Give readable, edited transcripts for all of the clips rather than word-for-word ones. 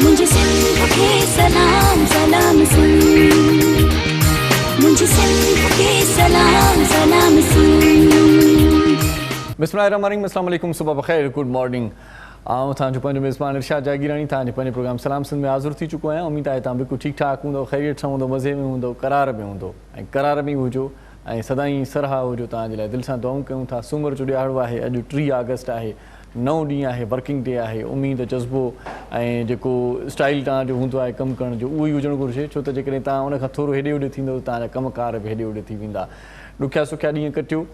मुझे सिंध के सलाम सलाम सुन, मुझे सिंध के सलाम सलाम सुन। बिस्मिल्लाहिर्रहमानिर्रहीम, अस्सलाम वालेकुम, सुबह बखैर, गुड मॉर्निंग। आऊं तव्हांजो पंहिंजो मेज़बान इरशाद जागीरानी तव्हांजे पंहिंजे प्रोग्राम सलाम सिंध में हाज़िर थी चुको आहियां। उमेद आहे तव्हां बिल्कुलु ठीकु ठाकु हूंदो, ख़ैरियत सां हूंदो, मज़े में हूंदो, करार में हूंदो ऐं करार में हुजो ऐं सदाईं सरहा हुजो। तव्हांजे लाइ दिलि सां दुआऊं कयूं था। सूमर जो ॾियारो आहे, अॼु 3 अगस्त आहे, 9 ॾींहं आहे, वर्किंग डे आहे। उमेद, जज़्बो ऐं जेको स्टाइल तव्हांजो हूंदो आहे कमु करण जो, उहो ई हुजणु घुरिजे। छो त जेकॾहिं तव्हां उनखां थोरो हेॾे होॾे थींदो त तव्हांजा कमकार बि हेॾे होॾे थी वेंदा। ॾुखिया सुखिया ॾींहं कटियो,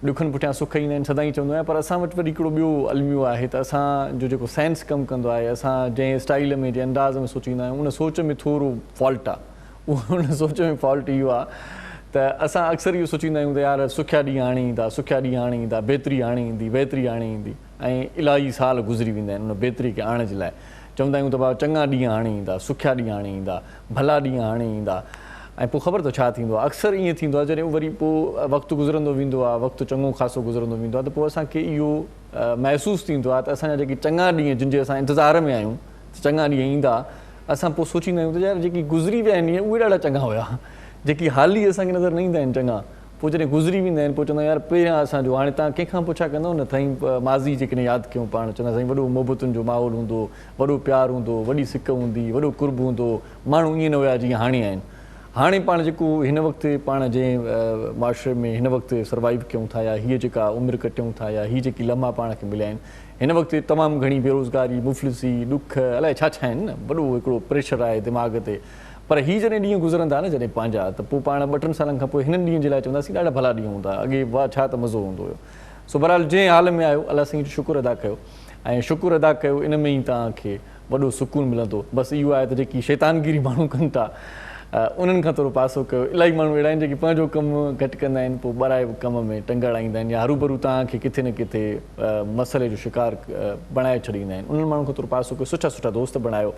ॾुखनि पुठियां सुख ईंदा आहिनि, सदाईं चवंदो आहियां। पर असां वटि वरी हिकिड़ो ॿियो अलमियो आहे त असांजो जेको सेंस कमु कंदो आहे, असां जंहिं स्टाइल में जंहिं अंदाज़ में सोचींदा आहियूं, उन सोच में थोरो फॉल्ट आहे। उन सोच में फॉल्ट इहो आहे त असां अक्सर इहो सोचींदा आहियूं त यार सुखिया ॾींहं हाणे ईंदा, सुखिया ॾींहं हाणे ईंदा, बहितरी हाणे ईंदी, बहितरी हाणे ईंदी, ऐं इलाही साल गुज़री वेंदा आहिनि उन बहितरी खे आणण जे लाइ। चवंदा आहियूं त भाउ चङा ॾींहं हाणे ईंदा, सुखिया ॾींहं हाणे ईंदा, भला ॾींहं हाणे ईंदा। ऐं पोइ ख़बर अथव छा थींदो आहे, अक्सर ईअं थींदो आहे जॾहिं वरी पोइ वक़्तु गुज़रंदो वेंदो आहे, वक़्तु चङो ख़ासो गुज़रंदो वेंदो आहे, त पोइ असांखे इहो महसूसु थींदो आहे त असांजा जेके चङा ॾींहं जिन जे असां इंतज़ार में आहियूं, चङा ॾींहं ईंदा, असां पोइ सोचींदा आहियूं त यार जेकी गुज़री विया आहिनि ॾींहं उहे ॾाढा चङा हुया, जेकी हाली असांखे नज़र न ईंदा आहिनि चङा, पोइ जॾहिं गुज़री वेंदा आहिनि पोइ चवंदा आहियूं यार पहिरियां असांजो। हाणे तव्हां कंहिंखां पुछा कंदव न साईं माज़ी जेकॾहिं यादि कयूं पाण, चवंदा साईं वॾो मुहबतुनि जो माहौल हूंदो, वॾो प्यारु हूंदो, वॾी सिक हूंदी, वॾो कुर्ब हूंदो, माण्हू ईअं न हुया जीअं हाणे आहिनि। हाणे पाण जेको हिन वक़्तु पाण जंहिं माशरे में हिन वक़्तु सर्वाइव कयूं था, या हीअ जेका उमिरि कटियूं था, या हीअ जेकी लम्हा पाण खे मिलिया आहिनि, हिन वक़्तु तमामु घणी बेरोज़गारी, मुफ़लिसी, ॾुख, अलाए छा छा आहिनि न, वॾो हिकिड़ो प्रेशर आहे दिमाग़ ते। पर हीअ जॾहिं ॾींहं गुज़रंदा न जॾहिं पंहिंजा, त पोइ पाण 2-3 सालनि खां पोइ हिननि ॾींहंनि जे लाइ चवंदासीं ॾाढा भला ॾींहं हूंदा, अॻे वाह छा त मज़ो हूंदो हुयो। सो बहरहाल जंहिं हाल में आहियो, अलाह साईं जो शुकुरु अदा कयो, ऐं शुकुरु अदा कयो, इन में ई तव्हांखे वॾो सुकून मिलंदो। बसि इहो आहे त जेकी शैतानगिरी माण्हू कनि था, उन्हनि खां थोरो पासो कयो। इलाही माण्हू अहिड़ा आहिनि जेके पंहिंजो कमु घटि कंदा आहिनि, पोइ ॿाराए कम में टंगड़ाईंदा आहिनि, या हरूभरू तव्हांखे किथे न किथे मसइले जो शिकार बणाए छॾींदा आहिनि। उन्हनि माण्हुनि खां थोरो पासो कयो, सुठा सुठा दोस्त बणायो,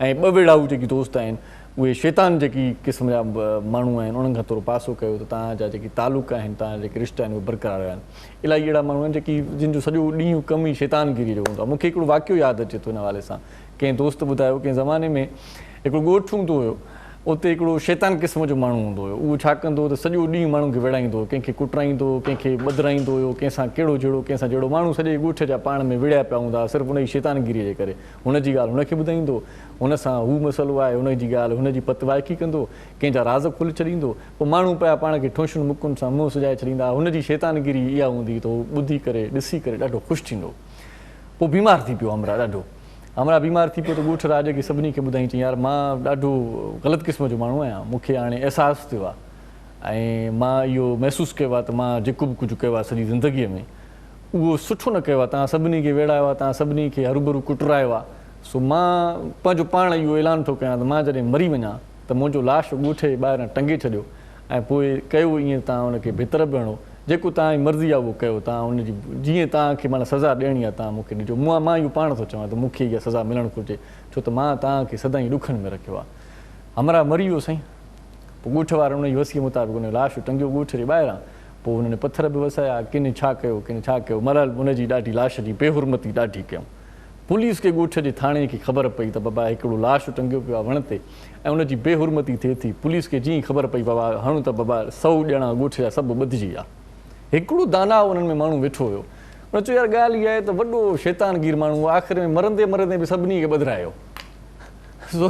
ऐं ॿ वेड़ाऊं जेकी दोस्त आहिनि उहे शैतान जेकी क़िस्म जा माण्हू आहिनि, उन्हनि खां थोरो पासो कयो त तव्हांजा जेके तालुक आहिनि, तव्हांजा जेके रिश्ता आहिनि, उहे बरक़रार रहनि। इलाही अहिड़ा माण्हू आहिनि जेकी जिन जो सॼो ॾींहुं कमु ई शैतानगिरी जो हूंदो आहे। मूंखे हिकिड़ो वाक़ियो यादि अचे थो हिन हवाले सां। कंहिं दोस्त ॿुधायो, कंहिं ज़माने में हिकिड़ो ॻोठु हूंदो हुयो, उते हिकिड़ो शैतान क़िस्म जो माण्हू हूंदो हुयो। उहो छा कंदो हुओ त सॼो ॾींहुं माण्हुनि खे विड़ाईंदो, कंहिंखे कुटराईंदो, कंहिंखे ॿधराईंदो हुयो, कंहिंसां कहिड़ो जहिड़ो, कंहिंसां जहिड़ो। माण्हू सॼे ॻोठ जा पाण में विड़िया पिया हूंदा सिर्फ़ु उन जी शैतानगिरीअ जे करे। हुनजी ॻाल्हि हुनखे ॿुधाईंदो, हुन सां हू मसइलो आहे, हुनजी ॻाल्हि हुनजी पतवाइकी कंदो, कंहिंजा राज़ खोले छॾींदो। पोइ माण्हू पिया पाण खे ठोशुनि मुकुनि सां मुंहुं सुॼाए छॾींदा। हुनजी शैतानगिरी इहा हूंदी त उहो ॿुधी करे, ॾिसी करे ॾाढो ख़ुशि थींदो। पोइ बीमार थी पियो हमरा, ॾाढो हमरा बीमार थी पियो त ॻोठ राज खे सभिनी खे ॿुधाई, चई यार मां ॾाढो ग़लति क़िस्म जो माण्हू आहियां, मूंखे हाणे अहसासु थियो आहे, ऐं मां इहो महसूसु कयो आहे त मां जेको बि कुझु कयो आहे सॼी ज़िंदगीअ में, उहो सुठो न कयो आहे। तव्हां सभिनी खे वेड़ायो आहे, तव्हां सभिनी खे हरूभरू कुटरायो आहे। सो मां पंहिंजो पाण इहो ऐलान थो कयां त मां जॾहिं मरी वञा त मुंहिंजो लाश ॻोठ जे ॿाहिरां टंगे छॾियो, ऐं पोइ कयो ईअं तव्हां हुनखे भितर बि हणो, जेको तव्हांजी मर्ज़ी आहे उहो कयो। तव्हां हुनजी जीअं तव्हांखे माना सज़ा ॾियणी आहे तव्हां मूंखे ॾिजो। मां इहो पाण थो चवां त मूंखे इहा सज़ा मिलणु घुरिजे, छो त मां तव्हांखे सदाईं ॾुखनि में रखियो आहे। हमरा मरी वियो साईं, पोइ ॻोठ वारनि हुनजी वसीअ मुताबिक़ हुन लाश टंगियो ॻोठ जे ॿाहिरां। पोइ हुननि पथर बि वसाया, किन छा कयो, किन छा कयो, मरल हुनजी ॾाढी लाश जी बेहुरमती ॾाढी कयूं। पुलिस खे ॻोठ जे थाणे खे ख़बर पई त बाबा हिकिड़ो लाश टंगियो पियो आहे वण ते, ऐं उनजी बेहुरमती थिए थी। पुलिस खे जीअं ख़बर पई बाबा हणूं त बाबा 100 ॼणा ॻोठ जा सभु ॿुधिजी विया। हिकिड़ो दाना उन्हनि में माण्हू वेठो हुयो। उन चयो यार ॻाल्हि इहा आहे त वॾो शैतानगीर माण्हू आख़िर में मरंदे मरंदे बि सभिनी खे ॿधायो। सो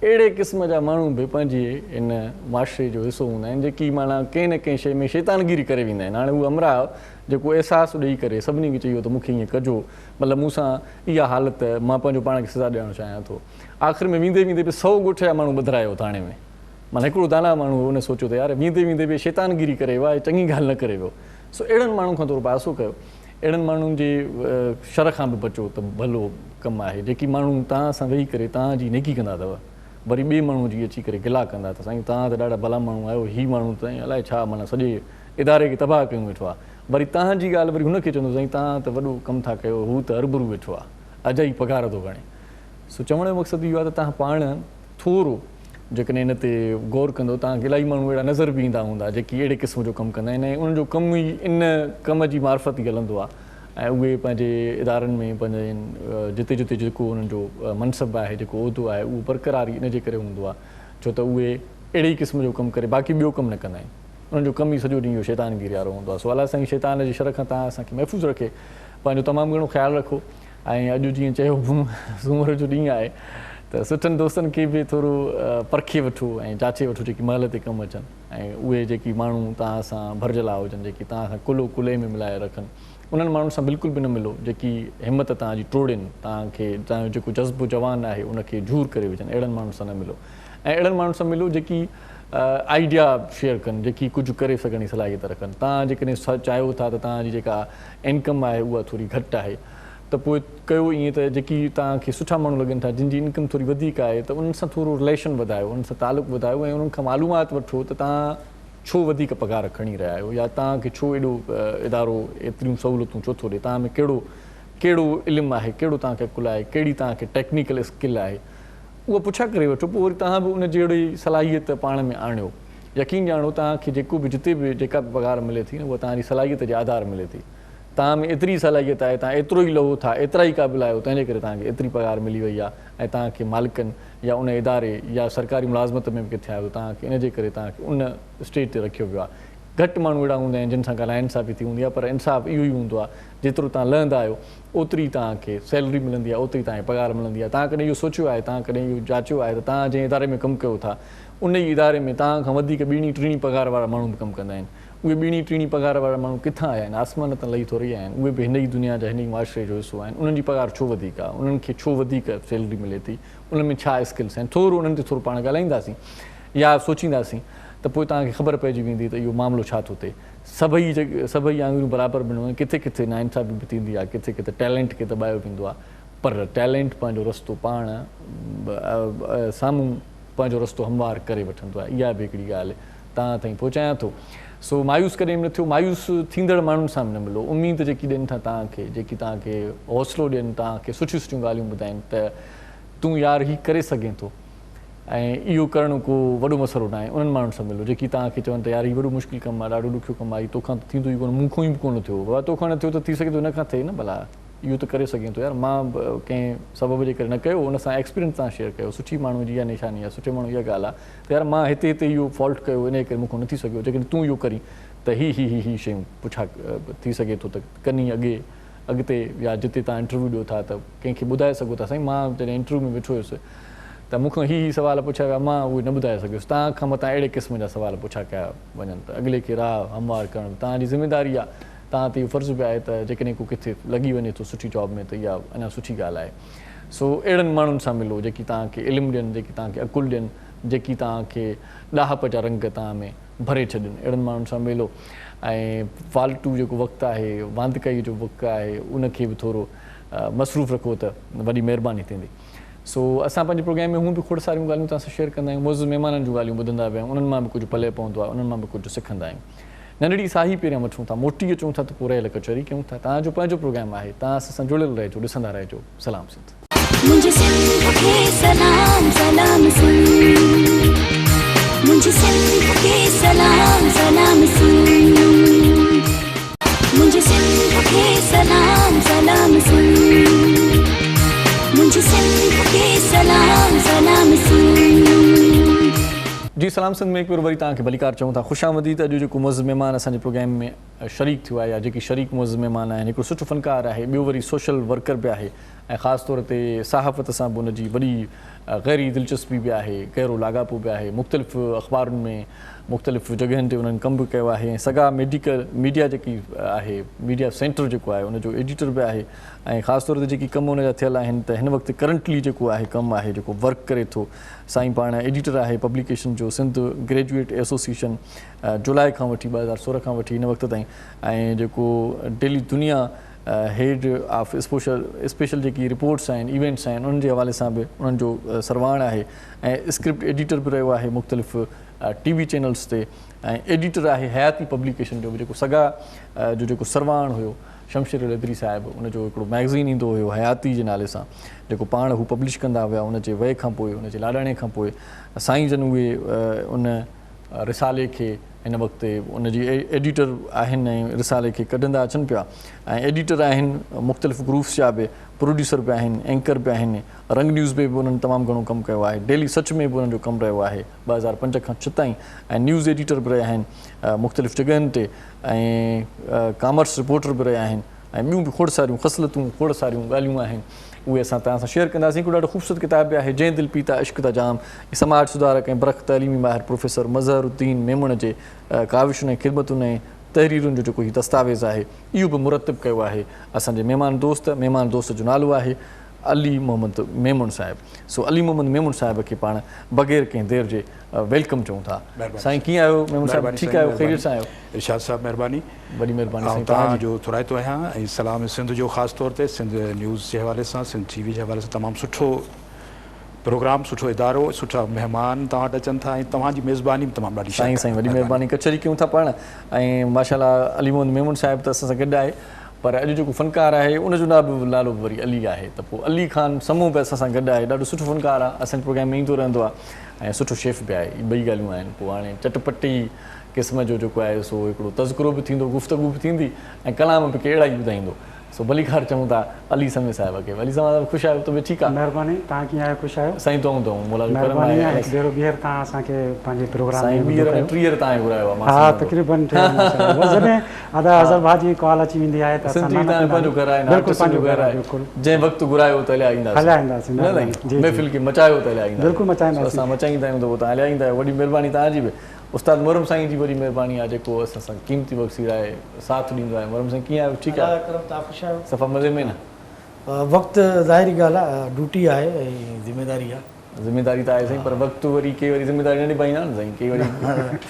अहिड़े क़िस्म जा माण्हू बि पंहिंजे इन माशरे जो हिसो हूंदा आहिनि, जेकी माना कंहिं न कंहिं शइ में शैतानगिरी करे वेंदा आहिनि। हाणे उहो हमरा जेको अहसासु ॾेई करे सभिनी खे चयो त मूंखे ईअं कजो, मतिलबु मूंसां इहा हालति, मां पंहिंजो पाण खे सज़ा ॾियणु चाहियां थो। आख़िर में वेंदे वेंदे बि 100 ॻोठ जा माण्हू ॿधायो थाणे में। माना हिकिड़ो दाना माण्हू हुन सोचियो त यार वेंदे वेंदे बि शैतानगिरी करे वियो आहे, चङी ॻाल्हि न करे वियो। सो अहिड़नि माण्हुनि खां थोरो पासो कयो, अहिड़नि माण्हुनि जे शर खां बि बचो त भलो कमु आहे। जेकी माण्हू तव्हां सां वेही करे तव्हांजी नेकी कंदा अथव, वरी ॿिए माण्हू जी अची करे गिला कंदा त साईं तव्हां त ॾाढा भला माण्हू आहियो, हीअ माण्हू त अलाए छा माना सॼे इदारे खे तबाह कयूं वेठो आहे। वरी तव्हांजी ॻाल्हि वरी हुनखे चवंदो साईं तव्हां त वॾो कमु था कयो, हू त अरबरू वेठो आहे, अजाई पघार थो खणे। सो चवण जो मक़सदु इहो आहे त तव्हां पाण थोरो जेकॾहिं हिन ते गौर कंदो, तव्हांखे इलाही माण्हू अहिड़ा नज़र बि ईंदा हूंदा जेकी अहिड़े क़िस्म जो कमु कंदा आहिनि, ऐं उन्हनि जो कमु ई इन कम जी मार्फत ई हलंदो आहे। ऐं उहे पंहिंजे इदारनि में पंहिंजे जिते जिते जेको उन्हनि जो मनसब आहे जेको उहिदो आहे उहो बरक़रारी इन जे करे हूंदो आहे छो त उहे अहिड़े ई क़िस्म जो कमु करे बाक़ी ॿियो कमु न कंदा आहिनि उन्हनि जो कमु ई सॼो ॾींहुं शैतानगिरी वारो हूंदो आहे सो अलाह साईं शैतान जे शर खां तव्हां असांखे महफ़ूज़ रखे पंहिंजो तमामु घणो ख़्यालु रखो ऐं अॼु जीअं चयो सूमर जो ॾींहुं आहे त सुठनि दोस्तनि खे बि थोरो परखे वठो ऐं जाचे वठो जेकी महिल ते कमु अचनि ऐं उहे जेकी माण्हू तव्हां सां भरिजला हुजनि जेकी तव्हां सां कुलो कुले में मिलाए रखनि उन्हनि माण्हुनि सां बिल्कुलु बि न मिलो जेकी हिमत तव्हांजी टोड़नि तव्हांखे तव्हांजो जेको जज़्बो जवान आहे उनखे झूर करे विझनि अहिड़नि माण्हुनि सां न मिलो ऐं अहिड़नि माण्हुनि सां मिलो जेकी आइडिया शेयर कनि जेकी कुझु करे सघण जी सलाहियत रखनि तव्हां जेकॾहिं चाहियो था त तव्हांजी जेका इनकम आहे उहा थोरी घटि आहे त पोइ कयो ईअं त जेकी तव्हांखे सुठा माण्हू लॻनि था जिन जी इनकम थोरी वधीक आहे त उन्हनि सां थोरो रिलेशन वधायो उन्हनि सां तालुक़ु वधायो ऐं उन्हनि खां मालूमात वठो त तव्हां छो वधीक पघार खणी रहिया आहियो या तव्हांखे छो एॾो इदारो एतिरियूं सहूलियतूं छो थो ॾिए तव्हां में कहिड़ो इल्मु आहे कहिड़ो तव्हांखे अकुलु आहे कहिड़ी तव्हांखे टेक्निकल स्किल आहे उहा पुछा करे वठो पोइ वरी तव्हां बि उन जहिड़ी सलाहियत पाण में आणियो यकीन ॼाणो तव्हांखे जेको बि जिते बि जेका बि पघार मिले थी न उहा तव्हांजी सलाहियत जे आधार मिले थी तव्हां में एतिरी सलाहियत आहे तव्हां एतिरो ई लहो था एतिरा ई क़ाबिल आहियो तंहिंजे करे तव्हांखे एतिरी पघार मिली वई आहे ऐं तव्हांखे मालिकनि या उन इदारे या सरकारी मुलाज़मत में बि किथे आहियो तव्हांखे इन जे करे तव्हांखे उन स्टेज ते रखियो वियो आहे घटि माण्हू अहिड़ा हूंदा आहिनि जिन सां ॻाल्हाइण इंसाफ़ी थी हूंदी आहे पर इंसाफ़ इहो ई हूंदो आहे जेतिरो तव्हां लहंदा आहियो ओतिरी तव्हांखे सैलरी मिलंदी आहे ओतिरी तव्हांखे पघार मिलंदी आहे तव्हां कॾहिं इहो सोचियो आहे तव्हां कॾहिं इहो जाचियो आहे त तव्हां जंहिं इदारे में कमु कयो था उन ई इदारे में तव्हां खां वधीक ॿीणी टीणी पघार वारा माण्हू बि कमु कंदा आहिनि उहे ॿीणी टीणी पघार वारा माण्हू किथां आया आहिनि आसमान तां लही थोरी आया आहिनि उहे बि हिन ई दुनिया जा हिन ई मुआशिरे जो हिसो आहिनि उन्हनि जी पघार छो वधीक आहे उन्हनि खे छो वधीक सैलरी मिले थी उन में छा स्किल्स आहिनि थोरो उन्हनि ते थोरो पाण ॻाल्हाईंदासीं या सोचींदासीं त पोइ तव्हांखे ख़बर पइजी वेंदी त इहो मामिलो छा थो थिए सभई आङुरियूं बराबरि बि न आहिनि किथे किथे नाइंसाफ़ी बि थींदी आहे किथे किथे टैलेंट खे दॿायो वेंदो आहे पर टैलेंट पंहिंजो रस्तो पाण साम्हूं पंहिंजो रस्तो हमवार करे वठंदो आहे इहा बि हिकिड़ी ॻाल्हि तव्हां ताईं पहुचायां थो सो मायूस कॾहिं बि न थियो मायूस थींदड़ माण्हुनि सां बि न मिलो उमेद जेकी ॾियनि था तव्हांखे जेकी तव्हांखे हौसलो ॾियनि तव्हांखे सुठियूं सुठियूं ॻाल्हियूं ॿुधाइनि त तूं यार हीउ करे सघें थो ऐं इहो करणु को वॾो मसइलो न आहे उन्हनि माण्हुनि सां मिलो जेकी तव्हांखे चवनि त यार हीउ वॾो मुश्किल कमु आहे ॾाढो ॾुखियो कमु आहे तोखां त थींदो ई कोन मूंखां ई बि कोन थियो बाबा तोखां न थियो त थी सघे थो हिन खां थिए न भला इहो त करे सघे थो यार मां कंहिं सबब जे करे न कयो उन सां एक्सपीरियंस तव्हां शेयर कयो सुठी माण्हू जी इहा निशानी आहे सुठे माण्हू इहा ॻाल्हि आहे त यार मां हिते इहो फॉल्ट कयो इन करे मूंखां न थी सघियो जेकॾहिं तूं इहो करी त ही शयूं पुछा थी सघे थो त कनी अॻिते या जिते तव्हां इंटरव्यू ॾियो था त कंहिंखे ॿुधाए सघो था साईं मां जॾहिं इंटरव्यू में वेठो हुयुसि त मूंखां ही सुवाल पुछिया विया मां उहे न ॿुधाए सघियुसि तव्हां खां मथां अहिड़े क़िस्म जा सुवाल पुछा कया वञनि त अॻिले खे राह हमवार करणु तव्हांजी ज़िमेदारी आहे तव्हां ते इहो फ़र्ज़ु बि आहे त जेकॾहिं को किथे लॻी वञे थो सुठी जॉब में त इहा अञा सुठी ॻाल्हि आहे सो अहिड़नि माण्हुनि सां मिलो जेकी तव्हांखे इल्मु ॾियनि जेकी तव्हांखे अकुलु ॾियनि जेकी तव्हांखे ॾाहप जा रंग तव्हां में भरे छॾनि अहिड़नि माण्हुनि सां मिलो ऐं फालतू जेको वक़्तु आहे वांदिकाई जो वक़्तु आहे उनखे बि थोरो मसरूफ़ रखो त वॾी महिरबानी थींदी सो असां पंहिंजे प्रोग्राम में हूअं बि खोड़ सारियूं ॻाल्हियूं तव्हां सां शेयर कंदा आहियूं मौज़ूद महिमाननि जूं ॻाल्हियूं ॿुधंदा पिया आहियूं उन्हनि मां बि कुझु पले पवंदो आहे उन्हनि मां बि कुझु सिखंदा आहियूं नंढड़ी साही पहिरियां वठूं था मोटी अचूं था त पोइ रहियल कचहरी कयूं था तव्हांजो पंहिंजो प्रोग्राम आहे तव्हां असां सां जुड़ियल रहिजो ॾिसंदा रहिजो सलाम सिंध मुझे सिंध के सलाम सलाम सिंध मुझे सिंध के सलाम सलाम सिंध मुझे सिंध के सलाम सलाम सिंध मुझे सिंध के सलाम सलाम सिंध जी सलाम सिंध में हिकु बार वरी तव्हांखे भलीकार चऊं था ख़ुशि आमदीद अॼु जेको मुअज़्ज़िज़ महिमान असांजे प्रोग्राम में शरीक थियो आहे या जेकी शरीक मुअज़्ज़िज़ महिमान आहिनि हिकिड़ो सुठो फ़नकार आहे ॿियो वरी सोशल वर्कर बि आहे ऐं ख़ासि तौर ते सहाफ़त सां बि हुनजी वॾी गहरी दिलचस्पी बि आहे गहिरो लाॻापो बि आहे मुख़्तलिफ़ अख़बारुनि में मुख़्तलिफ़ जॻहियुनि ते उन्हनि कमु बि कयो आहे ऐं सॻा मीडिया जेकी आहे मीडिया सेंटर जेको आहे उनजो एडिटर बि आहे ऐं ख़ासि तौर ते जेकी कमु हुनजा थियल आहिनि त हिन वक़्तु करंटली जेको आहे कमु आहे जेको वर्क करे थो साईं पाण एडिटर आहे पब्लिकेशन जो सिंध ग्रेजुएट एसोसिएशन जुलाई खां वठी 2016 खां वठी हिन वक़्त ताईं ऐं जेको डेली दुनिया हेड ऑफ स्पेशल जेकी रिपोर्ट्स आहिनि इवेंट्स आहिनि उन्हनि जे हवाले सां बि उन्हनि जो सरवाण आहे ऐं स्क्रिप्ट एडिटर बि रहियो आहे मुख़्तलिफ़ TV चैनल्स ते ऐं एडिटर आहे हयाती पब्लिकेशन जो बि जेको सॻा जो जेको सरवाण हुयो शमशेर लदरी साहिबु उनजो हिकिड़ो मैगज़ीन ईंदो हुयो हयाती जे नाले सां जेको पाण हू पब्लिश कंदा हुआ उनजे वए खां पोइ उनजे लाॾाणे खां पोइ साईं जन उहे उन रिसाले खे हिन वक़्तु उनजी एडिटर आहिनि ऐं रिसाले खे कढंदा अचनि पिया ऐं एडिटर आहिनि मुख़्तलिफ़ ग्रुप्स जा बि, प्रोड्यूसर बि आहिनि, एंकर बि आहिनि, रंग न्यूज़ में बि उन्हनि तमामु घणो कमु कयो आहे, डेली सच में बि उन्हनि जो कमु रहियो आहे 2005 खां 6 ताईं, ऐं न्यूज़ एडिटर बि रहिया आहिनि मुख़्तलिफ़ जॻहियुनि ते, ऐं कॉमर्स रिपोर्टर बि रहिया आहिनि, ऐं ॿियूं बि खोड़ सारियूं ख़सलतूं, खोड़ सारियूं ॻाल्हियूं आहिनि, उहे असां तव्हां सां शेयर कंदासीं। हिकिड़ो ॾाढो ख़ूबसूरत किताब बि आहे, जंहिं दिलि पीता इश्क ता जाम, समाज सुधारक ऐं बरख तइलीमी माहिर प्रोफेसर मज़हरुद्दीन मेमण जे काविशुनि ऐं ख़िदमतुनि ऐं तहरीरुनि जो जेको हीउ दस्तावेज़ आहे, इहो बि मुरतब कयो आहे असांजे महिमान दोस्त जो नालो आहे अली मोहम्मद मेमण साहिब। सो अली मोहम्मद मेमण साहिब खे पाण बग़ैर कंहिं देर जे वेलकम चऊं था। साईं कीअं आहियो मेमण साहिब? ठीकु आहियो, ख़ैरियत सां आहियो? इरशाद साहब महिरबानी, वॾी महिरबानी साईं तव्हांजो थोराइतो आहियां ऐं सलाम सिंध जो ख़ासि तौर ते सिंध न्यूज़ जे हवाले सां, सिंध TV जे हवाले सां तमामु सुठो प्रोग्राम, सुठो इदारो, सुठा महिमान तव्हां वटि अचनि था ऐं तव्हांजी मेज़बानी बि तमामु ॾाढी साईं वॾी महिरबानी, कचहरी कयूं था पाण। ऐं माशाल्लाह अली मोहम्मद मेमण साहिब त असां सां गॾु आहे, पर अॼु जेको फ़नकार आहे उनजो नालो बि वरी अली आहे, त पोइ अली ख़ान समूह बि असां सां गॾु आहे, ॾाढो सुठो फ़नकार आहे, असांजे प्रोग्राम में ईंदो रहंदो आहे ऐं सुठो शेफ़ बि आहे। इहे ॿई ॻाल्हियूं आहिनि। पोइ हाणे चटपटी क़िस्म जो जेको आहे सो हिकिड़ो तज़किरो बि थींदो, गुफ़्तगू बि थींदी ऐं कलाम बि कहिड़ा ई ॿुधाईंदो। सो भली ख़ैर चऊं था अली समय साहिब खे। अली साहिब ख़ुशि आहियो? तबियत ठीकु आहे? महिरबानी, तव्हां कीअं आहियो? ख़ुशि आहियो साईं? तऊं मोला जो करम महिरबानी आहे। हिकु भेरो ॿीहर तव्हां असांखे पंहिंजे प्रोग्राम साईं में ॿीहर टीहर तव्हां घुरायो आहे? हा, तक़रीबन जॾहिं आधा हज़ार भाॼी कॉल अची वेंदी आहे त असां पंहिंजो घर आहे, बिल्कुलु पंहिंजो घर आहे, जंहिं वक़्तु घुरायो त हलिया हलाईंदासीं महफ़िल खे मचायो त हलिया ईंदा, बिल्कुलु मचाईंदासीं, असां मचाईंदा आहियूं त पोइ तव्हां हलिया ईंदा आहियो। वॾी महिरबानी तव्हांजी बि। उस्ताद मुहर्रम साईं जी वॾी महिरबानी आहे जेको असां सां क़ीमती वक़्तु सीराए साथ ॾींदो आहे। मुहर्रम साईं कीअं आहियो? ठीकु आहे? तव्हां ख़ुशि आहियो? सफ़ा मज़े में न? वक़्तु ज़ाहिरी ॻाल्हि आहे, ड्यूटी आहे ऐं ज़िमेदारी आहे। ज़िमेदारी त आहे साईं, पर वक़्तु वरी के वरी ज़िमेदारी न निभाईंदा आहिनि साईं, के वरी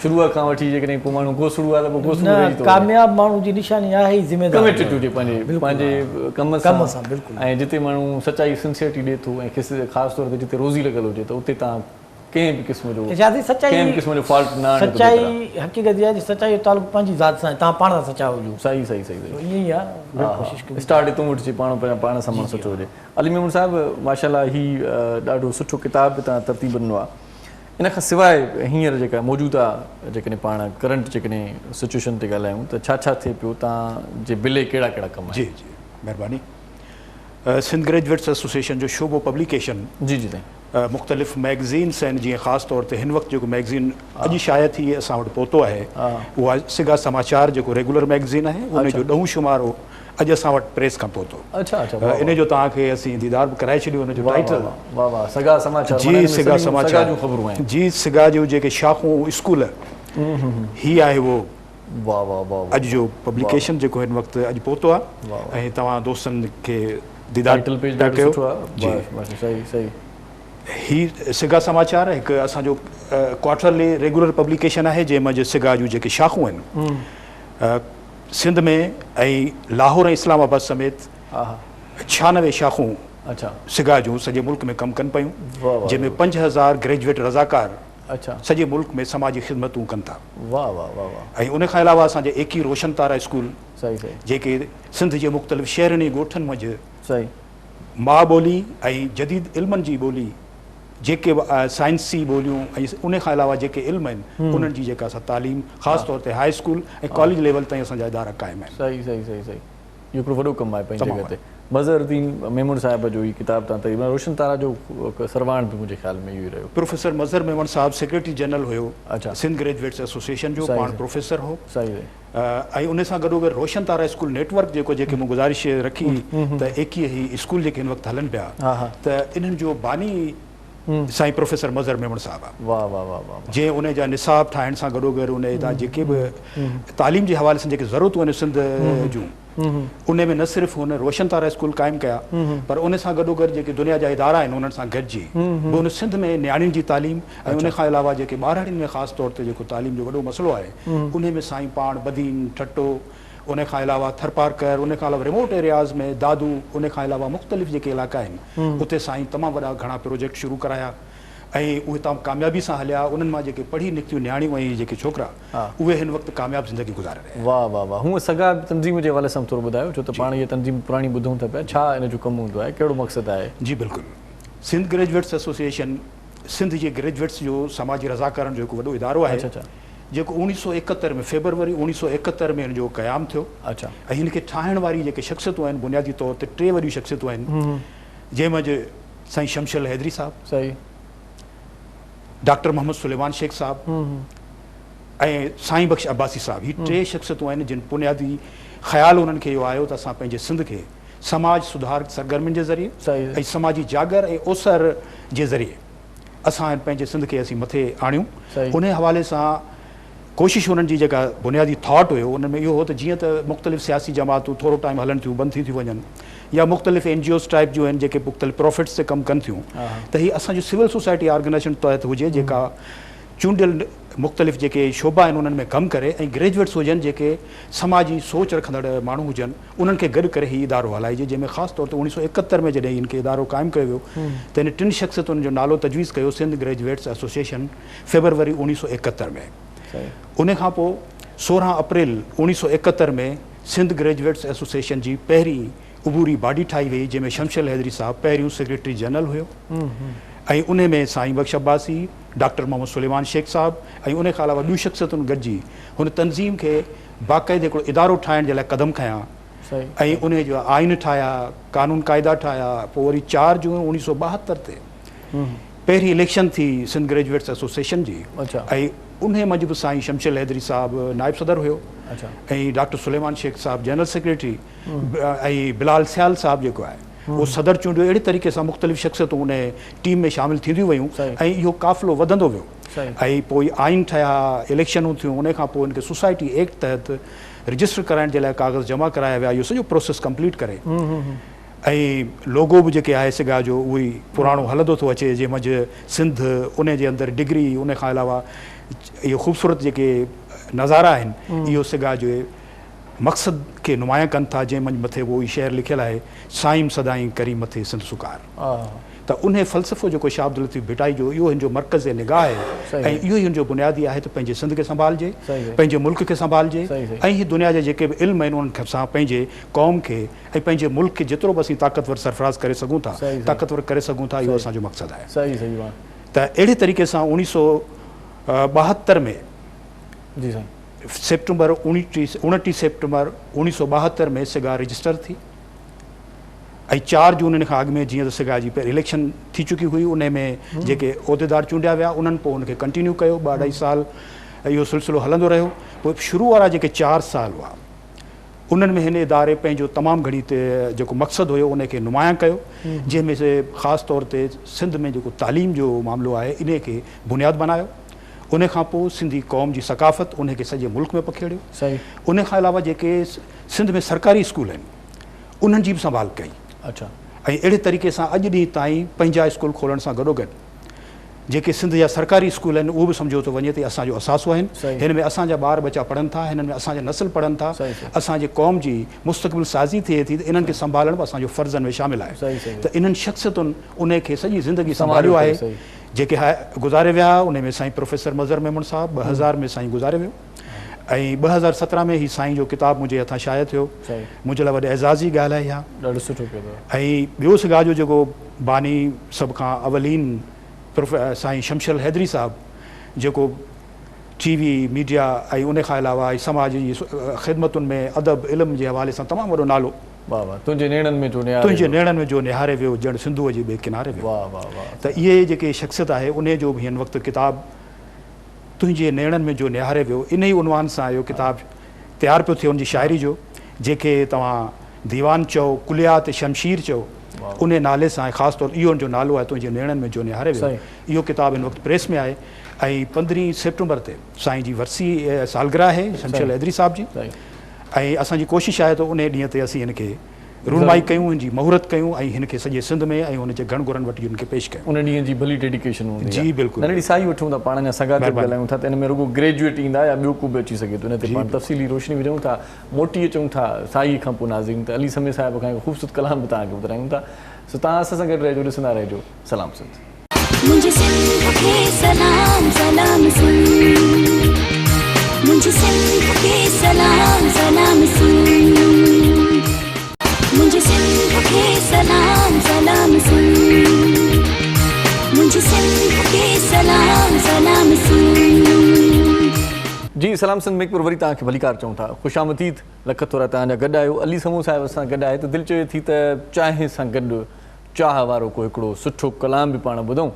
शुरूअ खां वठी जेकॾहिं को माण्हू गोसड़ू आहे त पोइ गोसड़ू रही थो। कामयाबु माण्हू जी निशानी आहे ई ज़िमेदारी, कमिटेड हुजे पंहिंजे कम सां, बिल्कुलु। ऐं जिते माण्हू सचाई सिंसियरिटी ॾिए थो ऐं ख़ासि तौर ते जिते रोज़ी लॻल हुजे त उते तव्हां कंहिं बि क़िस्म जो फॉल्ट न आणियो। सचाई हक़ीक़त इहा आहे, सचाई जो तालुक़ु पंहिंजी ज़ात सां, तव्हां पाण सां सचा हुजो। सही ईअं ई आहे, स्टार्ट हितां वठिजे, पाण सां माण्हू सुठो हुजे। अली मेमण साहिब माशाल्लाह ही ॾाढो सुठो किताब बि तव्हां तरतीब ॾिनो आहे। इन खां सवाइ हींअर जेका मौजूदा जेकॾहिं पाण करंट जेकॾहिं सिचुएशन ते ॻाल्हायूं त छा थिए पियो, तव्हांजे बिले कहिड़ा कम? जी जी महिरबानी। सिंध ग्रेजुएट्स एसोसिएशन जो शोबो पब्लिकेशन जी जी साईं मुख़्तलिफ़ मैगज़ीन्स आहिनि, जीअं ख़ासि तौर ते हिन वक़्तु जेको मैगज़ीन अॼु शाया थी असां वटि पहुतो आहे उहा सिगा समाचार जेको रेगुलर मैगज़ीन आहे, उनजो 9 शुमारो अॼु असां वटि प्रेस खां पहुतो। इन जो तव्हांखे असीं दीदार बि कराए छॾियो। उनजो टाइटल जी सिगा समाचार जी, सिगा जूं जेके शाखूं स्कूल ही आहे उहो अॼु जो पब्लिकेशन जेको हिन वक़्तु अॼु पहुतो आहे। ऐं तव्हां दोस्तनि खे दीदार कयो। ही सिगा समाचार हिकु असांजो क्वार्टरली रेगुलर पब्लिकेशन आहे, जंहिंमां जे सिगा जूं जेके शाखूं आहिनि सिंध में ऐं लाहौर ऐं इस्लामाबाद समेत 96 शाखूं सिगा जूं सॼे मुल्क में कमु कनि पियूं, जंहिंमें 5000 ग्रेजुएट रज़ाकार सॼे मुल्क में समाजी ख़िदमतूं कनि था। ऐं उन खां अलावा असांजे एकी रोशन तारा स्कूल जेके सिंध जे मुख़्तलिफ़ शहरनि ऐं ॻोठनि मंझि मां ॿोली ऐं जदीद इल्मनि जी ॿोली, जेके साइंसी ॿोलियूं ऐं उन खां अलावा जेके इल्म आहिनि उन्हनि जी जेका असां तालीम ख़ासि तौर ते हाई स्कूल ऐं कॉलेज लेवल ताईं असांजा इदारा क़ाइमु आहिनि। सही इहो हिकिड़ो वॾो कमु आहे पंहिंजी जॻह ते। मज़हरुद्दीन मेमण साहिब जो ही किताब तव्हां तरीक़े रोशन तारा जो सरवाण बि मुंहिंजे ख़्याल में इहो ई रहियो। प्रोफेसर मज़हर मेमण साहिब सेक्रेटरी जनरल हुयो सिंध ग्रेजुएट्स एसोसिएशन जो, पाण प्रोफेसर हो। ऐं उन सां गॾोगॾु रोशन तारा स्कूल नेटवर्क जेके मूं गुज़ारिश रखी त 21 स्कूल जेके हिन वक़्तु हलनि पिया त इन्हनि जो बानी साईं प्रोफेसर मज़हर मेमण साहिब आहे। जंहिं उन जा निसाब ठाहिण सां गॾोगॾु उन जा जेके बि तालीम जे हवाले सां जेके ज़रूरतूं आहिनि सिंध जूं, उन में न सिर्फ़ु हुन रोशन तारा स्कूल क़ाइमु कया, पर उन सां गॾोगॾु जेके दुनिया जा इदारा आहिनि उन्हनि सां गॾिजी बि उन सिंध में नियाणियुनि जी तालीम ऐं उन खां अलावा जेके ॿारहड़ियुनि में ख़ासि तौर ते जेको तालीम जो वॾो मसइलो आहे उन में साईं पाण बदीन ठट्टो, उन खां अलावा थरपारकर, उन खां अलावा रिमोट एरियाज़ में दादू, उन खां अलावा मुख़्तलिफ़ जेके इलाइक़ा आहिनि उते साईं तमामु वॾा घणा प्रोजेक्ट शुरू कराया ऐं उहे तमामु कामयाबी सां हलिया। उन्हनि मां जेके पढ़ी निकितियूं नियाणियूं ऐं जेके छोकिरा उहे हिन वक़्तु कामयाबु ज़िंदगी गुज़ारे रहिया। वाह हूअं सगा तंज़ीम जे हवाले सां थोरो ॿुधायो, छो त पाण इहे तंज़ीम पुराणी ॿुधूं था पिया, छा इन जो कमु हूंदो आहे, कहिड़ो मक़सदु आहे? जी बिल्कुलु। सिंध ग्रेजुएट्स एसोसिएशन सिंध जे ग्रेजुएट्स जो समाजी रज़ाकारनि जो हिकु वॾो इदारो आहे जेको 1971 में फेबरवरी 1971 में हिन जो क़याम थियो। अच्छा। ऐं हिन खे ठाहिण वारी जेके शख़्सियतूं आहिनि बुनियादी तौर ते 3 वॾियूं शख़्सियतूं आहिनि, जंहिं मंझि साईं शमशल हैदरी साहब, सही, डॉक्टर मोहम्मद सुलेमान शेख साहब ऐं साईं बख्श अब्बासी साहब। ही 3 शख़्सियतूं आहिनि जिन बुनियादी ख़्याल उन्हनि खे इहो आयो त असां पंहिंजे सिंध खे समाज सुधार सरगर्मियुनि जे ज़रिए ऐं समाजी जागर ऐं ओसर जे ज़रिए असां पंहिंजे सिंध खे असीं मथे आणियूं। उन हवाले सां कोशिश उन्हनि जी जेका बुनियादी थॉट हुयो उन में इहो हो त जीअं त मुख़्तलिफ़ सियासी जमातूं थोरो टाइम हलनि थियूं, बंदि थी वञनि, या मुख़्तलिफ़ NGOs टाइप जो आहिनि जेके मुख़्तलिफ़ प्रॉफिट्स ते कमु कनि थियूं, त हीअ असांजो सिविल सोसाइटी ऑर्गेनाइजेशन तहत हुजे जेका चूंडियल मुख़्तलिफ़ जेके शोबा आहिनि उन्हनि में कमु करे ऐं ग्रेजुएट्स हुजनि जेके समाजी सोच रखंदड़ माण्हू हुजनि, उन्हनि खे गॾु करे हीउ इदारो हलाइजे, जंहिंमें ख़ासि तौर ते 1971 में जॾहिं हिनखे इदारो क़ाइमु कयो वियो त हिन 3 शख़्सियतुनि जो नालो तजवीज़ कयो सिंध ग्रेजुएट्स एसोसिएशन फेबरवरी 1971 में। उन खां पोइ 16 अप्रैल 1971 में सिंध ग्रेजुएट्स एसोसिएशन जी पहिरीं उबूरी बॉडी ठाही वई, जंहिंमें शमशल हैदरी साहब पहिरियों सेक्रेटरी जनरल हुयो ऐं उन में साईं बख्श अब्बासी, डॉक्टर मोहम्मद सुलेमान शेख साहब ऐं उन खां अलावा ॿियूं शख़्सियतुनि गॾिजी हुन तनज़ीम खे बाक़ाइदे हिकिड़ो इदारो ठाहिण जे लाइ क़दम खयां ऐं उन जो आइन ठाहिया, कानून क़ाइदा ठाहिया। पोइ वरी 4 जून 1972 ते पहिरीं इलेक्शन थी सिंध ग्रेजुएट्स एसोसिएशन जी ऐं उन मंझि साईं शमशल हैदरी साहब नायब सदर हुयो ऐं डॉक्टर सुलेमान शेख साहब जनरल सेक्रेटरी ऐं बिलाल सियाल साहब जेको आहे उहो सदर चूंडियो। अहिड़े तरीक़े सां मुख़्तलिफ़ शख़्सियतूं उन टीम में शामिलु थींदियूं वयूं ऐं इहो क़ाफ़िलो वधंदो वियो ऐं पोइ आइन ठहिया, इलेक्शनूं थियूं, उन खां पोइ हिनखे सोसाइटी एक्ट तहत रजिस्टर कराइण जे लाइ कागज़ जमा कराया विया, इहो सॼो प्रोसेस कंप्लीट करे ऐं लोगो बि जेके आहे सिगा जो उहो ई पुराणो हलंदो थो अचे, जंहिं मंझि सिंध उन जे अंदरि डिग्री, उन खां अलावा इहो ख़ूबसूरत जेके नज़ारा आहिनि इहो सिगा जो मक़सद खे नुमायां कनि था, जंहिं मंझि मथे उहो ई शेर लिखियलु आहे साईं सदाई करी मथे सिंध सुकार। त उन फ़लसफ़ो जेको शाह अब्दुल लतीफ़ भिटाई जो इहो हिन जो मर्कज़ निगाह आहे ऐं इहो ई हिन जो बुनियादी आहे त पंहिंजे सिंध खे संभालजे, पंहिंजे मुल्क खे संभालजे ऐं हीअ दुनिया जे जेके बि इल्म आहिनि उन्हनि सां पंहिंजे क़ौम खे ऐं पंहिंजे मुल्क खे जेतिरो बि असीं ताक़तवर सरफ़राज़ करे सघूं था, ताक़तवर करे सघूं था, इहो असांजो मक़सदु आहे। त अहिड़े तरीक़े सां 1972 में सेप्टेंबर 29 सेप्टेंबर 1972 में सिगा रजिस्टर थी ऐं 4 जून खां अॻु में जीअं त सिगा जी पहिरीं इलेक्शन थी चुकी हुई, उन में जेके उहिदेदार चूंडिया विया उन्हनि पोइ उनखे कंटिन्यू कयो, 2-2.5 साल इहो सिलसिलो हलंदो रहियो। पोइ शुरू वारा जेके 4 साल हुआ उन्हनि में हिन इदारे पंहिंजो तमामु घणी जेको मक़सदु हुयो उनखे नुमायां कयो, जंहिंमें से ख़ासि तौर ते सिंध में जेको तालीम जो मामिलो आहे इन खे बुनियादु बनायो। उन खां पोइ सिंधी क़ौम जी सकाफ़त उनखे सॼे मुल्क में पखेड़ियो। उन खां अलावा जेके सिंध में सरकारी स्कूल आहिनि उन्हनि जी बि संभाल कई। अच्छा। ऐं अहिड़े तरीक़े सां अॼु ॾींहुं ताईं पंहिंजा स्कूल खोलण सां गॾोगॾु जेके सिंध जा सरकारी स्कूल आहिनि उहो बि सम्झो थो वञे त असांजो असासो आहिनि, हिन में असांजा ॿार बचा पढ़नि था, हिननि में असांजा नस्ल पढ़नि था, असांजे क़ौम जी मुस्तक़बिल साज़ी थिए थी, त इन्हनि खे संभालण बि असांजो फ़र्ज़नि में शामिलु आहे। त इन्हनि शख़्सियतुनि उन खे सॼी ज़िंदगी संभालियो आहे। जेके गुज़ारे विया उन में साईं प्रोफेसर मज़हर मेमन साहब 2000 में साईं गुज़ारे वियो ऐं 2017 में ही साईं जो किताबु मुंहिंजे हथां शाया थियो, मुंहिंजे लाइ वॾे एज़ाज़ी ॻाल्हि आहे इहा। ॾाढो सुठो कयो। ऐं ॿियो सिगा जो जेको बानी सभ खां अवलीन साईं शमशल हैदरी साहब जेको TV मीडिया ऐं उन खां अलावा समाज जी ख़िदमतुनि में अदब इल्म जे हवाले सां तमामु वॾो नालो तुंहिंजे नेणनि में जो निहारे वियो ॼण सिंधूअ जे ॿिए किनारे वियो। त इहे जेके शख़्सियत आहे उन जो बि हिन वक़्तु किताबु तुंहिंजे नेणनि में जो निहारे वियो इन ई उनवान सां इहो किताबु तयारु पियो थियो उनजी शाइरी जो, जेके तव्हां दीवान चओ कुलियात शमशीर चओ उन नाले सां ख़ासि तौरु इहो जो नालो आहे तुंहिंजे नेणनि में जो निहारे वियो। इहो किताबु हिन वक़्तु प्रेस में आहे ऐं 15 सेप्टेंबर ते साईं जी वरसी सालगिरह आहे शमशल हैदरी साहब जी ऐं असांजी कोशिशि आहे त उन ॾींहं ते असीं हिन खे रूनमाई कयूं, हिनजी मुहूरत कयूं ऐं हिन खे सॼे सिंध में ऐं हुनजे घण घुरनि वटि हिन खे पेश कयूं। उन ॾींहं जी भली डेडिकेशन हूंदी। जी बिल्कुलु। नंढड़ी साई वठूं था पाण जा सगा ॻाल्हायूं था त इन में रुगो ग्रेजुएट ईंदा या ॿियो को बि अची सघे थो, इन ते पाण तफ़सीली रोशनी विझूं था, मोटी अचूं था साई खां पोइ नाज़रीन त अली समे साहिब खां ख़ूबसूरत कलाम बि तव्हांखे ॿुधायूं था। सो तव्हां असां सां गॾु रहिजो, ॾिसंदा रहिजो। सलाम सिंध। मुझे सिंध के सलाम सलाम सिंध, मुझे सिंध के सलाम सलाम सिंध, मुझे सिंध के सलाम सलाम सिंध, मुझे सिंध के जी सलाम सिंध में वरी तव्हांखे भलीकार चऊं था ख़ुशामदीद लख थोरा तव्हांजा गॾु आहियो अली समूह साहिब सां गॾु आहे त दिलि चए थी त चांहि सां गॾु चाह वारो को हिकिड़ो सुठो कलाम बि पाण ॿुधूं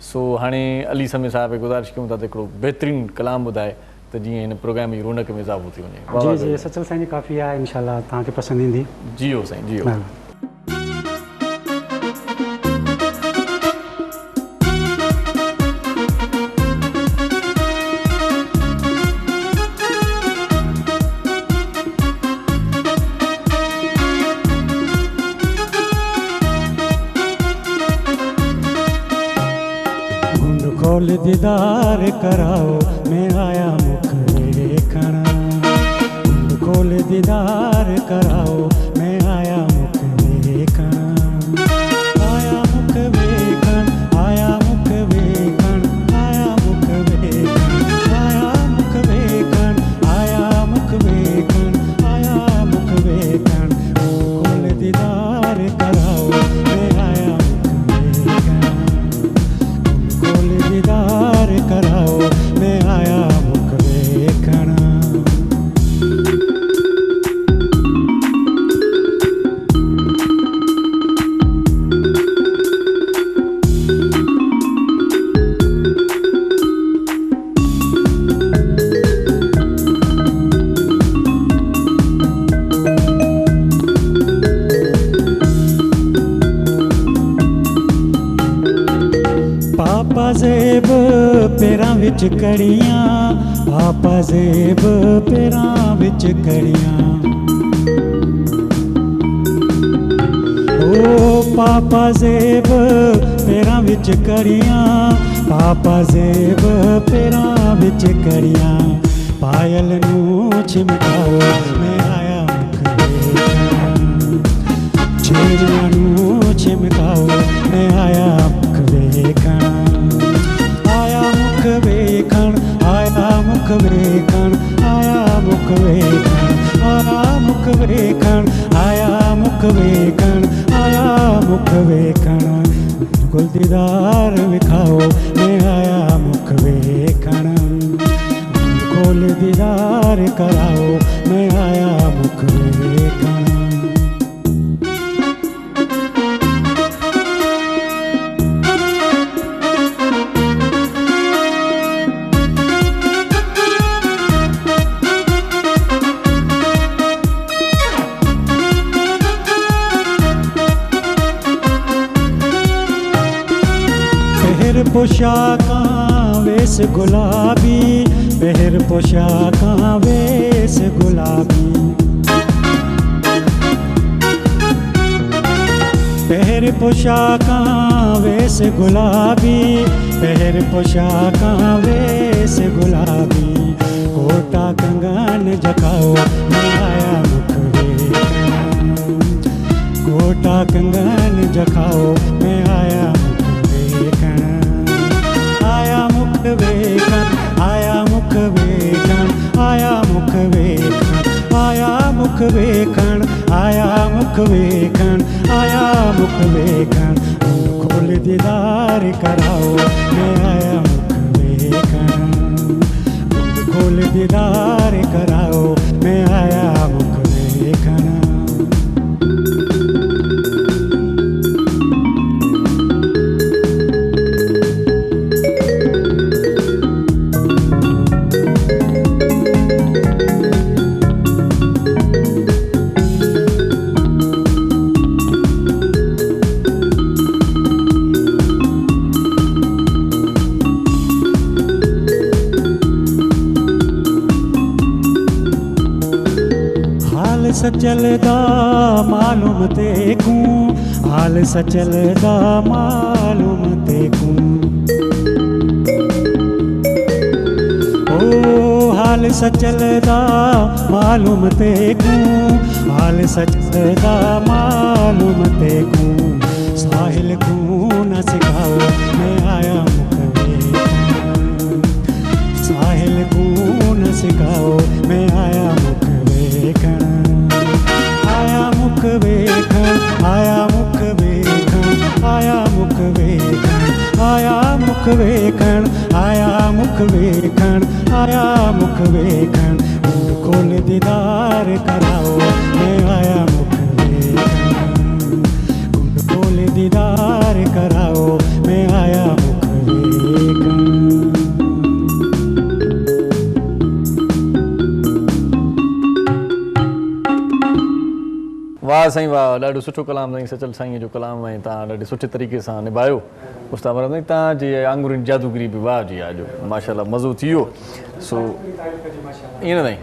सो हाणे अली समय साहिब खे गुज़ारिश कयूं था त हिकिड़ो बहितरीनु कलाम ॿुधाए त जीअं हिन प्रोग्राम जी रौनक में इज़ाफ़ो थी वञे। जी जी सचल साईं जी काफ़ी आहे इंशाल्लाह तव्हांखे पसंदि ईंदी। जियो साईं जियो। खोल दीदार कराओ मैं आया मुख देखण खोल दीदार कराओ मैं आया मुख देखण आया मुख देखण आया मुख देखण आया मुख देखण आया मुख देखण आया मुख देखण आया मुख देखण खोल दीदार कराओ मैं आया दीदार कराओ मैं आया मुख देखण। पापा ज़ेब पैरां विच कड़ियां पापा ज़ेब पैरां विच कड़ियां ओ पापा ज़ेब पैरां विच कड़ियां पापा ज़ेब पैरां विच कड़ियां पायल नूं छिमकाओ मैं आया मुख देखण छेड़ियां नूं छिमकाओ मैं आया मुख देखण आया मुख देखण आया मुख देखण आया मुख देखण आया मुख देखण आया मुख देखण आया मुख देखण गुल दीदार विखाओ मैं आया मुख देखण खोल दीदार कराओ मैं आया मुख देखण। पोशाकां वेस गुलाबी पहर पोशाकां वेस गुलाबी पहर पोशाकां वेस गुलाबी पहर पोशाकां वेस गुलाबी कोटा कंगन जखाओ मैं आया मुख देखण कोटा कंगन जखाओ मैं आया मुख देखण आया मुख देखण आया मुख देखण आया मुख देखण आया मुख देखण आया मुख देखण आया मुख देखण खोल दीदार कराओ मैं आया मुख देखण खोल दीदार कराओ मैं आया मुख देखण। सचलदा मालूम तेकूं हाल सचलदा मालूम तेकूं ओ हाल सचलदा मालूम तेकूं हाल सचलदा मालूम तेकूं साहिल को न सिखाओ मैं आया मुख देखण साहिल को न सिखाओ मैं आया मुख देखण आया मुख देखण आया मुख देखण आया मुख देखण आया मुख मुख वेखण, आया मुख वेखण, आया मुख वेखण, मुंड खोल दीदार कराओ, मैं आया मुख वेखण, मुंड खोल दीदार कराओ, मैं आया मुख वेखण। वाह साईं वाह, ॾाढो सुठो कलाम साईं सचल साईं जो कलाम ऐं तव्हां ॾाढे सुठे तरीक़े सां निभायो। उस्ताद साईं तव्हांजी आंगुरनि जादूगरी बि वाह जी अॼु माशाल्लाह मज़ो थी वियो। सो ईअं न साईं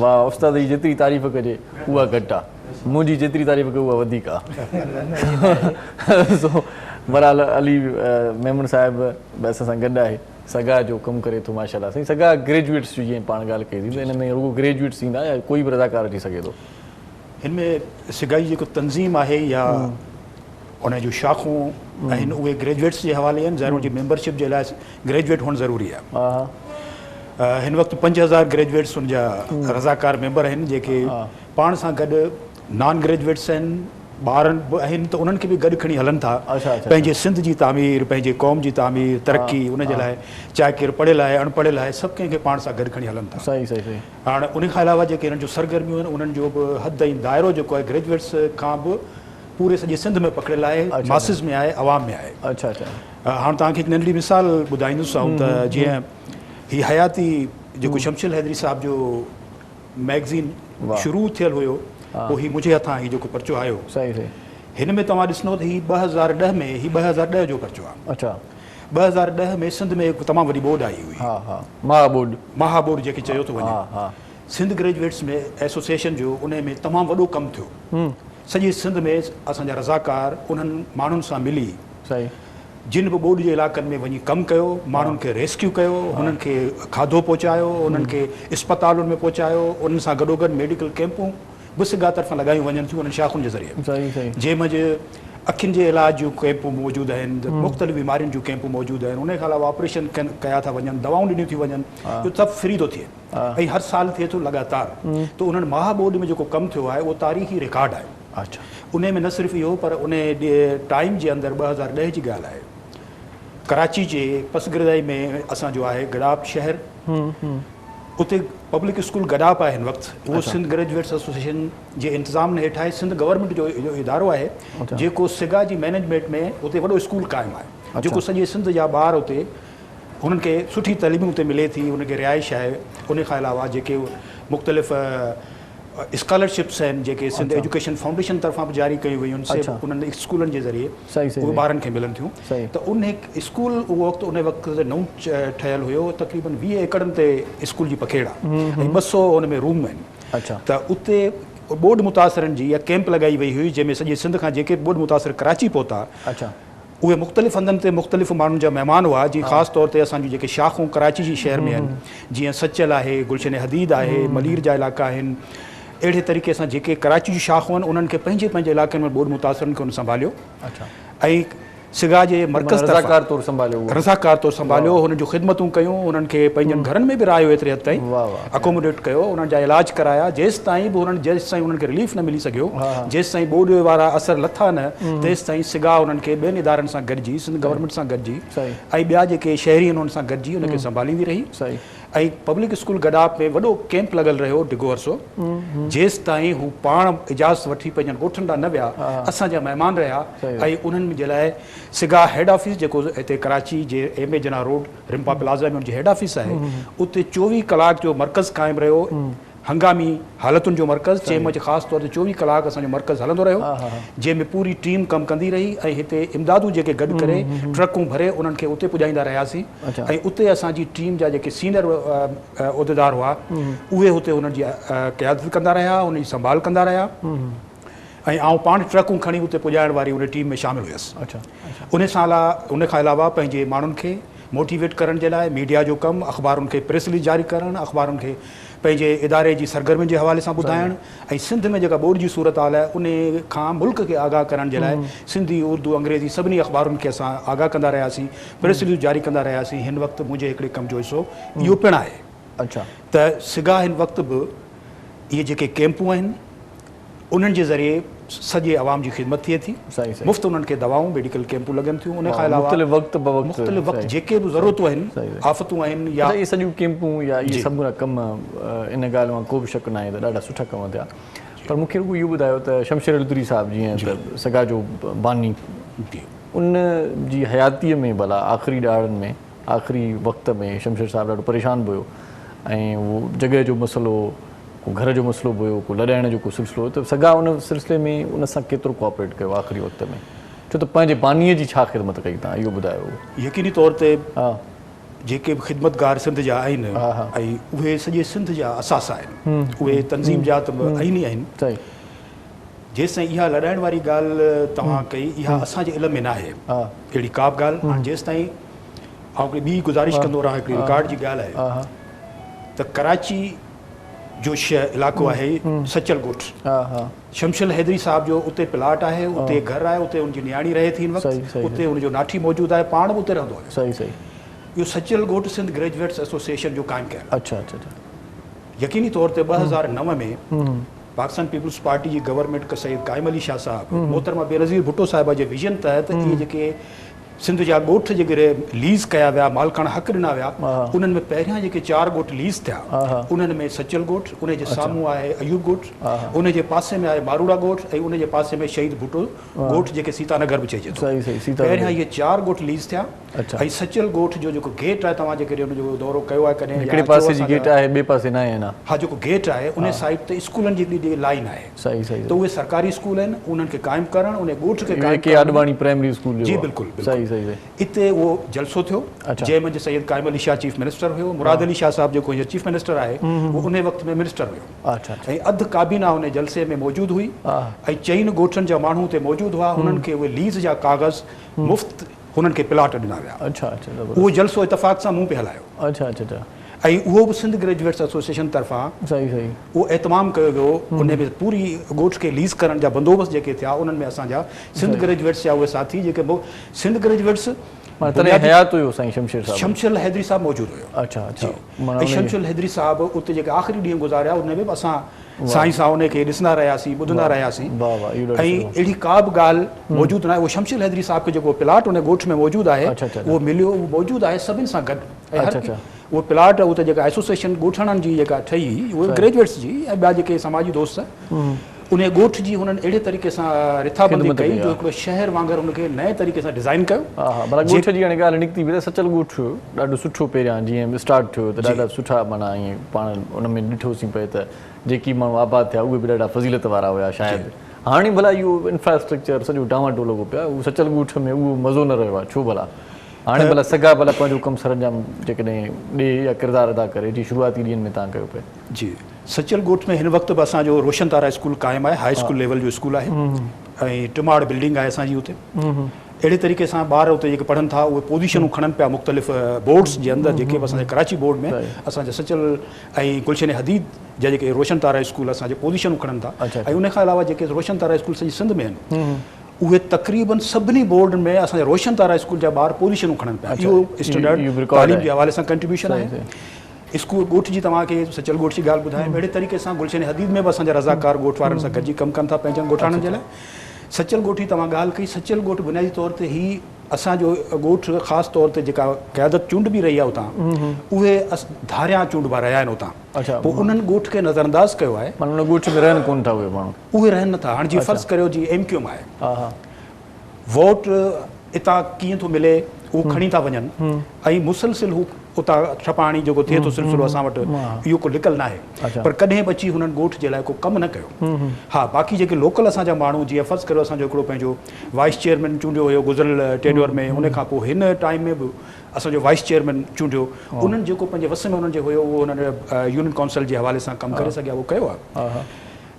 वाह, उस्ताद जी जेतिरी तारीफ़ कजे उहा घटि आहे, मुंहिंजी जेतिरी तारीफ़ कजे उहा वधीक आहे। सो बहरहाल अली मेमन साहिबु बि असां सां गॾु आहे, सगा जो कमु करे थो माशाल्लाह साईं। सगा ग्रेजुएट्स जी जीअं पाण ॻाल्हि कई थी त हिन में रुॻो ग्रेजुएट्स ईंदा या कोई बि रज़ाकार अची सघे थो? हिन में सिगाई जेको तंज़ीम आहे या उन जूं शाख़ूं आहिनि उहे ग्रेजुएट्स जे हवाले आहिनि। ज़रूर जी मेंबरशिप जे लाइ ग्रेजुएट हुअणु ज़रूरी आहे। हिन वक़्तु 5000 ग्रेजुएट्स उन जा रज़ाकार मेंबर आहिनि जेके पाण सां गॾु नॉन ग्रेजुएट्स आहिनि, ॿारनि बि आहिनि त उन्हनि खे बि गॾु खणी हलनि था पंहिंजे सिंध जी तामीर, पंहिंजे क़ौम जी तामीर, तरक़ी उन जे लाइ, चाहे केरु पढ़ियल आहे अणपढ़ियल आहे, सभु कंहिंखे पाण सां गॾु खणी हलनि था। सही सही सही। हाणे उन खां अलावा जेके हिननि जूं सरगर्मियूं आहिनि उन्हनि जो बि हद ऐं दाइरो जेको आहे ग्रेजुएट्स खां बि पूरे सॼे सिंध में पकड़ियल आहे, मासिस में आहे, अवाम में आहे। अच्छा अच्छा। हाणे तव्हांखे हिकु नंढड़ी मिसाल ॿुधाईंदुसि आऊं त जीअं हीअ हयाती जेको शमशल हैदरी साहिब जो मैगज़ीन शुरू थियल हुयो, पोइ हीउ मुंहिंजे हथां हीउ जेको पर्चो आयो, सही सही, हिन में तव्हां ॾिसंदो त हीउ 2010 में, हीउ 2010 जो पर्चो आहे। अच्छा। 2010 में सिंध में हिकु तमामु वॾी बोर्ड आई हुई, महाबोर्ड जेके चयो थो वञे। सिंध ग्रेजुएट्स में एसोसिएशन जो उन में तमामु वॾो कमु थियो। सॼे सिंध में असांजा रज़ाकार उन्हनि माण्हुनि सां मिली जिन बि बोर्ड जे इलाइक़नि में वञी कमु कयो, माण्हुनि खे रेस्क्यू कयो, हुननि खे खाधो पहुचायो, उन्हनि खे इस्पतालुनि में पहुचायो, उन्हनि सां गॾोगॾु मेडिकल कैंपूं बि सिगा तरफ़ां लॻायूं वञनि थियूं उन्हनि शाख़ुनि जे ज़रिए। जंहिंमें अखियुनि जे इलाज जूं कैंपूं मौजूदु आहिनि, मुख़्तलिफ़ बीमारियुनि जूं कैंपूं मौजूदु आहिनि, उन खां अलावा ऑपरेशन कया था वञनि, दवाऊं ॾिनियूं थियूं वञनि, इहो सभु फ्री थो थिए ऐं हर साल थिए थो लगातार। त उन्हनि महाबोर्ड में जेको कमु थियो आहे उहो तारीख़ी रिकॉर्ड आहे। अच्छा। उन में न सिर्फ़ु इहो पर उन टाइम जे अंदरि 2010 जी ॻाल्हि आहे, कराची जे पसगिरदाई में असांजो आहे गडाप शहर, उते पब्लिक स्कूल गडाप आहे हिन वक़्तु, उहो सिंध ग्रेजुएट्स एसोसिएशन जे इंतज़ाम हेठि आहे। सिंध गवर्नमेंट जो इदारो आहे जेको सिगा जी मैनेजमेंट में उते वॾो स्कूल क़ाइमु आहे, जेको सॼे सिंध जा ॿार उते हुननि खे सुठी तइलीम उते मिले थी, उनखे रिहाइश आहे। उन खां अलावा जेके मुख़्तलिफ़ स्कॉलरशिप्स आहिनि जेके सिंध एजुकेशन फाउंडेशन तरफ़ां बि जारी कयूं वयूं आहिनि, उन्हनि स्कूलनि जे ज़रिए उहे ॿारनि खे मिलनि थियूं। त उन स्कूल उहो वक़्तु उन वक़्तु नओं ठहियलु हुयो, तक़रीबन 20 एकड़नि ते स्कूल जी पखेड़ आहे ऐं 200 उन में रूम आहिनि। त उते बोर्ड मुतासिरनि जी इहा कैंप लॻाई वई हुई जंहिंमें सॼे सिंध खां जेके बोर्ड मुतासिर कराची पहुता उहे मुख़्तलिफ़ हंधनि ते मुख़्तलिफ़ माण्हुनि जा महिमान हुआ। जीअं ख़ासि तौर ते असांजूं जेके शाख़ूं कराची जी शहर में आहिनि, जीअं सचल आहे, गुलशन हदीद आहे, मलीर जा इलाइक़ा आहिनि, अहिड़े तरीक़े सां जेके कराची जूं शाख़ूं आहिनि उन्हनि खे पंहिंजे पंहिंजे इलाइक़नि में बोर्ड मुतासिरनि खे उन संभालियो ऐं सिगा जे मर्कज़ रज़ाकार तौरु संभालियो, हुननि जूं ख़िदमतूं कयूं, उन्हनि खे पंहिंजनि घरनि में बि रहायो एतिरे हद ताईं, अकोमोडेट कयो, उन्हनि जा इलाज कराया। जेसि ताईं बि उन्हनि खे रिलीफ न मिली सघियो, जेसि ताईं बोर्ड वारा असर लथा न, तेसि ताईं सिगा उन्हनि खे ॿियनि इदारनि सां गॾिजी, सिंध गवर्नमेंट सां गॾिजी ऐं ॿिया जेके शहरी आहिनि उन्हनि सां गॾिजी उनखे संभालींदी रही। ऐं पब्लिक स्कूल गडाप में वॾो कैंप लॻल रहियो डिघो अरसो, जेसि ताईं हू पाण इजाज़त वठी पंहिंजनि ॻोठनि ॾांहुं न विया, असांजा महिमान रहिया ऐं उन्हनि जे लाइ सिगा हेड ऑफिस जेको हिते कराची जे एम.ए. जना रोड रिम्पा प्लाज़ा में उनजी हेड ऑफिस आहे, उते 24 कलाक जो मर्कज़ क़ाइमु रहियो, हंगामी हालतुनि जो मर्कज़, जंहिंमें ख़ासि तौर ते 24 कलाक असांजो मर्कज़ हलंदो रहियो, जंहिंमें पूरी टीम कमु कंदी रही ऐं हिते इमदादूं जेके गॾु करे ट्रकूं भरे उन्हनि खे उते पुॼाईंदा रहियासीं ऐं उते असांजी टीम जा जेके सीनियर उहिदेदार हुआ उहे हुते हुननि जी क़यादत कंदा रहिया, उनजी संभाल कंदा रहिया ऐं आउं पाण ट्रकूं खणी उते पुॼाइण वारी उन टीम में शामिलु हुयुसि। उन खां अलावा पंहिंजे माण्हुनि खे मोटिवेट करण जे लाइ मीडिया जो कमु, अख़बारुनि खे प्रेस रिलीज़ जारी करणु, अख़बारुनि खे पंहिंजे इदारे जी सरगर्मियुनि जे हवाले सां ॿुधाइणु ऐं सिंध में जेका बोर्ड जी सूरत हाल आहे उन खां मुल्क खे आगाह करण जे लाइ सिंधी, उर्दू, अंग्रेज़ी सभिनी अख़बारुनि खे असां आगाह कंदा रहियासीं, प्रेस रिलीज़ जारी कंदा रहियासीं। हिन वक़्तु मुंहिंजे हिकिड़े कम जो हिसो इहो पिणु आहे त सिगा हिन वक़्तु बि इहे जेके कैंपूं आहिनि उन्हनि जे ज़रिए सॼे आवाम जी ख़िदमत थिए थी, मुफ़्त उन्हनि खे दवाऊं मेडिकल कैंपूं लॻनि थियूं, उन खां अलावा मुख़्तलिफ़ वक़्तु जेके बि ज़रूरतूं आहिनि, आफ़तूं आहिनि या इहे सॼियूं कैंपूं या इहे सभु कम, इन ॻाल्हि मां को बि शक न आहे त ॾाढा सुठा कम थिया। पर मूंखे रुॻो इहो ॿुधायो त शमशेर अलतूरी साहिबु जीअं त सगा जो बानी, उन जी हयातीअ में भला आख़िरी ॾाड़नि में आख़िरी वक़्त में शमशेर साहिबु ॾाढो परेशान बि हुयो ऐं उहो जॻह जो मसइलो, को घर जो मसइलो बि हुयो, को लॾाइण जो को सिलसिलो हुयो, त सगा उन सिलसिले में उन सां केतिरो कोऑपरेट कयो आख़िरी वक़्त में, छो त पंहिंजे बानीअ जी छा ख़िदमत कई तव्हां इहो ॿुधायो। यकीनी तौर ते जेके बि ख़िदमतगार सिंध जा आहिनि ऐं उहे सॼे सिंध जा असास आहिनि, उहे तनज़ीम जा त आहिनि ई आहिनि। जेसिताईं इहा लड़ाइण वारी ॻाल्हि तव्हां कई, इहा असांजे इल्म में न आहे अहिड़ी का बि ॻाल्हि। हाणे जेसिताईं आउं हिकिड़ी ॿी गुज़ारिश कंदो रहां, हिकिड़ी रिकॉर्ड जी ॻाल्हि आहे त कराची जो इलाइक़ो आहे सचल ॻोठ, शमशेर हैदरी साहिब जो उते प्लाट आहे, उते घर आहे, उते उनजी नियाणी रहे थी हिन वक़्तु, उते उनजो नाठी मौजूदु आहे, पाण बि उते रहंदो आहे। सही सही। इहो सचल ॻोठ सिंध ग्रेजुएट्स एसोसिएशन जो क़ाइमु कयल। अच्छा अच्छा। यकीनी तौर ते 2009 में पाकिस्तान पीपल्स पार्टी जी गवर्नमेंट सैयद काइम अली शाह साहब, मोहतरमा बेनज़ीर भुट्टो साहिबा जे विजन तहत इहे जेके सिंध जा ॻोठ जेके लीज़ कया विया, मालिकाना हक़ ॾिना विया, उन्हनि में पहिरियां जेके 4 ॻोठ लीज़ थिया, उन्हनि में सचल ॻोठ, उन जे साम्हूं आहे अयूब ॻोठ, उन जे पासे में आहे मारूड़ा ॻोठ ऐं उन जे पासे में शहीद भुट्टो ॻोठ जेके सीतानगर बि चइजे थो। पहिरियां इहे 4 ॻोठ लीज़ थिया ऐं सचल ॻोठ जो जेको गेट आहे, तव्हां जेकॾहिं उनजो दौरो कयो आहे कॾहिं, हिकिड़े पासे जी गेट आहे, ॿिए पासे न आहे न। हा, जेको गेट आहे उन साइड ते स्कूलनि जी हिकिड़ी लाइन आहे। सही सही। त उहे सरकारी स्कूल आहिनि, उन्हनि खे क़ाइमु करणु, उन ॻोठ खे क़ाइमु करणु, आडवाणी प्राइमरी स्कूल। जी बिल्कुलु सही सही। इते उहो जलसो थियो जंहिं मंझि सैयद काइम अली शाह चीफ मिनिस्टर हुयो, मुराद अली शाह साहिब जेको हींअर चीफ मिनिस्टर आहे, उहो उन वक़्त में मिनिस्टर हुयो ऐं अधु काबीना उन जलसे में मौजूदु हुई ऐं 4 ॻोठनि जा माण्हू उते मौजूदु हुआ। उन्हनि खे उहे लीज़ जा कागज़ मुफ़्त हुननि खे प्लाट ॾिना विया। अच्छा अच्छा। उहो जलसो इतफ़ाक़ सां मूं पे हलायो। अच्छा अच्छा। ऐं उहो बि सिंध ग्रेजुएट्स एसोसिएशन तरफ़ां सही सही उहो एतमाम कयो वियो। उन में पूरी ॻोठ खे लीज़ करण जा बंदोबस्त जेके थिया, उन्हनि में असांजा सिंध ग्रेजुएट्स जा उहे साथी जेके सिंध ग्रेजुएट्स हयात हुयो साईं शमशेर साहिब, शमशेर हैदरी साहिब मौजूदु हुयो। अच्छा अच्छा। ऐं शमशेर हैदरी साहिब उते जेके आख़िरी ॾींहं गुज़ारिया, उन में बि असां साईं सां उनखे ॾिसंदा रहियासीं, ॿुधंदा रहियासीं ऐं अहिड़ी का बि ॻाल्हि मौजूदु न आहे। उहो शमशेर हैदरी साहिब खे जेको प्लाट उन ॻोठ में मौजूदु आहे, उहो मिलियो, उहो मौजूदु आहे सभिनि सां गॾु। ऐं उहो प्लाट उते जेका एसोसिएशन ॻोठणनि जी जेका ठही, उहे ग्रेजुएट्स जी ऐं ॿिया जेके समाजी दोस्त, उन ॻोठ जी हुननि अहिड़े तरीक़े सां रिथाबंदी कई जो हिकिड़ो शहर वांगुरु हुनखे नए तरीक़े सां डिज़ाइन कयो। भला ॻोठ जी हाणे ॻाल्हि निकिती वई, सचल ॻोठ ॾाढो सुठो पहिरियां जीअं स्टार्ट थियो त ॾाढा सुठा माना ईअं पाण उन में ॾिठोसीं पिए त जेकी माण्हू आबाद थिया उहे बि ॾाढा फज़ीलत वारा हुया शायदि। हाणे भला इहो इंफ्रास्ट्रक्चर सॼो डावाडोल लॻो पियो आहे, उहो सचल ॻोठ में उहो मज़ो न रहियो आहे, छो भला? हाणे भला सगा भला पंहिंजो कमु सरंजाम जेकॾहिं ॾे या किरदारु अदा करे जी शुरूआती ॾींहंनि में तव्हां कयो पिए। जी, सचल ॻोठ में हिन वक़्तु बि असांजो रोशन तारा स्कूल क़ाइमु आहे, हाई स्कूल लेवल जो स्कूल आहे ऐं टिमाड़ बिल्डिंग आहे असांजी उते। अहिड़े तरीक़े सां ॿार उते जेके पढ़नि था उहे पोज़ीशनूं खणनि पिया मुख़्तलिफ़ बोर्ड्स जे अंदरि, जेके बि असांजे कराची बोर्ड में असांजा सचल ऐं गुलशन हदीद जा जेके रोशन तारा स्कूल असांजे पोज़ीशनूं खणनि था। ऐं उनखां अलावा जेके रोशन तारा स्कूल सॼी सिंध में आहिनि, उहे तक़रीबन सभिनी बोर्ड में असांजे रोशन तारा स्कूल जा ॿार पोज़ीशनूं खणनि पिया। इहो स्टैंडर्ड तालीम जे हवाले सां कंट्रीब्यूशन आहे। स्कूल ॻोठ जी तव्हांखे सचल ॻोठ जी ॻाल्हि ॿुधायां, अहिड़े तरीक़े सां गुलशन हदीद में बि असांजा रज़ाकार ॻोठ वारनि सां गॾिजी कमु कनि था पंहिंजनि ॻोठाणनि जे लाइ। सचल ॻोठ जी तव्हां ॻाल्हि कई, सचल ॻोठ बुनियादी तौर ते ही असांजो ॻोठ ख़ासि तौर ते जेका क़यादत चूंड बि रही आहे उतां, उहे धारियां चूंडबा रहिया आहिनि उतां। पोइ उन्हनि ॻोठ खे नज़रअंदाज़ कयो आहे, उन ॻोठ में रहनि कोन था उहे माण्हू, उहे रहनि नथा। हाणे जीअं फ़र्ज़ु करियो जी MQ में आहे, वोट इतां कीअं थो मिले उहो खणी था वञनि ऐं मुसलसिल हू उतां छपाणी जेको थिए थो सिलसिलो असां वटि इहो को लिकल न आहे, पर कॾहिं बि अची हुननि ॻोठ जे लाइ को कमु न कयो। हा, बाक़ी जेके लोकल असांजा माण्हू, जीअं फ़र्ज़ु करियो असांजो हिकिड़ो पंहिंजो वाइस चेयरमैन चूंडियो हुयो गुज़िरियल टेन्योर में, उन खां पोइ हिन टाइम में बि असांजो वाइस चेयरमैन चूंडियो, उन्हनि जेको पंहिंजे वस में उन्हनि जो हुयो उहो उन्हनि यूनियन काउंसिल जे हवाले सां कमु करे सघिया, उहो कयो आहे।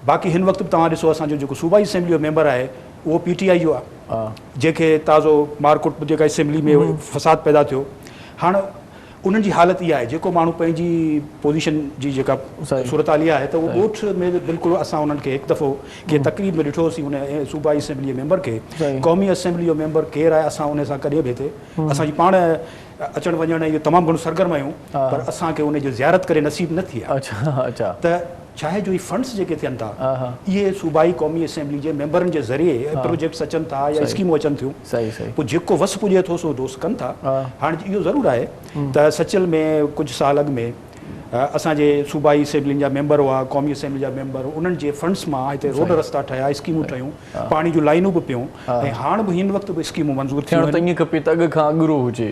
बाक़ी हिन वक़्तु बि तव्हां ॾिसो असांजो जेको सूबाई असेंबली जो मेंबर आहे उहो PTI जो आहे, जंहिंखे ताज़ो मारकुट जेका असेंबली में फ़साद पैदा थियो। हाणे उन्हनि जी हालत इहा आहे, जेको माण्हू पंहिंजी पोज़ीशन जी जेका सूरत हाली आहे त उहो ॻोठ में बिल्कुलु असां उन्हनि खे हिकु दफ़ो कंहिं तक़रीब में ॾिठोसीं, उन सूबाई असेंबली जे मेंबर खे, क़ौमी असेंबली जो मेंबर केरु आहे असां उन सां कॾहिं बि हिते असांजी पाण अचण वञण इहो तमामु घणो सरगर्म आहियूं पर असांखे उन जी ज़ियारत करे नसीब न थी आहे। अच्छा त छा आहे जो ही फंड्स जेके थियनि था इहे सूबाई क़ौमी असेंबली जे मेंबरनि जे ज़रिए प्रोजेक्ट्स अचनि था या स्कीमूं अचनि थियूं। पोइ जेको वस पुॼे थो सो दोस्त कनि था। हाणे इहो ज़रूरु आहे त सचल में कुझु साल अॻु में असांजे सूबाई असेंबलियुनि जा मेंबर हुआ, क़ौमी असेंबली जा मेंबर, उन्हनि जे फंड्स मां हिते रोड रस्ता ठहिया, स्कीमूं ठहियूं, पाणी जूं लाइनूं बि पियूं ऐं हाणे बि हिन वक़्तु बि स्कीमूं मंज़ूर थियूं आहिनि। त ईअं खपे त अॻु खां अॻिरो हुजे,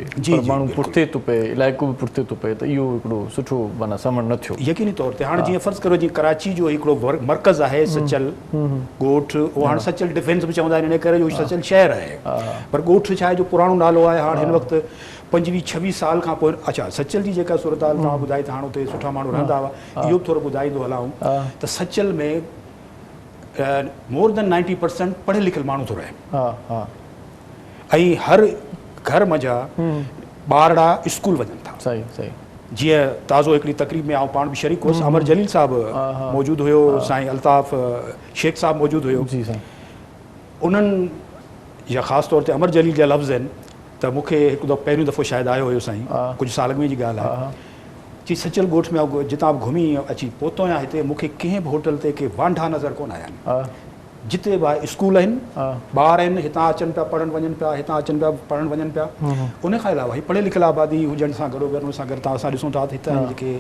माण्हू पुठिते थो पए, इलाइक़ो बि पुठिते थो पए, त इहो हिकिड़ो सुठो माना समण न थियो। यकीनी तौर ते हाणे जीअं फ़र्ज़ु करो जीअं कराची जो हिकिड़ो मर्कज़ आहे सचल ॻोठ, उहो हाणे सचल डिफेंस बि चवंदा आहिनि इन करे जो सचल शहर आहे, पर ॻोठ छा आहे जो पुराणो नालो आहे। हाणे हिन वक़्तु 25-26 साल खां पोइ अच्छा सचल जी जेका सूरत हाल तव्हां ॿुधाई त हाणे उते सुठा माण्हू रहंदा हुआ, इहो थोरो ॿुधाईंदो हलाऊं त सचल में मोर देन 90% पढ़ियल लिखियल माण्हू थो रहे ऐं हर घर मंझा ॿारड़ा स्कूल वञनि था। सही सही। जीअं ताज़ो हिकिड़ी तकरीब में आउं पाण बि शरीक हुउसि, अमर जलील साहिबु मौजूदु हुयो, साईं अल्ताफ़ शेख साहिबु मौजूदु हुयो। उन्हनि या ख़ासि तौर ते अमर जलील जा लफ़्ज़ आहिनि त मूंखे हिकु दफ़ो पहिरियों दफ़ो शायदि आयो हुयो साईं, कुझु साल अॻु में जी ॻाल्हि आहे, जी सचल ॻोठ में जितां बि घुमी अची पहुतो आहियां हिते मूंखे कंहिं बि होटल ते के वांढा नज़र कोन आया आहिनि। जिते बि स्कूल आहिनि, ॿार आहिनि, हितां अचनि पिया पढ़णु वञनि पिया, हितां अचनि पिया पढ़णु वञनि पिया। उन खां अलावा पढ़ियल लिखियल आबादी हुजण सां गॾोगॾु हुन सां गॾु तव्हां असां ॾिसूं था त हितां जेके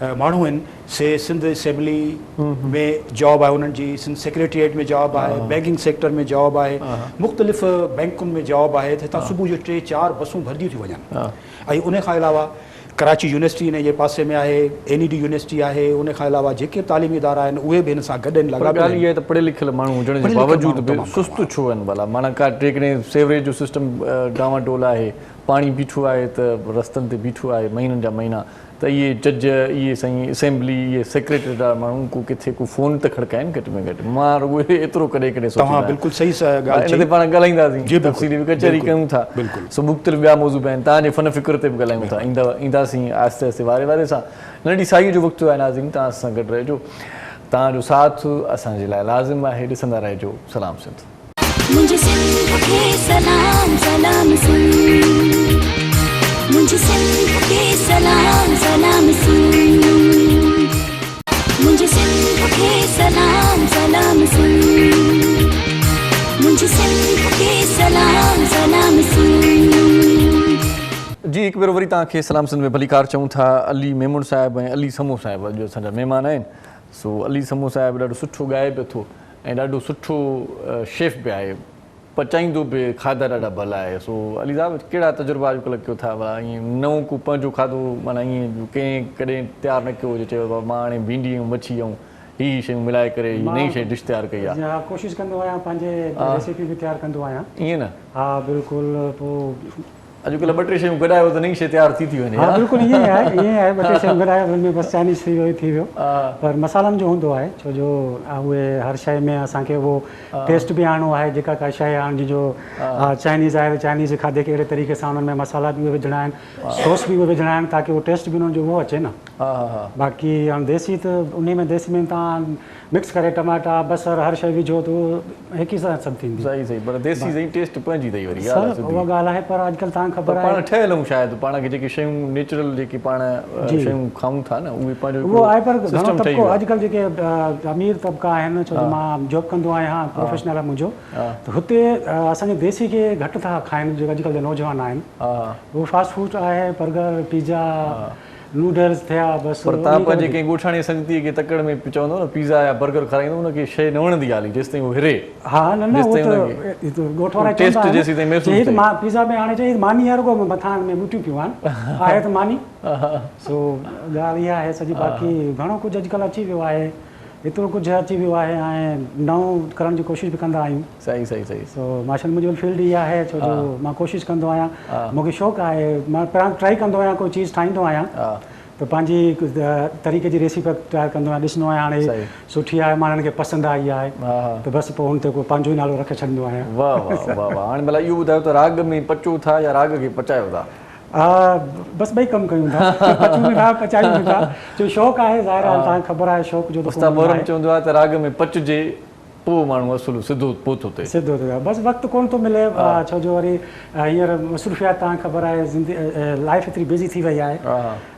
माण्हू आहिनि से सिंध असेंबली में जॉब आहे उन्हनि जी, सिंध सेक्रेटरीएट में जॉब आहे, बैंकिंग सेक्टर में जॉब आहे, मुख़्तलिफ़ बैंकुनि में जॉब आहे, त हितां सुबुह जो 3-4 बसूं भरिजी थियूं वञनि। ऐं उन खां अलावा कराची यूनिवर्सिटी इन जे पासे में आहे, NED यूनिवर्सिटी आहे, उन खां अलावा जेके तालीमी इदारा आहिनि उहे बि हिन सां गॾु आहिनि। ॻाल्हि इहा आहे त पढ़ियल लिखियल माण्हू हुजण जे बावजूदि बि सुस्तु छो आहिनि भला? माना का जेकॾहिं सेवरेज जो सिस्टम डावाडोल आहे, पाणी बीठो आहे त रस्तनि ते बीठो आहे महीननि जा महीना, त इहे जज, इहे साईं असेंबली, इहे सेक्रेटरी माण्हू को किथे को फ़ोन त खड़काइनि घटि में घटि। मां रुॻो एतिरो कॾहिं कॾहिं तव्हां बिल्कुलु सही इन ते पाण ॻाल्हाईंदासीं, तफ़सीली बि कचहरी कयूं था, सो मुख़्तलिफ़ ॿिया मौज़ू बि आहिनि, तव्हांजे फ़न फ़िक्र ते बि ॻाल्हायूं था, ईंदासीं आहिस्ते आहिस्ते वारे वारे सां। नंढी साईअ जो वक़्तु आहे नाज़रीन, तव्हां सां गॾु रहिजो, तव्हांजो साथ असांजे लाइ लाज़िम आहे। ॾिसंदा रहिजो सलाम सिंध। मुझे सिंध के सलाम सलाम सिंध, मुझे सिंध के सलाम सलाम सिंध, मुझे सिंध के सलाम सलाम सिंध, मुझे सिंध के सलाम सलाम सिंध। जी हिकु भेरो वरी तव्हांखे सलाम सिंध में भलीकार चऊं था। अली मेमून साहिबु ऐं अली समो साहिबु अॼु असांजा महिमान आहिनि। सो अली समो साहिबु ॾाढो सुठो ॻाए पियो थो ऐं ॾाढो सुठो शेफ बि आहे, पचाईंदो बि खाधा ॾाढा भला आहे। सो अली साहिबु कहिड़ा तजुर्बा अॼुकल्ह कयो था? ईअं नओं को पंहिंजो खाधो माना ईअं कंहिं कॾहिं तयारु न कयो हुजे, चयो मां हाणे भिंडी ऐं मच्छी ऐं हीअ शयूं मिलाए करे हीअ नई शइ डिश तयारु कई आहे? कोशिशि कंदो आहियां, पंहिंजे रेसिपी बि तयारु कंदो आहियां। ईअं न? हा बिल्कुलु। पोइ अॼुकल्ह 2-3 शयूं गॾायो त नई शइ तयारु थी वञे। हा बिल्कुलु ईअं आहे, 2-3 शयूं गॾायो हुनमें बसि चाइनीज़ थी वियो। पर मसालनि जो हूंदो आहे, छो जो उहे हर शइ में असांखे उहो टेस्ट बि आणणो आहे। जेका का शइ हाणे जो चाइनीज़ आहे, चाइनीज़ खाधे खे अहिड़े तरीक़े सां हुननि में मसाला बि उहे विझणा आहिनि, सॉस बि उहे विझणा आहिनि, ताकी उहो टेस्ट बि हुननि जो उहो अचे न। बाक़ी हाणे देसी त उन में देसी में तव्हां मिक्स करे टमाटा बसर हर शइ विझो त हिक ई सां सभु थींदी। सही सही, पर देसी जी टेस्ट पंहिंजी अथई वरी। उहा ॻाल्हि आहे, पर अॼुकल्ह तव्हांखे ख़बर आहे पाण ठहियल आहियूं शायदि, पाण खे जेके शयूं नेचुरल जेके पाण शयूं खाऊं था न उहे पंहिंजो उहो आहे। पर घणो तबिको अॼुकल्ह जेके अमीर तबिका आहिनि, छो जो मां जॉब कंदो आहियां, प्रोफेशनल आहे मुंहिंजो, त हुते असांजे देसी खे घटि था खाइनि जेके अॼुकल्ह जा नौजवान आहिनि। उहो फास्ट फूड आहे, बर्गर, पिज़्ज़ा, नूडल्स थिया बसि। पर तव्हां पंहिंजे कंहिं ॻोठाणी संगतीअ खे तकड़ में चवंदो न पिज़्ज़ा या बर्गर खाराईंदो, हुनखे शइ न वणंदी हाली जेसिताईं उहो हिरे। हा न न, ॻोठवारा चवंदा मां पिज़्ज़ा में हाणे चई मानी आहे, रुॻो मथां में ॿूटियूं पियूं आहिनि, आहे त मानी। सो ॻाल्हि इहा आहे सॼी। बाक़ी घणो कुझु अॼुकल्ह अची वियो आहे, एतिरो कुझु अची वियो आहे, ऐं नओं करण जी कोशिशि बि कंदा आहियूं। सही सही सही। सो माशल मुंहिंजी फील्ड इहा आहे, छो जो मां कोशिशि कंदो आहियां, मूंखे शौक़ु आहे, मां पहिरां ट्राई कंदो आहियां, कोई चीज़ ठाहींदो आहियां त पंहिंजी तरीक़े जी रेसिपी तयारु कंदो आहियां, ॾिसंदो आहियां हाणे सुठी आहे, माण्हुनि खे पसंदि आई आहे त बसि पोइ हुन ते को पंहिंजो ई नालो रखे छॾींदो आहियां। वाह वाह वाह वाह। हाणे भला इहो ॿुधायो त राग में पचो था या राग खे पचायो था? बसि ॿई कमु कयूं था, पचूं बि था पचायूं बि था, जो शौक़ु आहे ज़ाहिर आहे, तव्हांखे ख़बर आहे शौक़ु जो। उस्ताद मोहरम चवंदो आहे त राग में पचजे पोइ माण्हू असुलु सिधो पहुतो थिए सिधो थियो आहे बसि वक़्तु कोन थो मिले छो जो वरी हींअर मसरूफ़ियात तव्हांखे ख़बर आहे लाइफ एतिरी बिज़ी थी वई आहे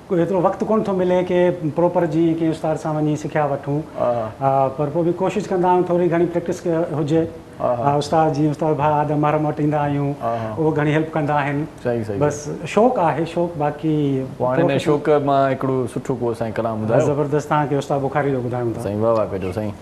कोई एतिरो वक़्तु कोन थो मिले की प्रोपर जी कंहिं उस्ताद सां वञी सिखिया वठूं पर पोइ बि कोशिशि कंदा आहियूं थोरी घणी प्रैक्टिस हुजे उस्ताद जीअं उस्ताद भाउ आदम महरम वटि ईंदा आहियूं उहो घणी हेल्प कंदा आहिनि सही सही बसि शौक़ु आहे शौक़ु बाक़ी हाणे शौक़ु मां हिकिड़ो सुठो को असांखे कलाम ॿुधायो ज़बरदस्त तव्हांखे उस्ताद बुखारी जो ॿुधायूं था साईं वाह वाह कजो साईं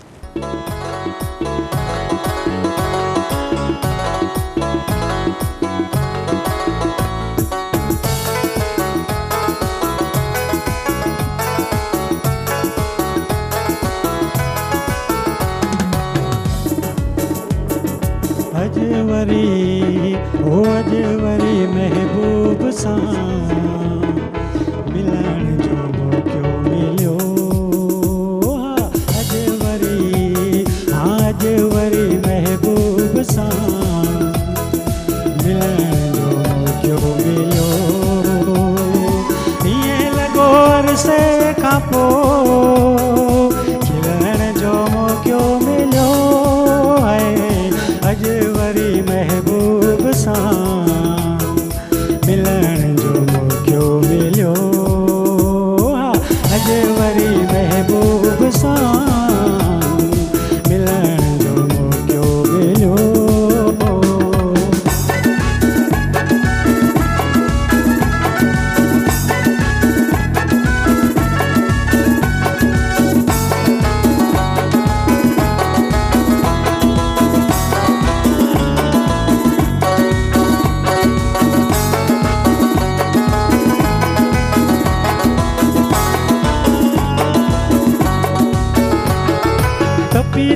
अजवरी महबूब सां मिलण जो मौक़ो मिलियो अजवरी महबूब सां मिलण जो मौक़ो मिलियो ईअं लॻो अरसे खां पोइ खिलण जो मौक़ो मिलियो अजवरी महबूब सां मिलण जो मौक़ो मिलियो अजवरी महबूब सां मिलण जो मौक़ो मिलियो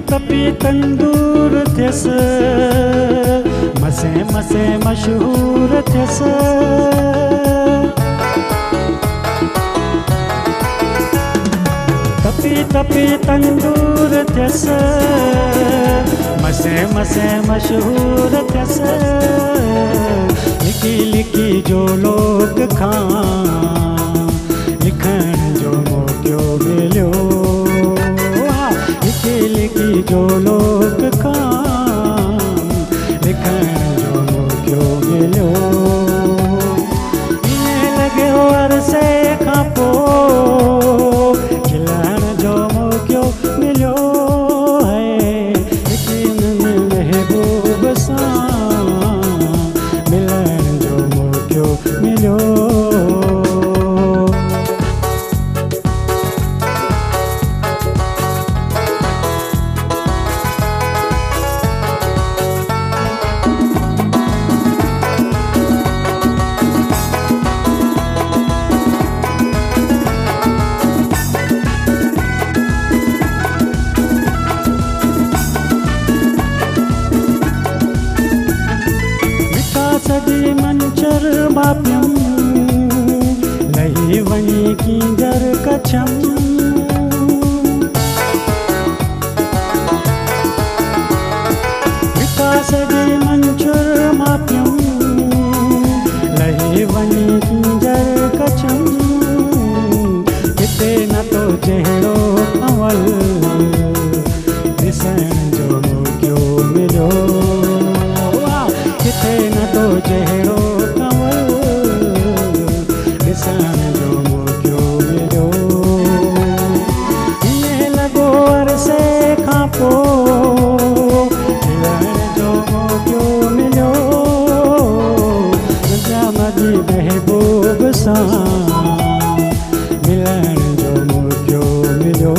तपी तंदूर थियसि मसे मसे मशहूर थियसि तपी तंदूर थियसि मसे मसे मशहूर थियसि लिकी लिकी जो लोग खां लिखण जो मौक़ो मिलियो लिखी जो लोग खां लिखण जो मौक़ो मिलियो ईअं लॻियो अरसे खां पोइ खिलण जो मौक़ो मिलियो महबूब सां मिलण जो मौक़ो मिलियो सॼी मंचर मापियम लही वञी कींदर कछम सॼी मंचर मापियम लही वञी कींदर कछम किथे न तो जहिड़ो अवल ॾिसण जो मौक़ो मिलियो किथे न तो जहिड़ो कंवल ॾिसण जो मौक़ो मिलियो ईअं लॻो अरसे खां पोइ खिलण जो मौक़ो मिलियो जामदी महबूब सां मिलण जो मौक़ो मिलियो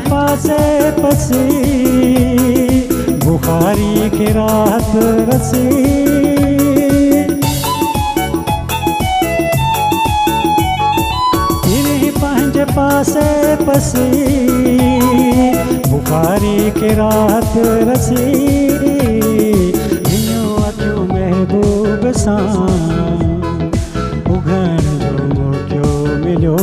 पासे पसी बुखारी की रात रसी पंहिंजे पासे पसी बुखारी की रात रसी हीअं अखियूं महबूब सां उघण जो मौक़ो मिलियो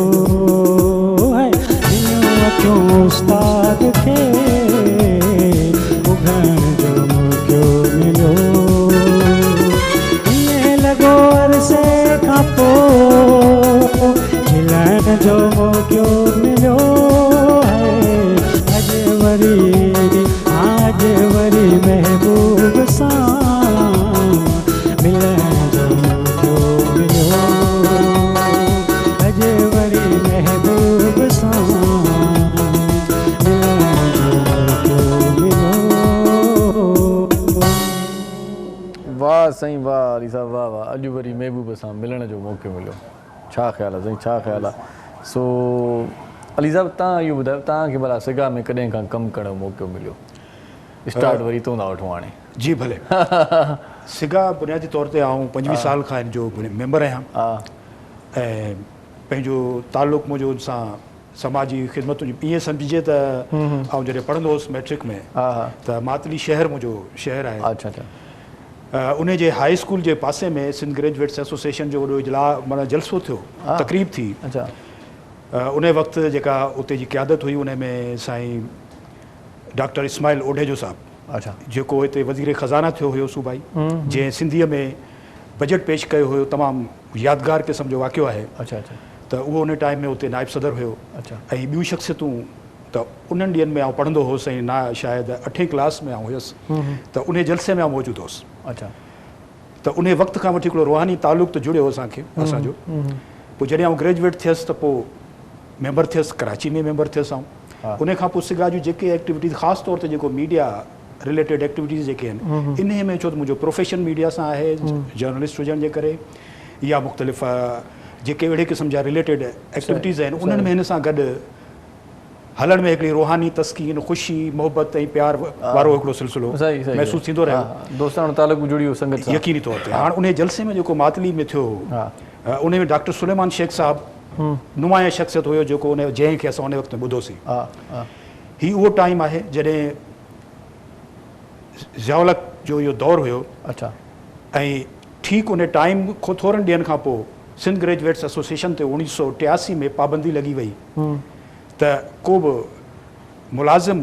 वाह साईं वाह अली साहब वाह वाह अॼु वरी महबूब सां मिलण जो मौक़ो मिलियो छा ख़्यालु आहे साईं छा ख़्यालु आहे सो अली साहब तव्हां इहो ॿुधायो तव्हांखे भला सिगा में कॾहिं खां कमु करण जो मौक़ो मिलियो स्टार्ट वरी तो था वठूं हाणे जी भले सिगा बुनियादी तौर ते आऊं 25 साल खां हिन जो मेंबर आहियां ऐं पंहिंजो ताल्लुक़ मुंहिंजो सां समाजी ख़िदमतूं ईअं सम्झिजे त आउं जॾहिं पढ़ंदो हुउसि मैट्रिक में त मातली शहर मुंहिंजो शहर आहे अच्छा अच्छा उन जे हाई स्कूल जे पासे में सिंध ग्रेजुएट्स एसोसिएशन जो वॾो इजलास माना जलसो थियो तकरीब थी अच्छा उन वक़्तु जेका उते जी क़यादत हुई उन में साईं डॉक्टर इस्माइल ओडेजो साहब अच्छा जेको हिते वज़ीर ख़ज़ाना थियो हुयो सूबाई जंहिं सिंधीअ में बजट पेश कयो हुयो तमामु यादगार क़िस्म जो वाक़ियो आहे अच्छा अच्छा त उहो उन टाइम में उते नाइब सदर हुयो अच्छा ऐं ॿियूं शख़्सियतूं त उन्हनि ॾींहंनि में आउं पढ़ंदो हुउसि ऐं ना शायदि 8वीं क्लास में आउं हुयुसि त उन जलसे में आउं मौजूदु हुउसि अच्छा त उन वक़्त खां वठी हिकिड़ो रूहानी ताल्लुक़ त जुड़ियो असांखे असांजो पोइ जॾहिं आउं ग्रेजुएट थियुसि त पोइ मेंबर थियुसि कराची में मेंबर थियुसि आउं उन खां पोइ सिगा जूं जेके एक्टिविटीज़ ख़ासि तौर ते जेको मीडिया रिलेटेड एक्टिविटीज़ जेके आहिनि इन में छो त मुंहिंजो प्रोफेशन मीडिया सां आहे जर्नलिस्ट हुजण जे करे या मुख़्तलिफ़ जेके अहिड़े क़िस्म जा रिलेटेड एक्टिविटीज़ आहिनि उन्हनि में हिन सां गॾु हलण में हिकिड़ी रूहानी तस्कीन ख़ुशी मोहबत ऐं प्यार वारो हिकिड़ो सिलसिलो महसूसु थींदो रहियो दोस्ताणो ताल्लुक़ जुड़ियो संगत यकीनी तौर ते हाणे उन जलसे में जेको मातली में थियो उन में डॉक्टर सुलेमान शेख साहब नुमाया शख़्सियत हुयो जेको उन जंहिंखे असां उन वक़्तु ॿुधोसीं हीउ उहो टाइम आहे जॾहिं ज़ियाउलक जो इहो दौरु हुयो अच्छा ऐं ठीकु उन टाइम खां थोरनि ॾींहंनि खां पोइ सिंध ग्रेजुएट्स एसोसिएशन ते 1983 में पाबंदी लॻी वई त को बि मुलाज़िम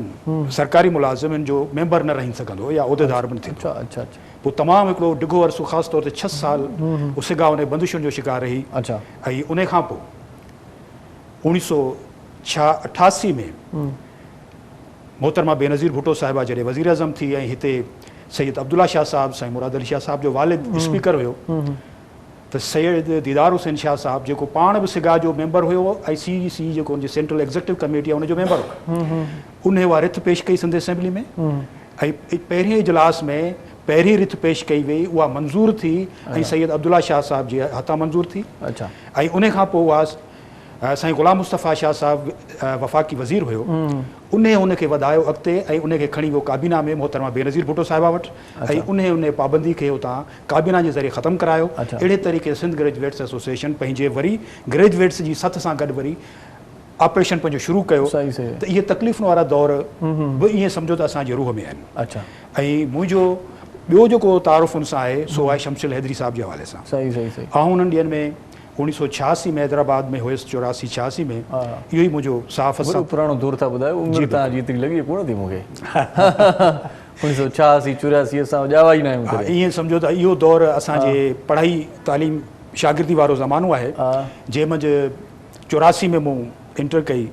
सरकारी मुलाज़िमनि जो मेंबर न रही सघंदो या उहिदेदार बि न थींदो अच्छा अच्छा पोइ तमामु हिकिड़ो डिघो अरसो ख़ासि तौर ते 6 साल सिगा उन बंदिशुनि जो शिकार रही अच्छा ऐं उन खां पोइ 1988 में मोहतरमा बेनज़ीर भुट्टो साहिबा जॾहिं वज़ीर अज़म थी ऐं हिते सैयद अब्दुल्ला शाह साहब साईं मुराद अली शाह साहब जो वालिद स्पीकर हुयो त सैयद दीदार हुसैन शाह साहब जेको पाण बि सिगा जो मेंबर हुयो ऐं CEC जेको उनजी सेंट्रल एग्ज़ीक्यूटिव कमेटी आहे उनजो मेंबर हो उन उहा रिथ पेश कई सिंध असेंबली में ऐं पहिरें इजलास में पहिरीं रिथ पेश कई वई उहा मंज़ूर थी ऐं सैयद अब्दुल्ला शाह साहब जे हथां मंज़ूर थी अच्छा ऐं उन खां पोइ उहा साईं ग़ुलाम मुस्तफ़ा शाह साहब वफ़ाक़ी वज़ीर हुयो उनखे वधायो अॻिते ऐं उनखे खणी वियो काबीना में मोहतरमा बेनज़ीर भुट्टो साहिबा वटि ऐं उन पाबंदी खे उतां काबीना जे ज़रिए ख़तमु करायो अहिड़े तरीक़े सिंध ग्रेजुएट्स एसोसिएशन पंहिंजे वरी ग्रेजुएट्स जी सथ सां गॾु वरी ऑपरेशन पंहिंजो शुरू कयो त इहे तकलीफ़ुनि वारा दौर बि ईअं सम्झो त असांजे रूह में आहिनि अच्छा ऐं मुंहिंजो ॿियो जेको तारुफ़ हुन सां आहे सो आहे शमशिल हैदरी साहब जे हवाले सां आउं उन्हनि ॾींहंनि में 1986 में हैदराबाद में हुयुसि 84-86 में इहो ई मुंहिंजो सहाफ़त सां पुराणो दौर था ॿुधायो उमिरि तव्हांजी एतिरी लॻी कोन थी मूंखे 1986-84 असां ॼावा ई न आहियूं ईअं सम्झो त इहो दौरु असांजे पढ़ाई तालीम शागिर्दी वारो ज़मानो आहे जंहिं मंझि 84 में मूं इंटर कई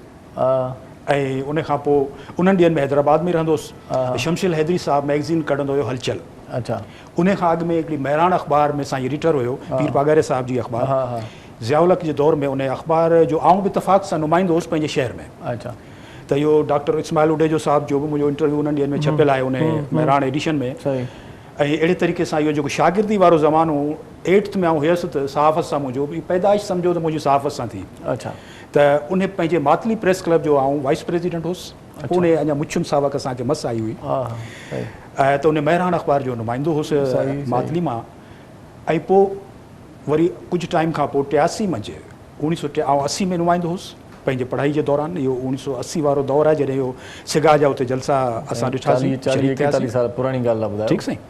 ऐं उन खां पोइ उन्हनि ॾींहंनि में हैदराबाद में रहंदो हुउसि शमशिल हैदरी साहब मैगज़ीन कढंदो हुयो हलचल अच्छा उन खां अॻु में हिकिड़ी महिराण अख़बार में साईं एडिटर हुयो पीर पागारे साहब जी अख़बार ज़ियाउलक जे दौर में उन अख़बार जो आउं बि इतफ़ाक़ सां नुमाइंदो हुउसि पंहिंजे शहर में अच्छा त इहो डॉक्टर इस्माइल ओडेजो साहब जो बि मुंहिंजो इंटरव्यू उन्हनि ॾींहंनि में छपियल आहे उन महिराण एडिशन में ऐं अहिड़े तरीक़े सां इहो जेको शागिर्दी वारो ज़मानो 8th में आउं हुयुसि त सहाफ़त सां मुंहिंजो पैदाइश सम्झो त मुंहिंजी सहाफ़त सां थी अच्छा त उन पंहिंजे मातली प्रेस क्लब जो आउं वाइस प्रेसिडेंट हुउसि उन अञा मुछुनि सावक असांखे मस आई हुई त उन महिराण अख़बार जो नुमाइंदो हुउसि मातली मां ऐं पोइ वरी कुझु टाइम खां पोइ 83 मंझि 1980 में नुमाइंदो हुउसि पंहिंजे पढ़ाई जे दौरान इहो 1980 वारो दौरु आहे जॾहिं इहो सिगा जा उते जलसा असां ॾिठासीं ठीकु साईं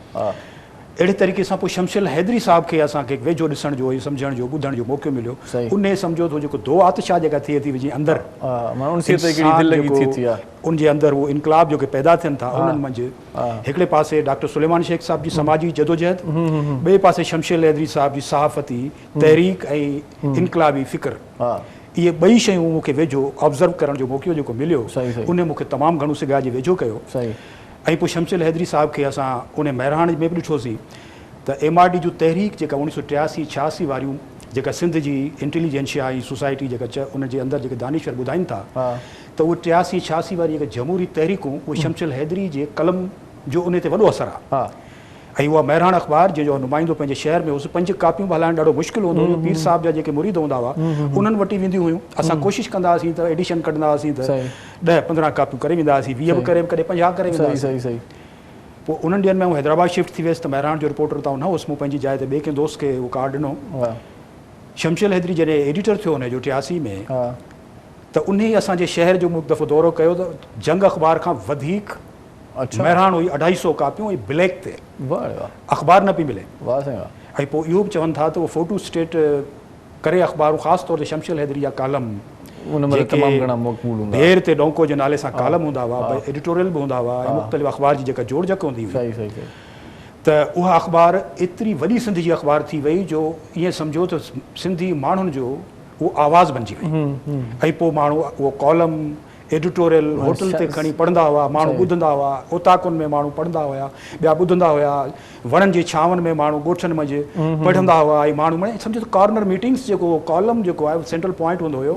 अहिड़े तरीक़े सां पोइ शमशिल हैदरी साहब खे असांखे वेझो ॾिसण जो सम्झण जो ॿुधण जो मौक़ो मिलियो उन सम्झो त जेको दो आतिशा जेका थिए थी विझी अंदरि उनजे अंदरि उहो इनकलाब जेके पैदा थियनि था उन्हनि मंझि हिकिड़े पासे डॉक्टर सुलेमान शेख साहब जी समाजी जदोजहद ॿिए पासे शमशिल हैदरी साहब जी सहाफ़ती तहरीक ऐं इनकलाबी फ़िक्र इहे ॿई शयूं मूंखे वेझो ऑब्ज़र्व करण जो मौक़ो जेको मिलियो उन मूंखे तमामु घणो सिगा जे वेझो कयो ऐं पोइ शमशिल हैदरी साहब खे असां उन महिराण में बि ॾिठोसीं त MRD जूं तहरीक जेका 1983-86 वारियूं जेका सिंध जी इंटेलिजेंशिया ऐं सोसाइटी जेका उनजे अंदरि जेके दानिश्वर ॿुधाइनि था त उहे 83-86 वारी जेके जमहूरी तहरीकूं उहे शमशिल हैदरी जे कलम जो उन ते वॾो असरु आहे ऐं उहा महिराण अख़बार जंहिंजो नुमाइंदो पंहिंजे शहर में हुयुसि 5 कापियूं हलाइण ॾाढो मुश्किल हूंदो हुयो। पीर साहिब जा जेके मुरीद हूंदा हुआ उन्हनि वटि वेंदियूं हुयूं। असां कोशिशि कंदा हुआसीं त एडिशन कढंदा हुआसीं त 10-15 कापियूं करे वेंदा हुआसीं, 20 बि करे, कॾहिं 50 करे वेंदा हुआसीं। पोइ उन्हनि ॾींहंनि में हूं हैदराबाद शिफ्ट थी वियसि त महिराण जो रिपोर्टर त न हुउसि। मूं पंहिंजी जाइ ते ॿिए कंहिं दोस्त खे उहो कार्ड ॾिनो। शमशेल हैदरी जॾहिं एडिटर थियो हुनजो 83 में, त उन ई असांजे शहर जो मूं दफ़ो दौरो कयो त जंग अख़बार खां वधीक महिराण हुई 250 कापियूं ऐं ब्लैक ते अख़बार न पई मिले। ऐं पोइ इहो बि चवनि था त उहो फोटो स्टेट करे अख़बारूं ख़ासि तौर ते शमशेल हैदरी जा कालम भेर ते डोंको जे नाले सां कालम हूंदा हुआ, एडिटोरियल बि हूंदा हुआ ऐं मुख़्तलिफ़ अख़बार जी जेका जोड़जक हूंदी हुई, त उहा अख़बार एतिरी वॾी सिंध जी अख़बार थी वई जो ईअं सम्झो त सिंधी माण्हुनि जो उहो आवाज़ बणिजी वई। ऐं पोइ माण्हू उहो कॉलम एडिटोरियल होटल ते खणी पढ़ंदा हुआ, माण्हू ॿुधंदा हुआ, ओताकुनि में माण्हू पढ़ंदा हुआ, ॿिया ॿुधंदा हुआ, वणनि जे छांवनि में माण्हू ॻोठनि मंझि पढ़ंदा हुआ। ऐं माण्हू माने सम्झो त कॉर्नर मीटिंग्स जेको कॉलम जेको आहे सेंट्रल पॉइंट हूंदो हुयो,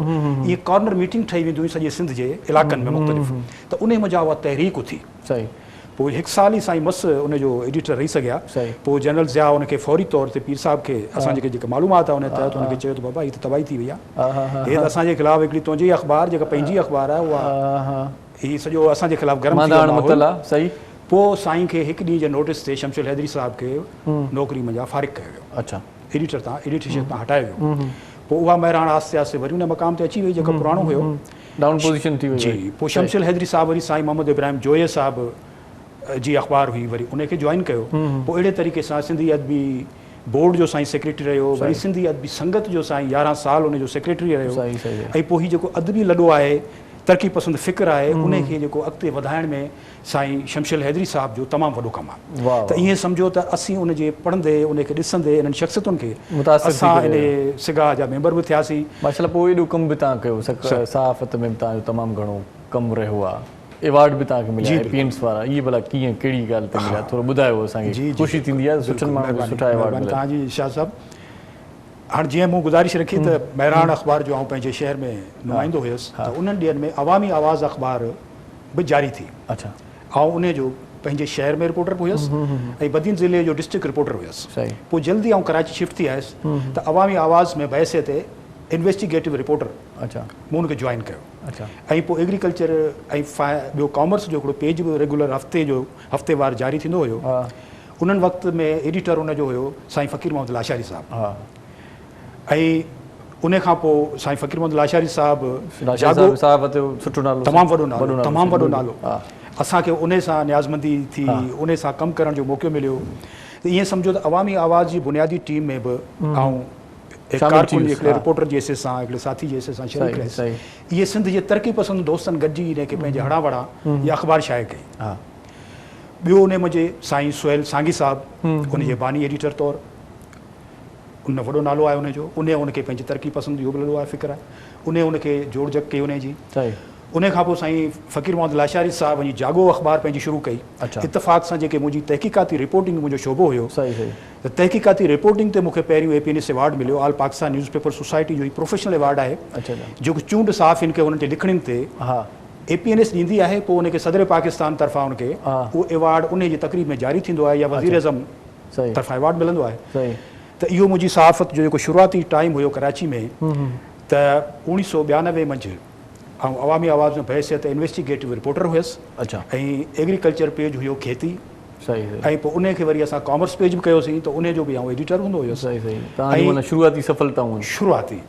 इहे कॉर्नर मीटिंग ठही वेंदियूं हुयूं सॼे सिंध जे इलाइक़नि में मुख़्तलिफ़। त उन मज़ा उहा तहरीक उथी। पोइ 1 साल ई साईं मस उनजो एडिटर रही सघिया। पोइ जनरल ज़िया उनखे फौरी तौर ते पीर साहिब खे असांजे जेके मालूमात आहे उन तहत उनखे चयो त बाबा हीअ त तबाही थी वई आहे, हे त असांजे ख़िलाफ़ु हिकिड़ी तुंहिंजी अख़बार जेका पंहिंजी अख़बार आहे उहा हीअ सॼो असांजे ख़िलाफ़ु गरम थी वियो। पोइ साईं खे 1 ॾींहं जे नोटिस ते शमशेल हैदरी साहिब खे नौकिरी मंझां फारिग कयो वियो। एडिटर तां एडिटरशिप तां हटायो वियो। पोइ उहा महिराण आस्ते आस्ते वरी उन मक़ाम ते अची वई जेको पुराणो हुयो, डाउन पोज़ीशन थी वई। जी, पोइ शमशेल हैदरी साहिब वरी साईं मोहम्मद इब्राहिम जोए साहिब जी अख़बार हुई, वरी उनखे जॉइन कयो। पोइ अहिड़े तरीक़े सां सिंधी अदबी बोर्ड जो साईं सेक्रेटरी रहियो, वरी सिंधी अदबी संगत जो साईं 11 साल उनजो सेक्रेटरी रहियो। ऐं पोइ हीउ जेको अदबी लॾो आहे, तरक़ी पसंदि फ़िक्र आहे, उनखे जेको अॻिते वधाइण में साईं शमशेल हैदरी साहिब जो तमामु वॾो कमु आहे। त ईअं सम्झो त असीं उनजे पढ़ंदे, उनखे ॾिसंदे, इन्हनि शख़्सियतुनि खे असां इन सिगा जा मेंबर बि थियासीं। माशाअल्लाह, पोइ एॾो कमु बि तव्हां कयो, सहाफ़त में तव्हांजो तमामु घणो कमु रहियो आहे, अवार्ड बि तव्हांखे मिलिया एपीएंस वारा। इहे भला कीअं, कहिड़ी ॻाल्हि ते मिलिया, थोरो ॿुधायो असांखे, ख़ुशी थींदी आहे सुठनि माण्हुनि खे सुठा अवार्ड मिलिया। तव्हांजी शाह साहिबु, हाणे जीअं मूं गुज़ारिश रखी त महिराण अख़बार जो आउं पंहिंजे शहर में नुमाइंदो हुयुसि, त उन्हनि ॾींहंनि में अवामी आवाज़ अख़बार बि जारी थी। ऐं उनजो पंहिंजे शहर में रिपोर्टर बि हुयुसि ऐं बदीन ज़िले जो डिस्ट्रिक्ट रिपोर्टर हुयुसि। पोइ जल्दी आउं कराची शिफ्ट थी आयुसि त अवामी आवाज़ में बहसे ते इन्वेस्टिगेटिव रिपोर्टर मूं उनखे जॉइन कयो। ऐं पोइ एग्रीकल्चर ऐं ॿियो कॉमर्स जो हिकिड़ो पेज बि रेगुलर हफ़्तेवार जारी थींदो हुयो। उन्हनि वक़्त में एडिटर उनजो हुयो साईं फ़कीर मोहम्मद लाशारी साहिबु। ऐं उन खां पोइ साईं फ़कीर मोहम्मद लाशारी साहिबु तमामु वॾो नालो, असांखे उन सां न्याज़मंदी थी, उन सां कमु करण जो मौक़ो मिलियो। त ईअं सम्झो त अवामी आवाज़ जी बुनियादी टीम में बि ऐं कारकुन हिकिड़े रिपोर्टर जे हिसे सां, हिकिड़े साथी जे हिसे सां शरीक रहियसि। इहे सिंध जे तरक़ी पसंदि दोस्तनि गॾिजी इनखे पंहिंजे हड़ा वड़ा इहा अख़बार शाये कई। ॿियो उन मुंहिंजे साईं सुहेल सांगी साहिबु, उनजे बानी एडिटर तौरु, उन वॾो नालो आहे उनजो। उनखे पंहिंजी तरक़ी पसंदि इहो बि लॻो आहे फ़िक्र आहे, उनखे जोड़जक कई उनजी। उन खां पोइ साईं फ़कीर मोहम्मद लाशारी साहिब वञी जागो अख़बार पंहिंजी शुरू कई। इतफ़ाक़ सां जेके मुंहिंजी तहक़ीक़ाती रिपोर्टिंग मुंहिंजो शोबो हुयो, त तहक़ीक़ाती रिपोर्टिंग ते मूंखे पहिरियों एपीएनएस अवार्ड मिलियो। All Pakistan news paper society जो ही प्रोफेशनल अवार्ड आहे, जेको चूंड साफ़ इनखे उन्हनि ते लिखणियुनि ते एपीएनएस ॾींदी आहे। पोइ उनखे सदर पाकिस्तान तरफ़ां उनखे उहो अवार्ड उन जी तक़रीब में जारी थींदो आहे या वज़ीर अज़म तरफ़ां अवार्ड मिलंदो आहे। त इहो मुंहिंजी सहाफ़त जो जेको शुरूआती टाइम हुयो कराची में, त 1992 मंझि ऐं अवामी आवाज़ में बहसियत इन्वेस्टिगेटिव रिपोर्टर हुयुसि। ऐं एग्रीकल्चर पेज हुयो खेती। ऐं पोइ उनखे वरी असां कॉमर्स पेज बि कयोसीं, त उनजो बि आउं एडिटर हूंदो हुयुसि। शुरूआती सफलता शुरूआती।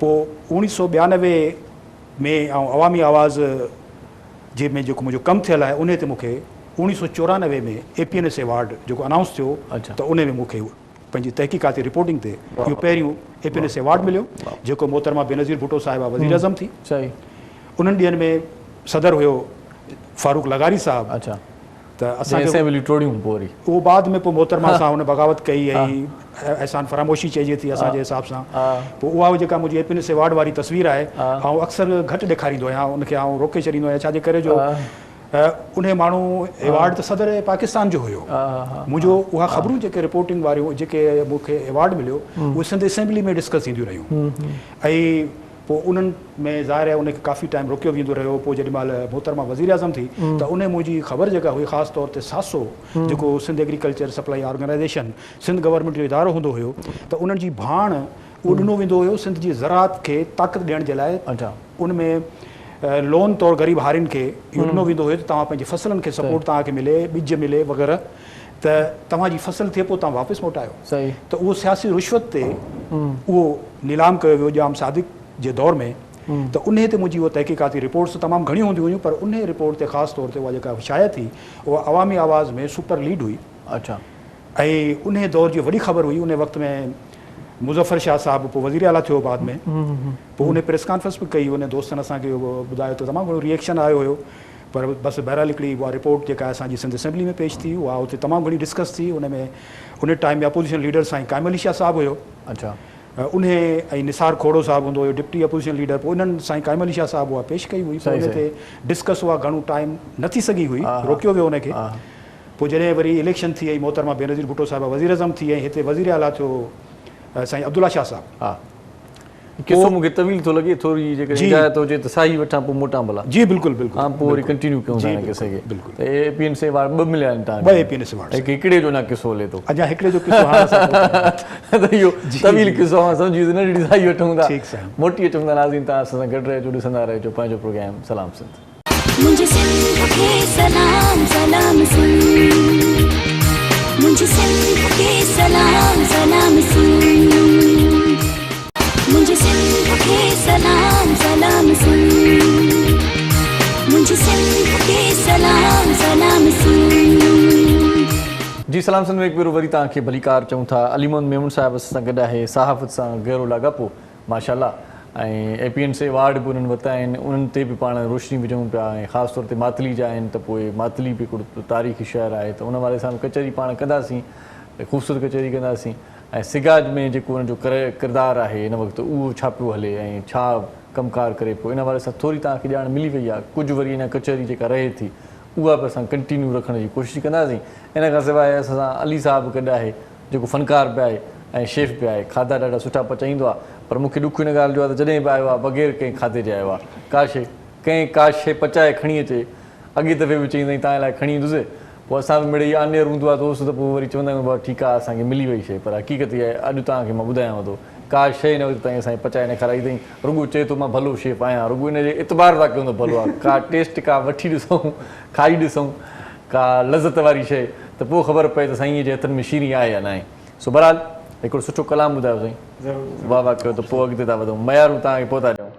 पोइ 1992 में ऐं अवामी आवाज़ जे में जेको मुंहिंजो कमु थियल आहे, उन ते मूंखे 1994 में एपीएनएस अवार्ड जेको अनाउंस थियो, त उन में मूंखे पंहिंजी तहक़ीक़ाती रिपोर्टिंग ते इहो पहिरियों एपीएनएस अवार्ड मिलियो, जेको मोहतरमा बेनज़ीर भुट्टो साहिबा वज़ीर अज़म थी। उन्हनि ॾींहंनि में सदर हुयो फारूक लगारी साहिबु। त असांखे उहो बाद में पोइ मोहतरमा सां हुन बग़ावत कई ऐं अहसान फरामोशी चइजे थी असांजे हिसाब सां। पोइ उहा जेका मुंहिंजी एपीएनएस अवार्ड वारी तस्वीर आहे, ऐं अक्सर घटि ॾेखारींदो आहियां, उनखे आउं रोके छॾींदो आहियां, छाजे करे जो उन माण्हू अवार्ड त सदर पाकिस्तान जो हुयो। मुंहिंजो उहा ख़बरूं जेके रिपोर्टिंग वारियूं जेके मूंखे अवार्ड मिलियो, उहे सिंध असेंबली में डिस्कस थींदियूं रहियूं। ऐं पोइ उन्हनि में ज़ाहिर आहे उनखे काफ़ी टाइम रोकियो वेंदो रहियो। पोइ जेॾी महिल मोहतरमा वज़ीर आज़म थी त उन मुंहिंजी ख़बर जेका हुई ख़ासि तौर ते सासो जेको Sindh agriculture supply organisation Sindh government जो इदारो हूंदो हुयो त उन्हनि जी भाण उहो ॾिनो वेंदो हुयो सिंध जी ज़राअत खे ताक़त ॾियण जे लाइ। उन में लोन तौरु ग़रीब हारियुनि खे इहो ॾिनो वेंदो हुयो त तव्हां पंहिंजी फसलनि खे सपोर्ट तव्हांखे मिले, ॿिज मिले वग़ैरह, त तव्हांजी फसल थिए पोइ तव्हां वापसि मोटायो। सही। त उहो सियासी रिश्वत ते उहो नीलाम कयो वियो जाम सादिक जे दौर में। त उन ते मुंहिंजी उहा तहक़ीक़ाती रिपोर्ट्स तमामु घणियूं हूंदियूं हुयूं, पर उन रिपोर्ट ते ख़ासि तौर ते उहा जेका शाया थी उहा अवामी आवाज़ में सुपर लीड हुई। अच्छा। ऐं उन दौर जी वॾी ख़बर हुई। उन वक़्त में मुज़फ़र शाह साहिबु पोइ वज़ीर आला थियो बाद में, पोइ उन प्रेस कॉन्फ्रेंस बि कई। उन दोस्तनि असांखे ॿुधायो त तमामु घणो रिएक्शन आयो हुयो, पर बसि बहरहाल हिकिड़ी उहा रिपोर्ट जेका असांजी सिंध असेंबली में पेश थी उहा उते तमामु घणी डिस्कस थी। उन में उन टाइम में अपोजिशन लीडर साईं काइम अली शाह साहिबु हुयो। अच्छा। उन ऐं निसार खोड़ो साहिबु हूंदो हुयो डिप्टी अपोजिशन लीडर। पोइ उन्हनि साईं काइम अली शाह साहिबु उहा पेश कई हुई। पोइ उन ते डिस्कस उहा घणो टाइम न थी सघी हुई, रोकियो वियो उनखे। पोइ जॾहिं वरी इलेक्शन थी वई, मोहतरमा बेनज़ीर भुट्टो साहिबु वज़ीर आज़म थी, ऐं हिते वज़ीर आला थियो साईं अब्दुल्ला शाह साहिबु। किसो मूंखे तवील थो लॻे, थोरी जेकॾहिं इजाज़त हुजे त साई वठां पोइ मोटां भला। जी बिल्कुलु बिल्कुलु। हा, पोइ वरी कंटिन्यू कयूं था किसे खे। बिल्कुलु। APNC अवार्ड 2 मिलिया आहिनि तव्हांखे? 2 APNC अवार्ड। हिकिड़े जो न किसो हले थो अञा हिकिड़े जो किसो हाणे त इहो तवील किसो आहे, सम्झी न ॾिठी साई वठूं था, ठीकु साईं। मोटी अचूं था। नाज़रीन तव्हां असां सां गॾु रहिजो, ॾिसंदा रहिजो पंहिंजो प्रोग्राम सलाम सिंध। मुझे सिंध के सलाम सलाम सिंध, मुझे सिंध के सलाम सलाम सिंध, मुझे सिंध के सलाम सलाम सिंध, मुझे सिंध के सलाम सलाम सिंध। जी सलाम सिंध में हिकु भेरो वरी तव्हांखे भलीकार चऊं था। अली मोहम्मद मेमून साहिब सां गॾु आहे, सहाफ़त सां गहरो लाॻापो माशाल्लाह, ऐं APNC अवार्ड बि उन्हनि वरिता आहिनि। उन्हनि ते बि पाण रोशनी विझूं पिया, ऐं ख़ासि तौर ते मातली जा आहिनि त पोइ मातली बि हिकिड़ो तारीख़ी शहर आहे, त उन वारे सां कचहरी पाण कंदासीं, ख़ूबसूरत कचहरी कंदासीं। ऐं सिगाज में जेको हुनजो किरदारु आहे हिन वक़्तु उहो छा पियो हले ऐं छा कमकार करे पियो, इन वारे सां थोरी तव्हांखे ॼाण मिली वई आहे। कुझु वरी हिन कचहरी जेका रहे थी उहा बि असां कंटिन्यू रखण जी कोशिशि कंदासीं। इन खां सवाइ असां सां अली साहिबु गॾु आहे, जेको फ़नकार बि आहे ऐं शेफ बि आहे। खाधा ॾाढा सुठा पचाईंदो आहे, पर मूंखे ॾुख हिन ॻाल्हि जो आहे त जॾहिं बि आयो आहे बग़ैर कंहिं खाधे जे आयो आहे। का शइ पचाए खणी अचे, अॻे दफ़े बि चईंदा तव्हां लाइ खणी ईंदुसि, पोइ असां बि मिड़ई आनेर हूंदो आहे दोस्त, त पोइ वरी चवंदा आहियूं भाउ ठीकु आहे असांखे मिली वई शइ। पर हक़ीक़त इहा आहे, अॼु तव्हांखे मां ॿुधायांव थो, का शइ हिन वक़्तु ताईं असांखे पचाए न खाराई अथई। रुॻो चए थो मां भलो शेफ आहियां, रुॻो हिन जे इतबार था कयूं त भलो आहे। का टेस्ट का वठी ॾिसूं, खाई ॾिसूं का लज़त वारी शइ, त पोइ ख़बर पए त साईं जे हथनि में शीरी आहे या न आहे। सो बहरहाल हिकिड़ो सुठो कलाम ॿुधायो साईं, वाह वाह कयो, त पोइ अॻिते था वधूं। मयारूं तव्हांखे पोइ था ॾियूं।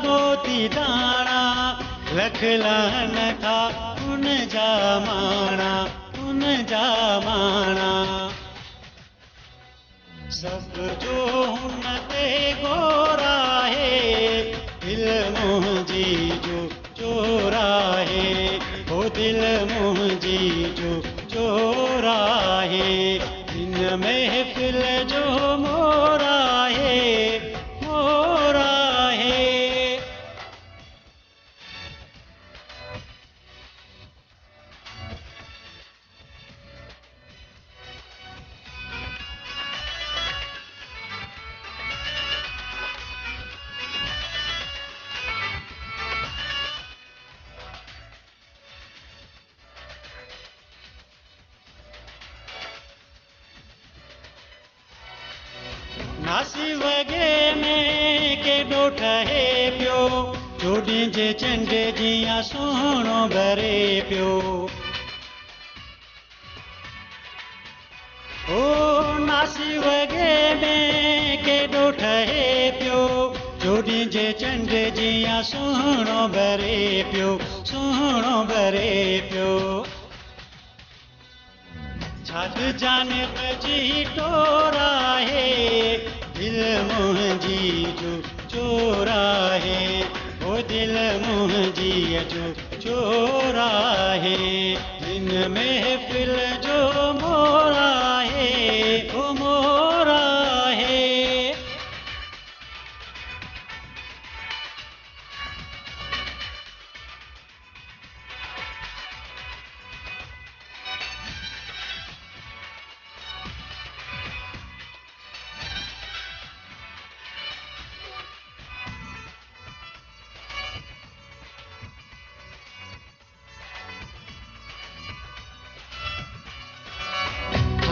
मोती दाणा लखलान था उन जा माणा सब जो हुन ते गोरा है, दिल मुंहिंजी जो चोरा है, ओ दिल मुंहिंजी जो ठहे पियो चोॾीं जे चंड जीअं सुहिणो भरे पियो ओ नासी वॻे में केॾो ठहे पियो चोॾीं जे चंड जीअं सुहिणो भरे पियो सुहिणो भरे पियो छात जानिब जी टोर आहे दिलि मुंहिंजी जो चोर आहे ओ दिलि मुंहिंजी जो चोर आहे हिन महफ़िल जो मोर आहे ओ मोर आहे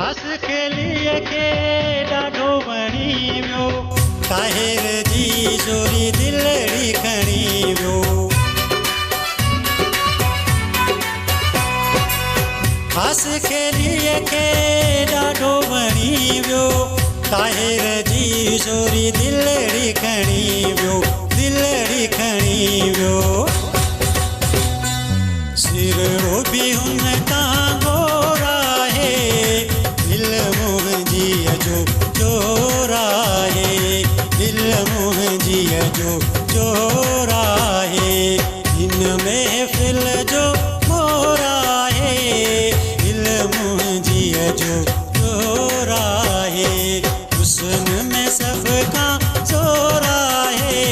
हस खेलीअ खे ॾाढो वणी वियो ताहिर जी जोरी दिलड़ी खणी वियो हस खेलीअ खे ॾाढो वणी वियो ताहिर जी जोरी दिलड़ी खणी वियो दिलड़ी खणी वियो सिर बि हुन तां गोर आहे दिलि मुंहिंजी जो चोर आहे दिलि मुंहिंजी जो चोर आहे हिन महफ़िल जो मोर आहे दिलि मुंहिंजी जो चोर आहे हुस्न में सभ खां ज़ोर आहे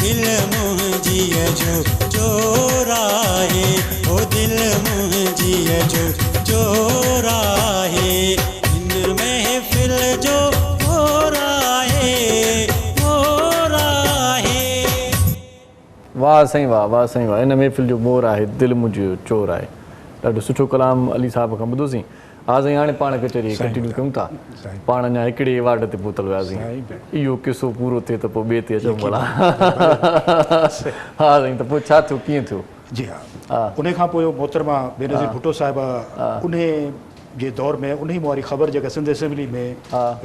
दिलि मुंहिंजी जो चोर आहे ओ दिलि मुंहिंजी जो चोर आहे हिन महफ़िल जो मोर आहे मोर आहे वाह साईं वाह वाह साईं वाह हिन महफ़िल जो मोर आहे दिलि मुंहिंजो चोर आहे ॾाढो सुठो कलाम अली साहिब खां ॿुधोसीं हा साईं हाणे पाण कचहरी कंटिन्यू कयूं था पाण अञा हिकिड़े अवार्ड ते पहुतल वियासीं इहो किसो पूरो थिए त पोइ ॿिए ते अचूं भला हा साईं त पोइ छा थियो कीअं थियो जी हाँ उन खां पोइ मोहतरमा बेनज़ीर भुट्टो साहिबा उन जे दौर में उन वारी ख़बर जेका सिंध असेंबली में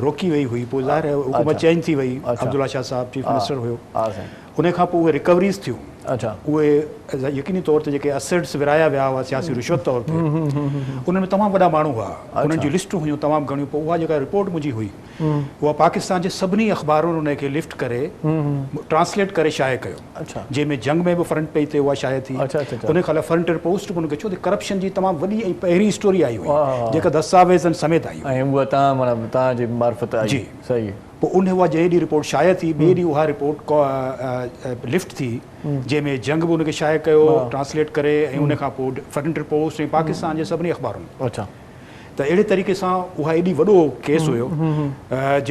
रोकी वई हुई पोइ ज़ाहिर आहे हुकूमत चेंज थी वई अब्दुल्ला शाह साहिब चीफ मिनिस्टर हुयो उन खां पोइ उहे रिकवरीज़ थियूं अच्छा उहे यकीनी तौर ते जेके असेट्स विराया विया हुआ सियासी रिश्वत तौर ते उन्हनि में तमामु वॾा माण्हू हुआ उन्हनि जी लिस्टूं हुयूं तमामु घणियूं पोइ उहा जेका रिपोर्ट मुंहिंजी हुई उहा पाकिस्तान जे सभिनी अख़बारुनि उन खे लिफ्ट करे ट्रांसलेट करे शाये कयो अच्छा जंहिंमें जंग में बि फ्रंट पेज ते उहा शाये थी उन खां फ्रंटियर पोस्ट बि उनखे छो त करप्शन जी तमामु वॾी ऐं पहिरीं स्टोरी आई हुई जेका दस्तावेज़नि समेत आई ऐं उहा तव्हांजे मार्फत आई जी सही पोइ उन उहा जंहिं ॾींहुं रिपोर्ट शाये थी ॿिए ॾींहुं उहा रिपोर्ट लिफ्ट थी जंहिंमें जंग बि उनखे शाये कयो ट्रांसलेट करे ऐं उन खां पोइ फ्रंटियर पोस्ट ऐं पाकिस्तान जे सभिनी अख़बारुनि अच्छा त अहिड़े तरीक़े सां उहा एॾी वॾो केस हुयो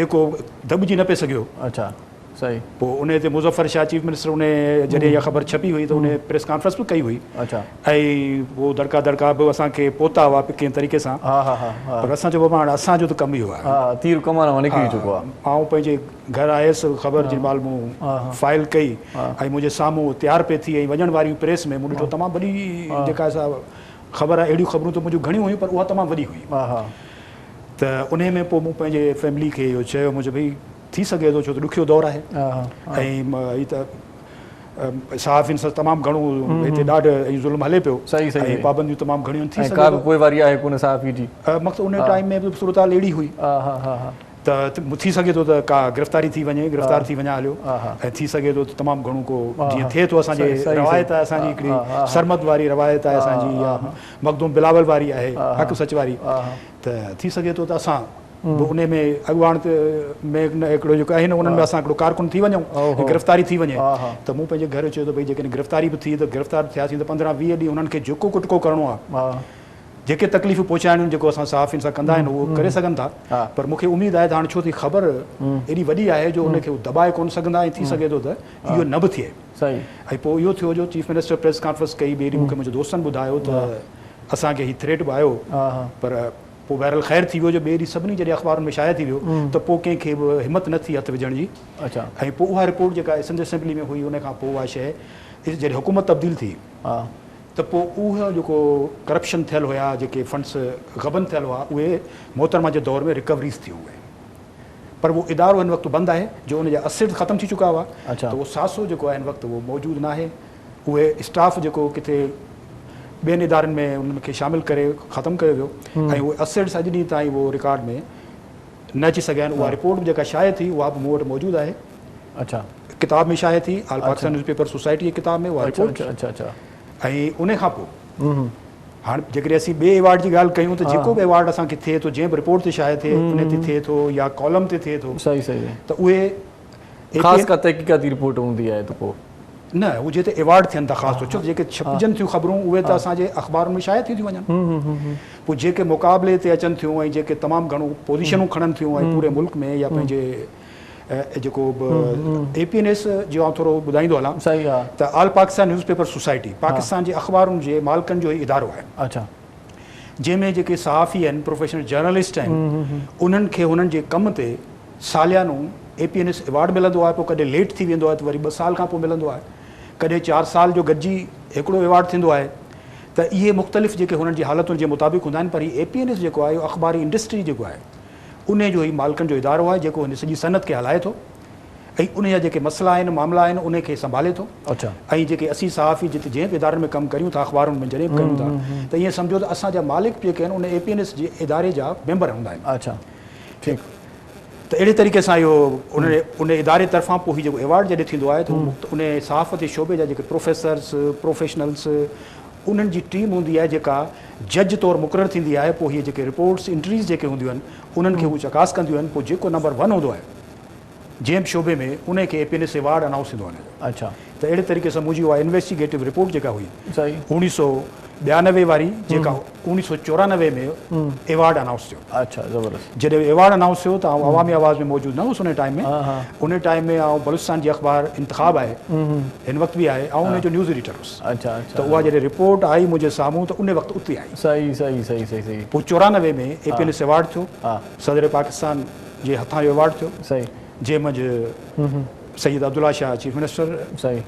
जेको दॿिजी न पिए सघियो अच्छा सही पोइ उन ते मुज़फ़र शाह चीफ मिनिस्टर उन जॾहिं इहा ख़बर छपी हुई त उन प्रेस कॉन्फ्रेंस बि कई हुई अच्छा ऐं पोइ दड़का दड़का बि असांखे पहुता हुआ कंहिं तरीक़े सां पर असां चयो बाबा हाणे असांजो त कमु इहो आहे तीर कमान मां निकिरी चुको आहे आउं पंहिंजे घर आयुसि ख़बर जी महिल मूं फाइल कई ऐं मुंहिंजे साम्हूं तयारु पई थी ऐं वञण वारी प्रेस में मूं ॾिठो तमामु वॾी जेका असां ख़बर आहे अहिड़ियूं ख़बरूं त मुंहिंजूं घणियूं हुयूं पर उहा तमामु वॾी हुई त उन में पोइ मूं पंहिंजे फैमिली खे इहो चयो मुंहिंजो भई थी सघे थो छो त ॾुखियो दौरु आहे ऐं हीअ त सहाफ़ियुनि सां तमामु घणो हिते ॾाढो ज़ुल्म हले पियो ऐं पाबंदियूं तमामु घणियूं थी सघे पोइवारी आहे कोन सहाफ़ी जी मक़सदु उन टाइम में बि सूरत हाल अहिड़ी हुई त थी सघे थो त का गिरफ़्तारी थी वञे गिरफ़्तार थी वञा हलियो ऐं थी सघे थो त तमामु घणो को जीअं थिए थो असांजे रवायत आहे असांजी हिकिड़ी सरमद वारी रवायत आहे असांजी या मखदूम बिलावल वारी आहे हक़ सच वारी त थी सघे थो त असां उन में अॻुवाण में हिकिड़ो जेको आहे न उन्हनि में असां हिकिड़ो कारकुन थी वञूं गिरफ़्तारी थी वञे त मूं पंहिंजे घर चयो त भई जेकॾहिं गिरफ़्तारी बि थी त गिरफ़्तार थियासीं त 15-20 ॾींहं उन्हनि खे जेको कुटको करिणो आहे जेके तकलीफ़ूं पहुचाइणियूं जेको असां सहाफ़ियुनि सां कंदा आहिनि उहो करे सघनि था पर मूंखे उमेदु आहे त हाणे छो थी ख़बर एॾी वॾी आहे जो उनखे दॿाए कोन सघंदा ऐं थी सघे थो त इहो न बि थिए ऐं पोइ इहो थियो जो चीफ मिनिस्टर प्रेस कॉन्फ्रेंस कई ॿिए ॾींहुं मूंखे मुंहिंजे दोस्तनि ॿुधायो त असांखे हीउ थ्रेट बि आयो पर पोइ बहरहाल ख़ैर थी वियो जो ॿिए ॾींहुं सभिनी जॾहिं अख़बारुनि में शाया थी वियो त पोइ कंहिंखे बि हिमत न थी हथु विझण जी। अच्छा। ऐं पोइ उहा रिपोर्ट जेका सिंध असेंबली में हुई उन खां पोइ उहा शइ जॾहिं हुकूमत तब्दील थी त पोइ उहो जेको करप्शन थियल हुया, जेके फंड्स गबन थियल हुआ, उहे मोहतरमा जे दौर में रिकवरीज़ थी हुए। पर उहो इदारो हिन वक़्तु बंदि आहे, जो उनजा असेट ख़तमु थी चुका हुआ। त उहो सासो जेको आहे हिन वक़्तु उहो मौजूदु न आहे। उहे स्टाफ जेको किथे ॿियनि इदारनि में उनखे शामिलु करे ख़तमु कयो वियो ऐं उहे असेट्स अॼु ॾींहुं ताईं उहो रिकॉर्ड में न अची सघिया आहिनि। उहा रिपोर्ट जेका शाया थी उहा बि मूं वटि मौजूदु आहे। अच्छा। किताब में शाया थी, ऑल पाकिस्तान न्यूज़पेपर सोसाइटी जी किताब में उहा रिपोर्ट। अच्छा। ऐं उन खां पोइ हाणे जेकॾहिं असीं ॿिए अवार्ड जी ॻाल्हि कयूं त जेको बि अवार्ड असांखे थिए थो, जंहिं बि रिपोर्ट ते शाया थिए उन ते थिए थो या कॉलम ते थिए थो, सही त उहे ख़ासि का तहक़ीक़ाती रिपोर्ट हूंदी आहे त पोइ न उहे जिते अवार्ड थियनि था ख़ासि तौर जेके छपजनि थियूं ख़बरूं उहे त असांजे अख़बारुनि में शाया थी थियूं वञनि। पोइ जेके मुक़ाबले ते अचनि थियूं ऐं जेके तमामु घणो पोज़ीशनूं खणनि थियूं ऐं पूरे मुल्क में या पंहिंजे जेको APNS जो आउं थोरो ॿुधाईंदो हलां त all Pakistan newspaper society Pakistan जे अख़बारुनि जे मालिकनि जो इदारो आहे। अच्छा। जंहिंमें जेके सहाफ़ी आहिनि, प्रोफेशनल जर्नलिस्ट आहिनि, उन्हनि खे हुननि जे कम ते सालियानो APNS अवार्ड मिलंदो आहे। पोइ कॾहिं लेट थी वेंदो आहे त वरी 2 साल खां पोइ मिलंदो आहे, कॾहिं 4 साल जो गॾिजी हिकिड़ो अवार्ड थींदो आहे। त इहे मुख़्तलिफ़ जेके हुननि जी हालतुनि जे मुताबिक़ हूंदा आहिनि। पर हीउ APNS जेको आहे इहो अख़बारी इंडस्ट्री जेको आहे उन जो ई मालिकनि जो इदारो आहे, जेको हिन सॼी सनत खे हलाए थो ऐं उन जा जेके मसइला आहिनि, मामला आहिनि, उन खे संभाले थो। अच्छा। ऐं जेके असीं सहाफ़ी जिते जंहिं बि इदारनि में कमु करियूं था, अख़बारुनि में जॾहिं बि कयूं था, त ईअं सम्झो त असांजा मालिक जेके आहिनि उन APNS जे इदारे जा मेंबर हूंदा आहिनि। अच्छा, ठीकु। त अहिड़े तरीक़े सां इहो उन इदारे तरफ़ां पोइ जेको अवार्ड जॾहिं थींदो आहे त उन सहाफ़ती शोबे जा जेके प्रोफेसर्स, प्रोफेशनल्स, उन्हनि जी टीम हूंदी आहे जेका जज तौरु मुक़ररु थींदी आहे। पोइ हीअ जेके रिपोर्ट्स इंट्रीज़ जेके हूंदियूं आहिनि उन्हनि खे उहे चकास कंदियूं आहिनि। पोइ जेको नंबर 1 हूंदो आहे जंहिं बि शोबे में उन खे APNS अवार्ड अनाउंस थींदो आहे। अच्छा। त अहिड़े तरीक़े सां मुंहिंजी उहा इन्वेस्टिगेटिव रिपोर्ट जेका हुई सही 1992 वारी, जेका 1994 में अवार्ड अनाउंस थियो। अच्छा, ज़बरदस्त। जॾहिं अवार्ड अनाउंस थियो त आउं अवामी आवाज़ में मौजूदु न हुउसि उन टाइम में। उन टाइम में आउं बलूचिस्तान जी अख़बार इंतिखाब आहे हिन वक़्तु बि आहे, ऐं उनजो न्यूज़ एडिटर हुउसि। अच्छा। त उहा जॾहिं रिपोर्ट आई मुंहिंजे साम्हूं त उन वक़्तु उते आई। सही। पोइ 94 में APNS अवार्ड थियो, सदर पाकिस्तान जे हथां जो अवार्ड थियो। सही। जंहिं मंझि सैयद अब्दुल्ला शाह चीफ मिनिस्टर सही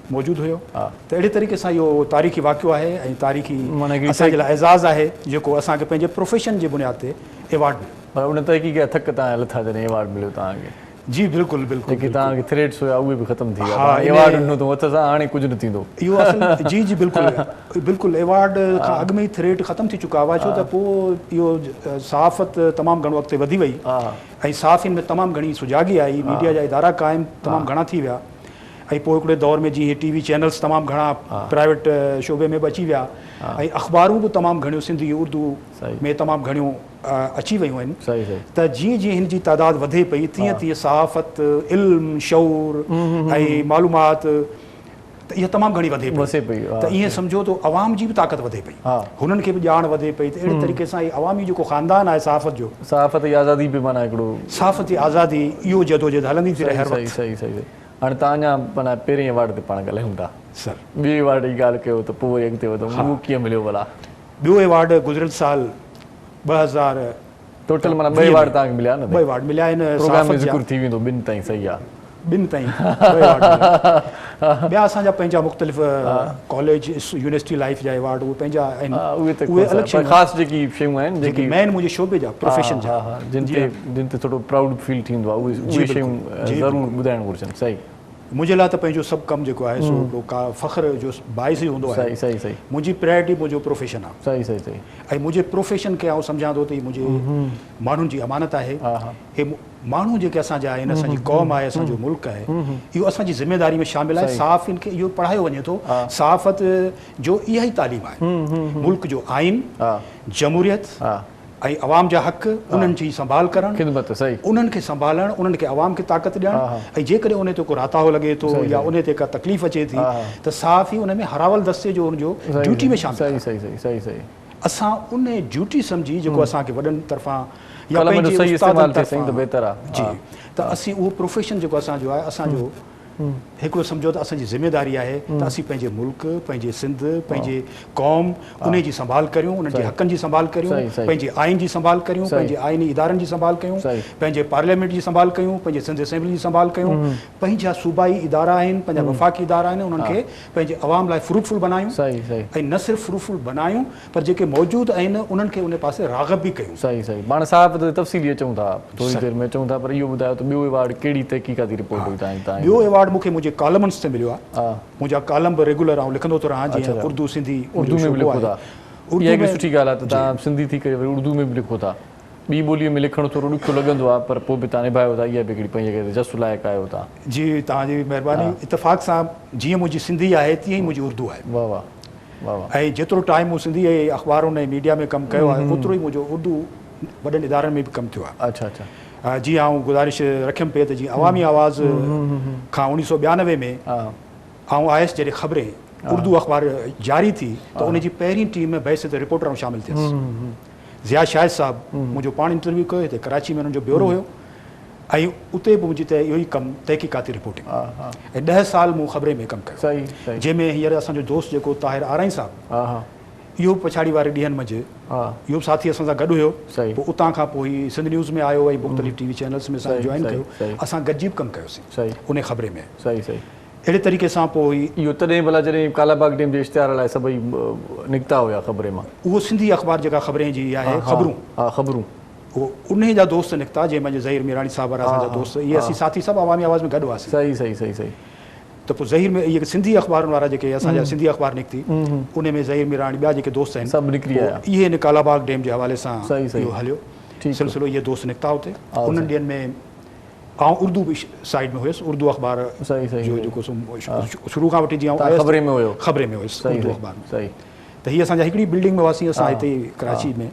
मौजूदु हुयो। त अहिड़े तरीक़े सां इहो तारीख़ी वाक़ियो आहे ऐं तारीख़ी असांजे लाइ एज़ाज़ आहे जेको असांखे पंहिंजे प्रोफेशन जे बुनियाद ते अवार्ड मिलियो। पर उन तहक़ीक़ थक तव्हां लथा जॾहिं अवार्ड मिलियो तव्हांखे? जी बिल्कुलु। जेके तव्हांखे थ्रेड्स हुया उहे बि ख़तमु थी विया, अवार्ड ॾिनो अथऊं हथ सां, हाणे कुझु न थींदो इहो असल। जी बिल्कुलु अवार्ड खां अॻु में ई थ्रेड ख़तमु थी चुका हुआ, छो त पोइ इहो सहाफ़त तमामु घणो अॻिते वधी वई ऐं सहाफ़ियुनि में तमामु घणी सुजाॻी आई, मीडिया जा इदारा क़ाइमु तमामु घणा थी विया। ऐं पोइ हिकिड़े दौर में जीअं TV चैनल्स तमामु घणा प्राइवेट शोबे में बि अची विया ऐं अख़बारूं बि तमामु घणियूं सिंधी उर्दू में तमामु घणियूं अची वियूं आहिनि। त जीअं हिन जी तादाद वधे पई तीअं सहाफ़त, इल्म, शऊर ऐं मालूमात त इहा तमामु घणी वधे पई। त ईअं सम्झो त अवाम जी बि ताक़त वधे पई, हुननि खे बि ॼाण वधे पई। त अहिड़े तरीक़े सां इहो अवामी जेको ख़ानदान आहे सहाफ़त जो, सहाफ़त जी आज़ादी बि माना हिकिड़ो सहाफ़त जी आज़ादी, इहो जदोजहद हलंदी थी रहे हर वक़्तु। सही। हाणे तव्हां अञा माना पहिरीं अवार्ड ते पाण ॻाल्हायूं था सर। ॿी अवार्ड जी ॻाल्हि कयो त पोइ वरी अॻिते वधूं, उहो कीअं मिलियो भला? ॿियो अवार्ड गुज़िरियल साल 2000 टोटल माना 2 अवार्ड तव्हांखे मिलिया न? 2 अवार्ड मिलिया आहिनि। प्रोग्राम में ज़िक्र थी वेंदो 2 ताईं। सही आहे, 2 ताईं ॿिया असांजा पंहिंजा मुख़्तलिफ़ कॉलेज यूनिवर्सिटी लाइफ जा अवार्ड उहे पंहिंजा आहिनि। उहे अलॻि शयूं ख़ासि जेकी शयूं आहिनि जेकी मेन मुंहिंजे शोबे जा प्रोफेशन जा, जिन ते थोरो प्राउड फील थींदो आहे, उहे शयूं ज़रूरु ॿुधाइणु घुरिजनि। सही। मुंहिंजे लाइ त पंहिंजो सभु कमु जेको आहे सो का फ़ख्र जो बाइस ई हूंदो आहे। सही। मुंहिंजी प्रायोरिटी मुंहिंजो प्रोफेशन आहे। सही। ऐं मुंहिंजे प्रोफेशन खे आउं सम्झां थो त हीअ मुंहिंजे माण्हुनि जी अमानत आहे। हे माण्हू जेके असांजा आहिनि, असांजी क़ौम आहे, असांजो मुल्क आहे, इहो असांजी ज़िमेदारी में शामिलु आहे। सहाफ़ियुनि खे इहो पढ़ायो वञे थो, सहाफ़त जो इहा ई तालीम आहे। मुल्क जो आइन, जमहूरियत ऐं अवाम जा हक़, उन्हनि जी संभाल करणु, ख़िदमत, सही, उन्हनि खे संभालणु, उन्हनि खे अवाम खे ताक़त ॾियणु। ऐं जेकॾहिं उन ते को राताओ लॻे थो या उन ते का तकलीफ़ अचे थी त सहाफ़ी उन में हरावल दस्ते जो उनजो ड्यूटी में शामिलु। सही। असां उन ड्यूटी सम्झी जेको असांखे वॾनि तरफ़ां या पंहिंजे उस्तादनि तरफ़ां बेहतर आहे जी, त असीं उहो प्रोफेशन जेको असांजो आहे, असांजो हिकिड़ो सम्झो त असांजी ज़िमेदारी आहे त असीं पंहिंजे मुल्क, पंहिंजे सिंध, पंहिंजे क़ौम उन जी संभाल करियूं, उन्हनि जे हक़नि जी संभाल करियूं, पंहिंजे आइन जी संभाल करियूं, पंहिंजे आइनी इदारनि जी संभाल कयूं, पंहिंजे पार्लियामेंट जी संभाल कयूं, पंहिंजे सिंध असेंबली जी संभाल कयूं, पंहिंजा सूबाई इदारा आहिनि, पंहिंजा वफ़ाक़ी इदारा आहिनि, उन्हनि खे पंहिंजे अवाम लाइ फ्रूटफुल बनायूं ऐं न सिर्फ़ु फ्रूटफुल बनायूं पर जेके मौजूदु आहिनि उन्हनि खे उन पासे राग़ब बि कयूं। सही सही पाण साहब त तफ़सीली अचूं था थोरी देरि में अचूं था, पर इहो ॿुधायो त ॿियो अवार्ड कहिड़ी तहक़ीक़ाती रिपोर्ट हुई तव्हां? ॿियो अवार्ड मूंखे मुंहिंजे कॉलमन्स ते मिलियो आहे। मुंहिंजा कॉलम बि रेगुलर आउं लिखंदो थो रहां, जीअं उर्दू सिंधी उर्दू में बि लिखो था, इहा हिकु सुठी ॻाल्हि आहे त तव्हां सिंधी थी करे वरी उर्दू में बि लिखो था। ॿी ॿोलीअ में लिखणु थोरो ॾुखियो लॻंदो आहे पर पोइ बि तव्हां निभायो था, इहा बि हिकिड़ी पंहिंजे जस लाइक़ु आहियो तव्हां। जी तव्हांजी महिरबानी। इतफ़ाक़ सां जीअं मुंहिंजी सिंधी आहे तीअं ई मुंहिंजी उर्दू आहे। वाह वाह वाह वाह। ऐं जेतिरो टाइम मूं सिंधी अख़बारुनि ऐं मीडिया में कमु कयो आहे ओतिरो ई मुंहिंजो उर्दू वॾनि इदारनि में बि कमु थियो आहे। अच्छा अच्छा। जीअं आउं गुज़ारिश रखियमि पे त जीअं अवामी आवाज़ खां 1992 में आउं आयुसि जॾहिं ख़बरें उर्दू अख़बार जारी थी त उनजी पहिरीं टीम में बहसियत रिपोर्टर शामिलु थियसि। ज़िया शाहिद साहब मुंहिंजो पाण इंटरव्यू कयो हिते कराची में, हुननि जो ब्यूरो हुयो ऐं उते बि मुंहिंजी त इहो ई कमु तहक़ीक़ाती रिपोर्टिंग ऐं 10 साल मूं ख़बरे में कमु कयो। जंहिंमें हींअर असांजो दोस्त जेको ताहिर आराई साहब इहो पछाड़ी वारे ॾींहंनि मंझि इहो साथी असां सां गॾु हुयो, पोइ उतां खां पोइ ही सिंध न्यूज़ में आयो ऐं मुख़्तलिफ़ टीवी चैनल्स में असां जॉइन कयो, असां गॾिजी बि कमु कयोसीं उन ख़बरे में। सही सही। अहिड़े तरीक़े सां पोइ इहो तॾहिं भला जॾहिं कालाबाग डैम जे इश्तिहार लाइ सभई निकिता हुया ख़बरे मां, उहो सिंधी अख़बार जेका ख़बरें जी आहे ख़बरूं ख़बरूं उहो उन जा दोस्त निकिता, जंहिंमें ज़हीर मीराणी साहब वारा असांजा दोस्त, इहे असीं साथी सभु अवामी आवाज़ में गॾु हुआसीं। सही सही सही सही। त पोइ ज़हीर में इहे सिंधी अख़बारुनि वारा जेके असांजा सिंधी अख़बार निकिती उन में ज़हीर मीराणी ॿिया जेके दोस्त आहिनि सभु निकिरी आया। इहे इन कालाबाग डैम जे हवाले सां इहो हलियो सिलसिलो, इहे दोस्त निकिता हुते। उन्हनि ॾींहंनि में आउं उर्दू बि साइड में हुयुसि, उर्दू अख़बार जो जेको शुरू खां वठी जीअं ख़बरे में हुयो, ख़बरे में हुयुसि उर्दू अख़बार में। त हीअ असांजा हिकिड़ी बिल्डिंग में हुआसीं असां हिते कराची में।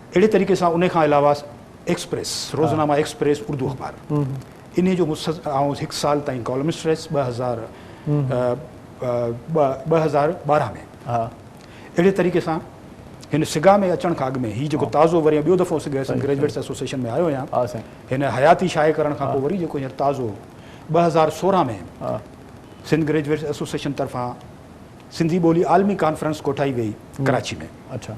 अहिड़े तरीक़े सां उन खां अलावा एक्सप्रेस, रोज़नामा एक्सप्रेस उर्दू अख़बार, इन जो आउं 1 साल ताईं कॉलमिस्ट रहियुसि 2012 में। अहिड़े तरीक़े सां हिन सिगा में अचण खां अॻु में हीउ जेको ताज़ो वरी ॿियो दफ़ो सिंध ग्रेजुएट्स एसोसिएशन में आयो आहियां, हिन हयाती शाये करण खां पोइ वरी जेको हींअर ताज़ो 2016 में सिंध ग्रेजुएट्स एसोसिएशन तरफ़ां सिंधी ॿोली आलमी कॉन्फ्रेंस कोठाई वई कराची में। अच्छा।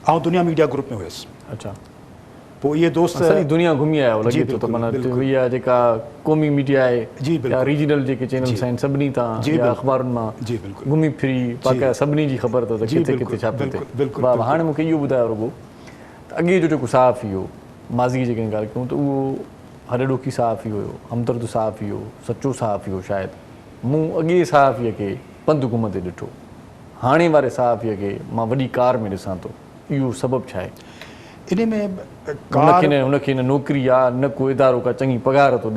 आउं दुनिया मीडिया ग्रुप में हुयुसि। अच्छा। पोइ इहे दोस्त सॼी दुनिया घुमी आया लॻे थो त माना इहा जेका क़ौमी मीडिया आहे या रीजनल जेके चैनल्स आहिनि सभिनी तां अख़बारुनि मां घुमी फिरी बाक़ाइदा सभिनी जी ख़बर अथव त किथे किथे छा पियो थिए। वाह, हाणे मूंखे इहो ॿुधायो रुॻो त अॻे जो जेको सहाफ़ी हो, माज़ी जी जेकॾहिं ॻाल्हि कयूं त उहो हॾॾोखी सहाफ़ी हुयो, हमदर्द सहाफ़ी हो, सचो सहाफ़ी हो। शायदि मूं अॻे सहाफ़ीअ खे पंधु घुमंदे ॾिठो, हाणे वारे सहाफ़ीअ खे मां वॾी कार में ॾिसां थो। इहो सबबु छा आहे? इन में हुनखे न नौकिरी आहे न को इदारो का चङी पघार थो ॾे,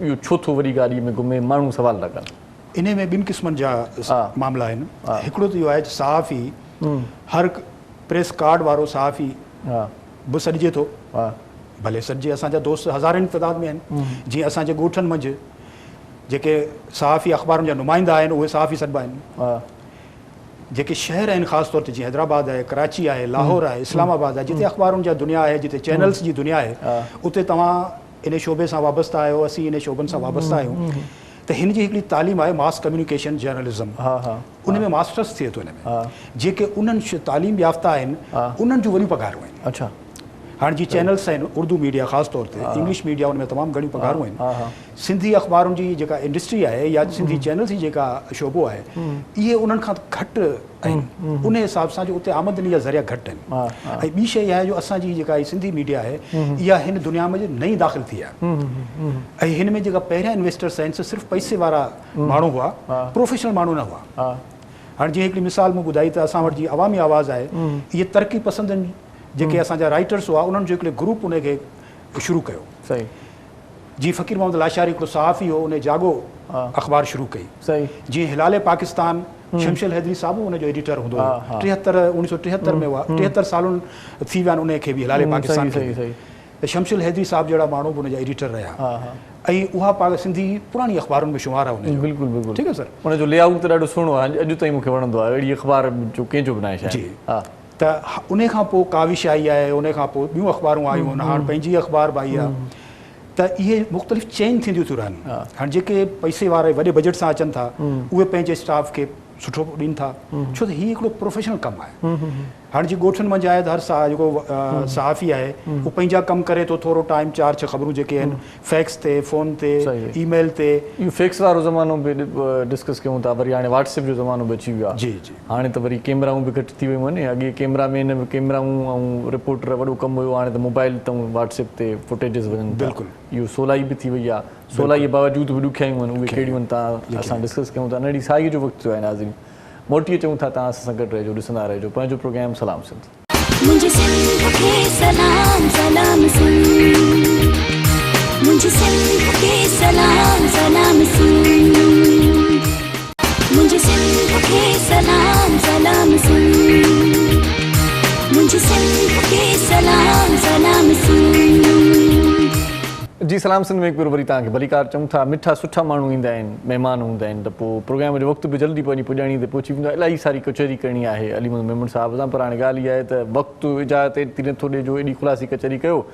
इहो छो थो वॾी गाॾीअ में घुमे? माण्हू सवाल था कनि। इन में 2 क़िस्मनि जा मामला आहिनि। हिकिड़ो त इहो आहे सहाफ़ी हर प्रेस कार्ड वारो सहाफ़ी बि सॾिजे थो, भले सॾिजे, असांजा दोस्त हज़ारनि तइदाद में आहिनि। जीअं असांजे ॻोठनि मंझि जेके सहाफ़ी अख़बारुनि जा नुमाइंदा आहिनि उहे सहाफ़ी सॾिबा आहिनि। जेके शहर आहिनि ख़ासि तौर ते जीअं हैदराबाद आहे, कराची आहे, लाहौर आहे, इस्लामाबाद आहे, जिते अख़बारुनि जा दुनिया आहे, जिते चैनल्स जी दुनिया आहे, उते तव्हां इन शोबे सां वाबस्ता आहियो, असीं इन शोबनि सां वाबस्ता आहियूं। त हिन जी हिकिड़ी तालीम आहे मास कम्युनिकेशन जर्नलिज़म, उन में मास्टर्स थिए थो हिन में। जेके उन्हनि तालीम याफ़्ता आहिनि उन्हनि जूं वॾियूं पघारूं आहिनि। अच्छा। हाणे जीअं चैनल्स आहिनि उर्दू मीडिया ख़ासि तौर ते, इंग्लिश मीडिया उन में तमामु घणियूं पघारूं आहिनि। सिंधी अख़बारुनि जी जेका इंडस्ट्री आहे या सिंधी चैनल्स जी जेका शोबो आहे इहे उन्हनि खां घटि आहिनि। उन हिसाब सां जो उते आमदनी जा ज़रिया घटि आहिनि। ऐं ॿी शइ इहा आहे जो असांजी जेका सिंधी मीडिया आहे इहा हिन दुनिया में नई दाख़िल थी आहे ऐं हिन में जेका पहिरियां इन्वेस्टर्स आहिनि सिर्फ़ु पैसे वारा माण्हू हुआ, प्रोफेशनल माण्हू न हुआ। हाणे जीअं हिकिड़ी मिसाल मूं ॿुधाई त असां वटि जीअं अवामी आवाज़ आहे, इहे तरक़ी पसंदनि जेके असांजा राइटर्स हुआ उन्हनि जो हिकिड़े ग्रुप उनखे शुरू कयो। सही। जीअं फ़कीर मोहम्मद लाशारी हिकिड़ो सहाफ़ी हो, उन जागो अख़बार शुरू कई। सही। जीअं हिलाले पाकिस्तान शमशल हैदरी साहब उनजो एडिटर हूंदो हो, 1973 में हुआ, 73 सालुनि थी विया आहिनि उनखे बि हिलाले पाकिस्तान खे। त शमशल हैदरी साहब जहिड़ा माण्हू बि उनजा एडिटर रहिया ऐं उहा सिंधी पुराणी अख़बारुनि में शुमार आहे। बिल्कुलु बिल्कुलु। ठीकु आहे सर। उनजो लेआउट त ॾाढो सुहिणो आहे, अॼु ताईं मूंखे वणंदो आहे। अहिड़ी अख़बार जो कंहिंजो बि न आहे शायदि। त उन खां पोइ काविश आई आहे, उन खां पोइ ॿियूं अख़बारूं आयूं आहिनि, हाणे पंहिंजी अख़बार बि आई आहे। त इहे मुख़्तलिफ़ चेंज थींदियूं थियूं रहनि। हाणे जेके पैसे वारे वॾे बजट सां अचनि था उहे पंहिंजे स्टाफ खे सुठो ॾियनि था, छो त हीउ हिकिड़ो प्रोफेशनल कमु आहे। हाणे जीअं ॻोठनि मंझि आहे त हर जेको सहाफ़ी आहे उहो पंहिंजा कमु करे थो, थोरो टाइम 4-6 ख़बरूं जेके आहिनि फैक्स ते, फ़ोन ते, ईमेल ते। इहो फैक्स वारो ज़मानो बि डिस्कस कयूं था, वरी हाणे व्हाट्सएप जो ज़मानो बि अची वियो आहे। जी जी, हाणे त वरी कैमराऊं बि घटि थी वियूं आहिनि। अॻे कैमरामैन कैमराऊं ऐं रिपोर्टर वॾो कमु हुयो, हाणे त मोबाइल तां व्हाट्सएप ते फुटेजिस वञनि। बिल्कुलु, इहो सवलाई बि थी वई आहे। सवलाई जे बावजूदि बि ॾुखियायूं आहिनि, उहे कहिड़ियूं आहिनि तव्हां असां डिस्कस कयूं था। नड़ी साईं जो वक़्तु आहे नाज़रीन, मोटी अचूं था, तव्हां असां सां गॾु रहिजो, ॾिसंदा रहिजो पंहिंजो प्रोग्राम सलाम सिंध। मुझे सिंध के सलाम सलाम सुन, मुझे सिंध के सलाम सलाम सुन, मुझे सिंध के सलाम सलाम सुन, मुझे सिंध के सलाम सलाम सुन। जी सलाम सिंध में हिकु भेरो वरी तव्हांखे भलीकार चऊं था। मिठा सुठा माण्हू ईंदा आहिनि, महिमान हूंदा आहिनि, त पोइ प्रोग्राम जो वक़्तु बि जल्दी पंहिंजी पुॼाणी ते पहुची वेंदो आहे। इलाही सारी कचहरी करणी आहे अलीमोहम्मद मेमन साहिब सां, पर हाणे ॻाल्हि इहा आहे त वक़्तु इजाज़त एतिरी नथो ॾे जो एॾी ख़ुलासी कचहरी कयो।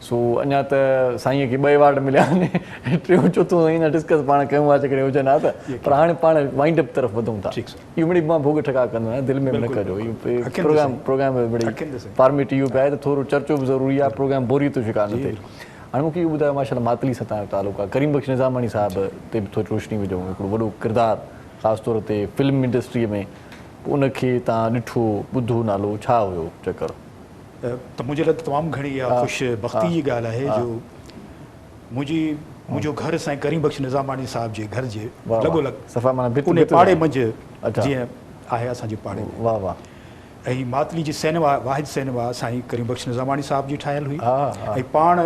सो अञा त साईंअ खे 2 अवार्ड मिलिया आहिनि, 3 चौथों अञा डिस्कस पाण कयूं आहे जेकॾहिं हुजनि हा त, पर हाणे पाण वाइंड अप तरफ़ वधूं था। इहो मिड़ी मां भोग ठका कंदो आहियां, दिलि में न कजो। इहो प्रोग्राम मिड़ी फॉर्मेट इहो बि आहे त थोरो चर्चो बि ज़रूरी आहे, प्रोग्राम बोरियत जो शिकार न थिए। हाणे मूंखे इहो ॿुधायो, माशाल्लाह मातली सां तव्हांजो तालुक़ु आहे, करीम बख़्श निज़ामानी साहिब ते बि थोरी रोशनी विझूं। हिकिड़ो वॾो किरदारु ख़ासि तौर ते फिल्म इंडस्ट्रीअ में, उनखे तव्हां ॾिठो ॿुधो, नालो छा हुयो चकर? त मुंहिंजे लाइ तमामु घणी इहा ख़ुशबख़्ती जी ॻाल्हि आहे जो मुंहिंजो घर साईं करीम बख़्श निज़ामानी साहिब जे घर जे लॻोलॻि उन पाड़े मंझि जीअं आहे असांजे पाड़े में। वाह वाह। ऐं मातली जी सिनेमा, वाहिद सिनेमा साईं करीम बख़्श निज़ामानी साहिब जी ठाहियलु हुई। ऐं पाण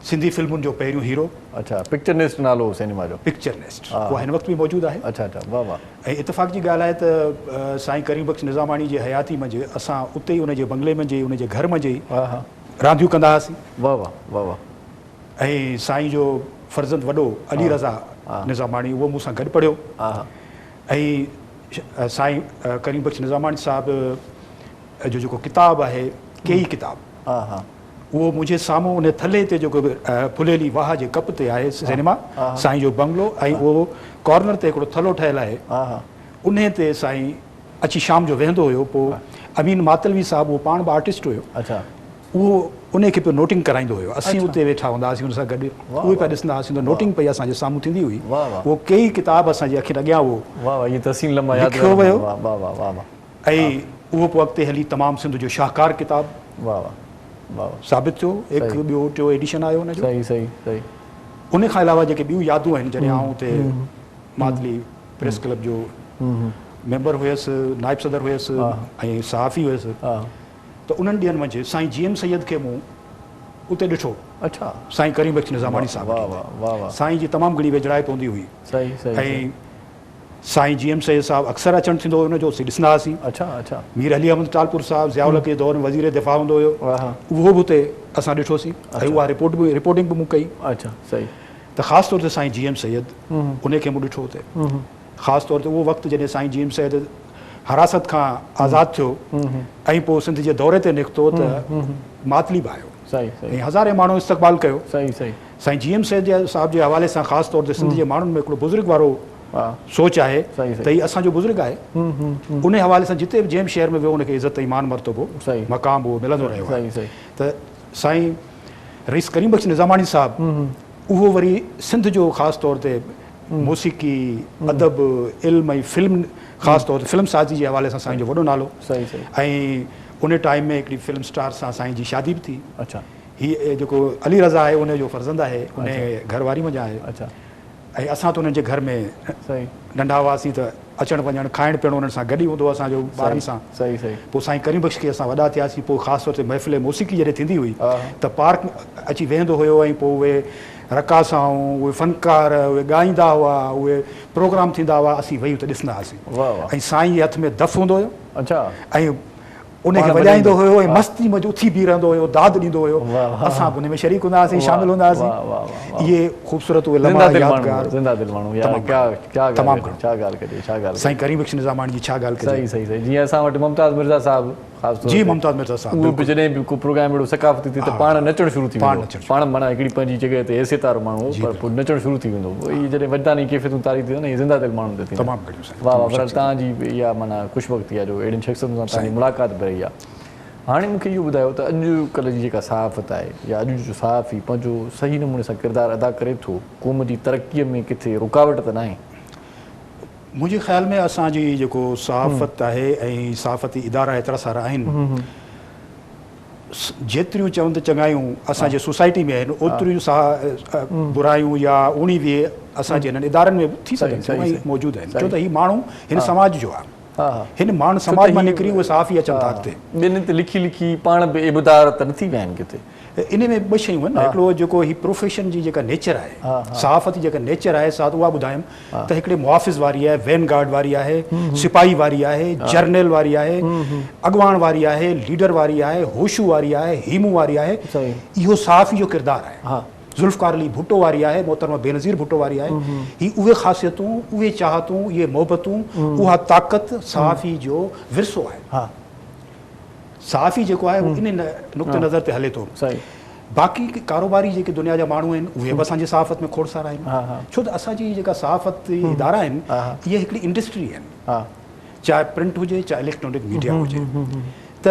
सिंधी फिल्मुनि जो पहिरियों हीरो। अच्छा, पिक्चर नेस्ट नालो सिनेमा जो? पिक्चर नेस्ट, उहा हिन वक़्तु बि मौजूदु आहे। अच्छा अच्छा, वाह वाह। ऐं इतफ़ाक़ जी ॻाल्हि आहे त साईं करीम बख़्श निज़ामानी जी हयाती मंझि असां उते ई उनजे बंगले मंझि, उनजे घर मंझि रांदियूं कंदा हुआसीं। वाह वाह वाह वाह। ऐं साईं जो फर्ज़ंद वॾो अली रज़ा निज़ामानी, उहो मूंसां गॾु पढ़ियो। ऐं साईं करीम बख़्श निज़ामानी साहिब जो जेको किताबु आहे, कई किताब, उहो मुंहिंजे साम्हूं उन थले ते जेको फुलेली वाह जे कप ते आहे सिनेमा, साईं जो बंगलो, ऐं उहो कॉर्नर ते हिकिड़ो थलो ठहियलु आहे, उन ते साईं अची शाम जो वेहंदो हुयो। पोइ अमीन मातलवी साहिबु, उहो पाण बि आर्टिस्ट हुयो, उहो उन खे पियो नोटिंग कराईंदो हुयो। असीं उते वेठा हूंदा हुआसीं हुन सां गॾु, उहे पिया ॾिसंदा हुआसीं त नोटिंग पई असांजे साम्हूं थींदी हुई। उहो कई किताब असांजे अखियुनि अॻियां उहो लिखियो वियो। ऐं उहो पोइ अॻिते हली तमामु सिंध जो शाहकार किताबु साबित थियो। हिकु ॿियो टियों एडिशन आयो हुनजो। सही सही सही। उन खां अलावा जेके ॿियूं यादूं आहिनि, जॾहिं आउं हुते मातली प्रेस क्लब जो मेंबर हुयसि, नाइब सदर हुयसि ऐं सहाफ़ी हुयसि, त उन्हनि ॾींहंनि मंझि साईं GM सैयद खे मूं उते ॾिठो। अच्छा। साईं करीम बख़्श निज़ामानी साहिबु, साईं जी तमामु घणी वेझड़ाई पवंदी हुई। ऐं साईं GM सैयद साहिबु अक्सर अचणु थींदो हुयो हुनजो, असीं ॾिसंदा हुआसीं। अच्छा अच्छा। मीर अली अहमद टालपुर साहिबु ज़ियाउल के दौर में वज़ीर दिफ़ा हूंदो हुयो, उहो बि हुते असां ॾिठोसीं। ऐं उहा रिपोर्टिंग बि मूं कई। अच्छा सही। त ख़ासि तौर ते साईं GM सैयद, उनखे मूं ॾिठो हुते। ख़ासि तौर ते उहो वक़्तु जॾहिं साईं GM सैयद हिरासत खां आज़ादु थियो ऐं पोइ सिंध जे दौरे ते निकितो त मातली बि आयो ऐं हज़ारे माण्हू इस्तक़बाल कयो। सही सही। साईं GM सैयद साहिब जे हवाले सां ख़ासि तौर ते सिंध जे माण्हुनि में हिकिड़ो बुज़ुर्ग वारो सोच आहे त हीउ असांजो बुज़ुर्ग आहे। उन हवाले सां जिते बि जंहिं शहर में वियो उनखे इज़त ईमान मर्तबो मक़ाम उहो मिलंदो रहियो आहे। त साईं रईस करीम बख़्श निज़ामानी साहिबु, उहो वरी सिंध जो ख़ासि तौर ते मौसीक़ी, अदब, इल्म ऐं फिल्म, ख़ासि तौर ते फिल्म साज़ी जे हवाले सां साईं जो वॾो नालो। ऐं उन टाइम में हिकिड़ी फिल्म स्टार सां साईं जी शादी बि थी। अच्छा। हीअ जेको अली रज़ा आहे उनजो फर्ज़ंद आहे, उन घरवारी में आहे। अच्छा। ऐं असां त उन्हनि जे घर में नंढा हुआसीं त अचणु वञणु खाइणु पीअणु उन्हनि सां गॾु ई हूंदो हो असांजो ॿारनि सां। सही सही। पोइ साईं करीम बख़्श खे असां वॾा थियासीं। पोइ ख़ासि तौर ते महफ़िल मौसीक़ी जॾहिं थींदी हुई त पार्क अची वेहंदो हुयो ऐं पोइ उहे रक़ासाऊं, उहे फ़नकार, उहे ॻाईंदा हुआ, उहे प्रोग्राम थींदा हुआ, असीं वेही हुते ॾिसंदा हुआसीं। ऐं साईं जे हथ में दफ़ हूंदो हुयो। अच्छा। ऐं उनखे वॼाईंदो हुयो ऐं मस्ती में उथी बीह रहंदो हुयो, दाद ॾींदो हुयो, असां बि उन में शरीक हूंदा हुआसीं, शामिल हूंदा हुआसीं। इहे ख़ूबसूरत उहे लम्हा यादगार, ज़िंदा दिलि माण्हू, यार क्या तमामु छा ॻाल्हि कजे, छा ॻाल्हि साईं करीम बख़्श निज़ामाणी जी छा ॻाल्हि कजे। सही सही जीअं असां वटि मुमताज़ मिर्ज़ा साहिबु जी, मुमताज़ मिर्ज़ा साहिबु, उहो बि जॾहिं बि को प्रोग्राम अहिड़ो सकाफ़ती थी त पाण नचणु शुरू थी वेंदो, पाण माना हिकिड़ी पंहिंजी जॻह ते हैसियत वारो माण्हू पर पोइ नचणु शुरू थी वेंदो। इहे जॾहिं वजदानी कैफ़ियतूं तारी थी न, इहे ज़िंदा दिलि माण्हुनि ते थी। तमामु घणियूं वाह वाह, पर तव्हांजी इहा माना ख़ुशबख़्ती आहे जो अहिड़ियुनि शख़्सनि सां तव्हांजी मुलाक़ात बि रही आहे। हाणे मूंखे इहो ॿुधायो त अॼुकल्ह जी जेका सहाफ़त आहे या अॼु जो सहाफ़ी पंहिंजो सही नमूने सां किरदारु अदा करे थो, क़ौम जी तरक़ीअ में किथे रुकावट त न आहे? मुंहिंजे ख़्याल में असांजी जेको सहाफ़त आहे ऐं सहाफ़ती इदारा एतिरा सारा आहिनि, जेतिरियूं चवनि त चङायूं असांजे सोसाइटी में आहिनि, ओतिरियूं बुरायूं या उणिवीह असांजे हिननि इदारनि में थी सघनि थियूं ऐं मौजूदु आहिनि, छो त हीउ माण्हू हिन समाज जो आहे, हिन माण्हू समाज मां निकिरी उहे सहाफ़ी अचनि था अॻिते। ॿियनि ते लिखी लिखी पाण बि इबदार त न थी विया आहिनि किथे? इन में ॿ शयूं आहिनि, हिकिड़ो जेको हीउ प्रोफेशन जी जेका नेचर आहे, सहाफ़ती जेका नेचर आहे सा उहा ॿुधायमि त हिकिड़े मुहाफ़िज़ वारी आहे, वैन गार्ड वारी आहे, सिपाही वारी आहे, जर्नल वारी आहे, अॻवान वारी आहे, लीडर वारी आहे, होशू वारी आहे, हीमू वारी आहे, इहो सहाफ़ी जो किरदारु आहे। ज़ुल्फ़कार अली भुट्टो वारी आहे, मोहतरमा बेनज़ीर भुट्टो वारी आहे, ही उहे ख़ासियतूं, उहे चाहतूं, इहे मोहबतूं, उहा ताक़त सहाफ़ी जो विरसो आहे। सहाफ़ी जेको आहे इन नुक़्ते नज़र ते हले थो। बाक़ी कारोबारी जेके दुनिया जा माण्हू आहिनि उहे बि असांजी सहाफ़त में खोड़सार आहिनि, छो त असांजी जेका सहाफ़ती इदारा आहिनि इहे हिकिड़ी इंडस्ट्री आहिनि, चाहे प्रिंट हुजे चाहे इलेक्ट्रॉनिक मीडिया हुजे, त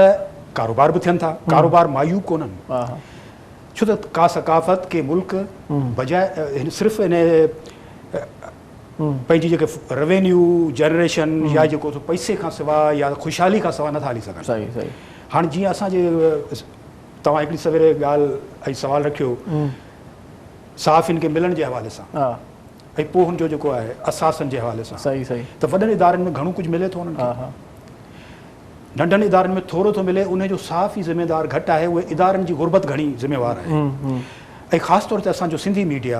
कारोबार बि थियनि था, कारोबार मायूब कोन्हनि, छो त का सकाफ़त के मुल्क बजाए सिर्फ़ु इन पंहिंजी जेके रेवेन्यू जनरेशन या जेको पैसे खां सवाइ या ख़ुशहाली खां सवाइ नथा हली सघनि। हाणे जीअं असांजे तव्हां हिकिड़ी सवेरे ॻाल्हि ऐं सुवालु रखियो सहाफ़ियुनि खे मिलण जे हवाले सां ऐं पोइ हुनजो जेको आहे असासनि जे हवाले सां, त वॾनि इदारनि में घणो कुझु मिले थो उन्हनि खे, नंढनि इदारनि में थोरो थो मिले, उनजो सहाफ़ी ज़िम्मेदार घटि आहे, उहे इदारनि जी गुरबत घणी ज़िम्मेवार आहे। ऐं ख़ासि तौर ते असांजो सिंधी मीडिया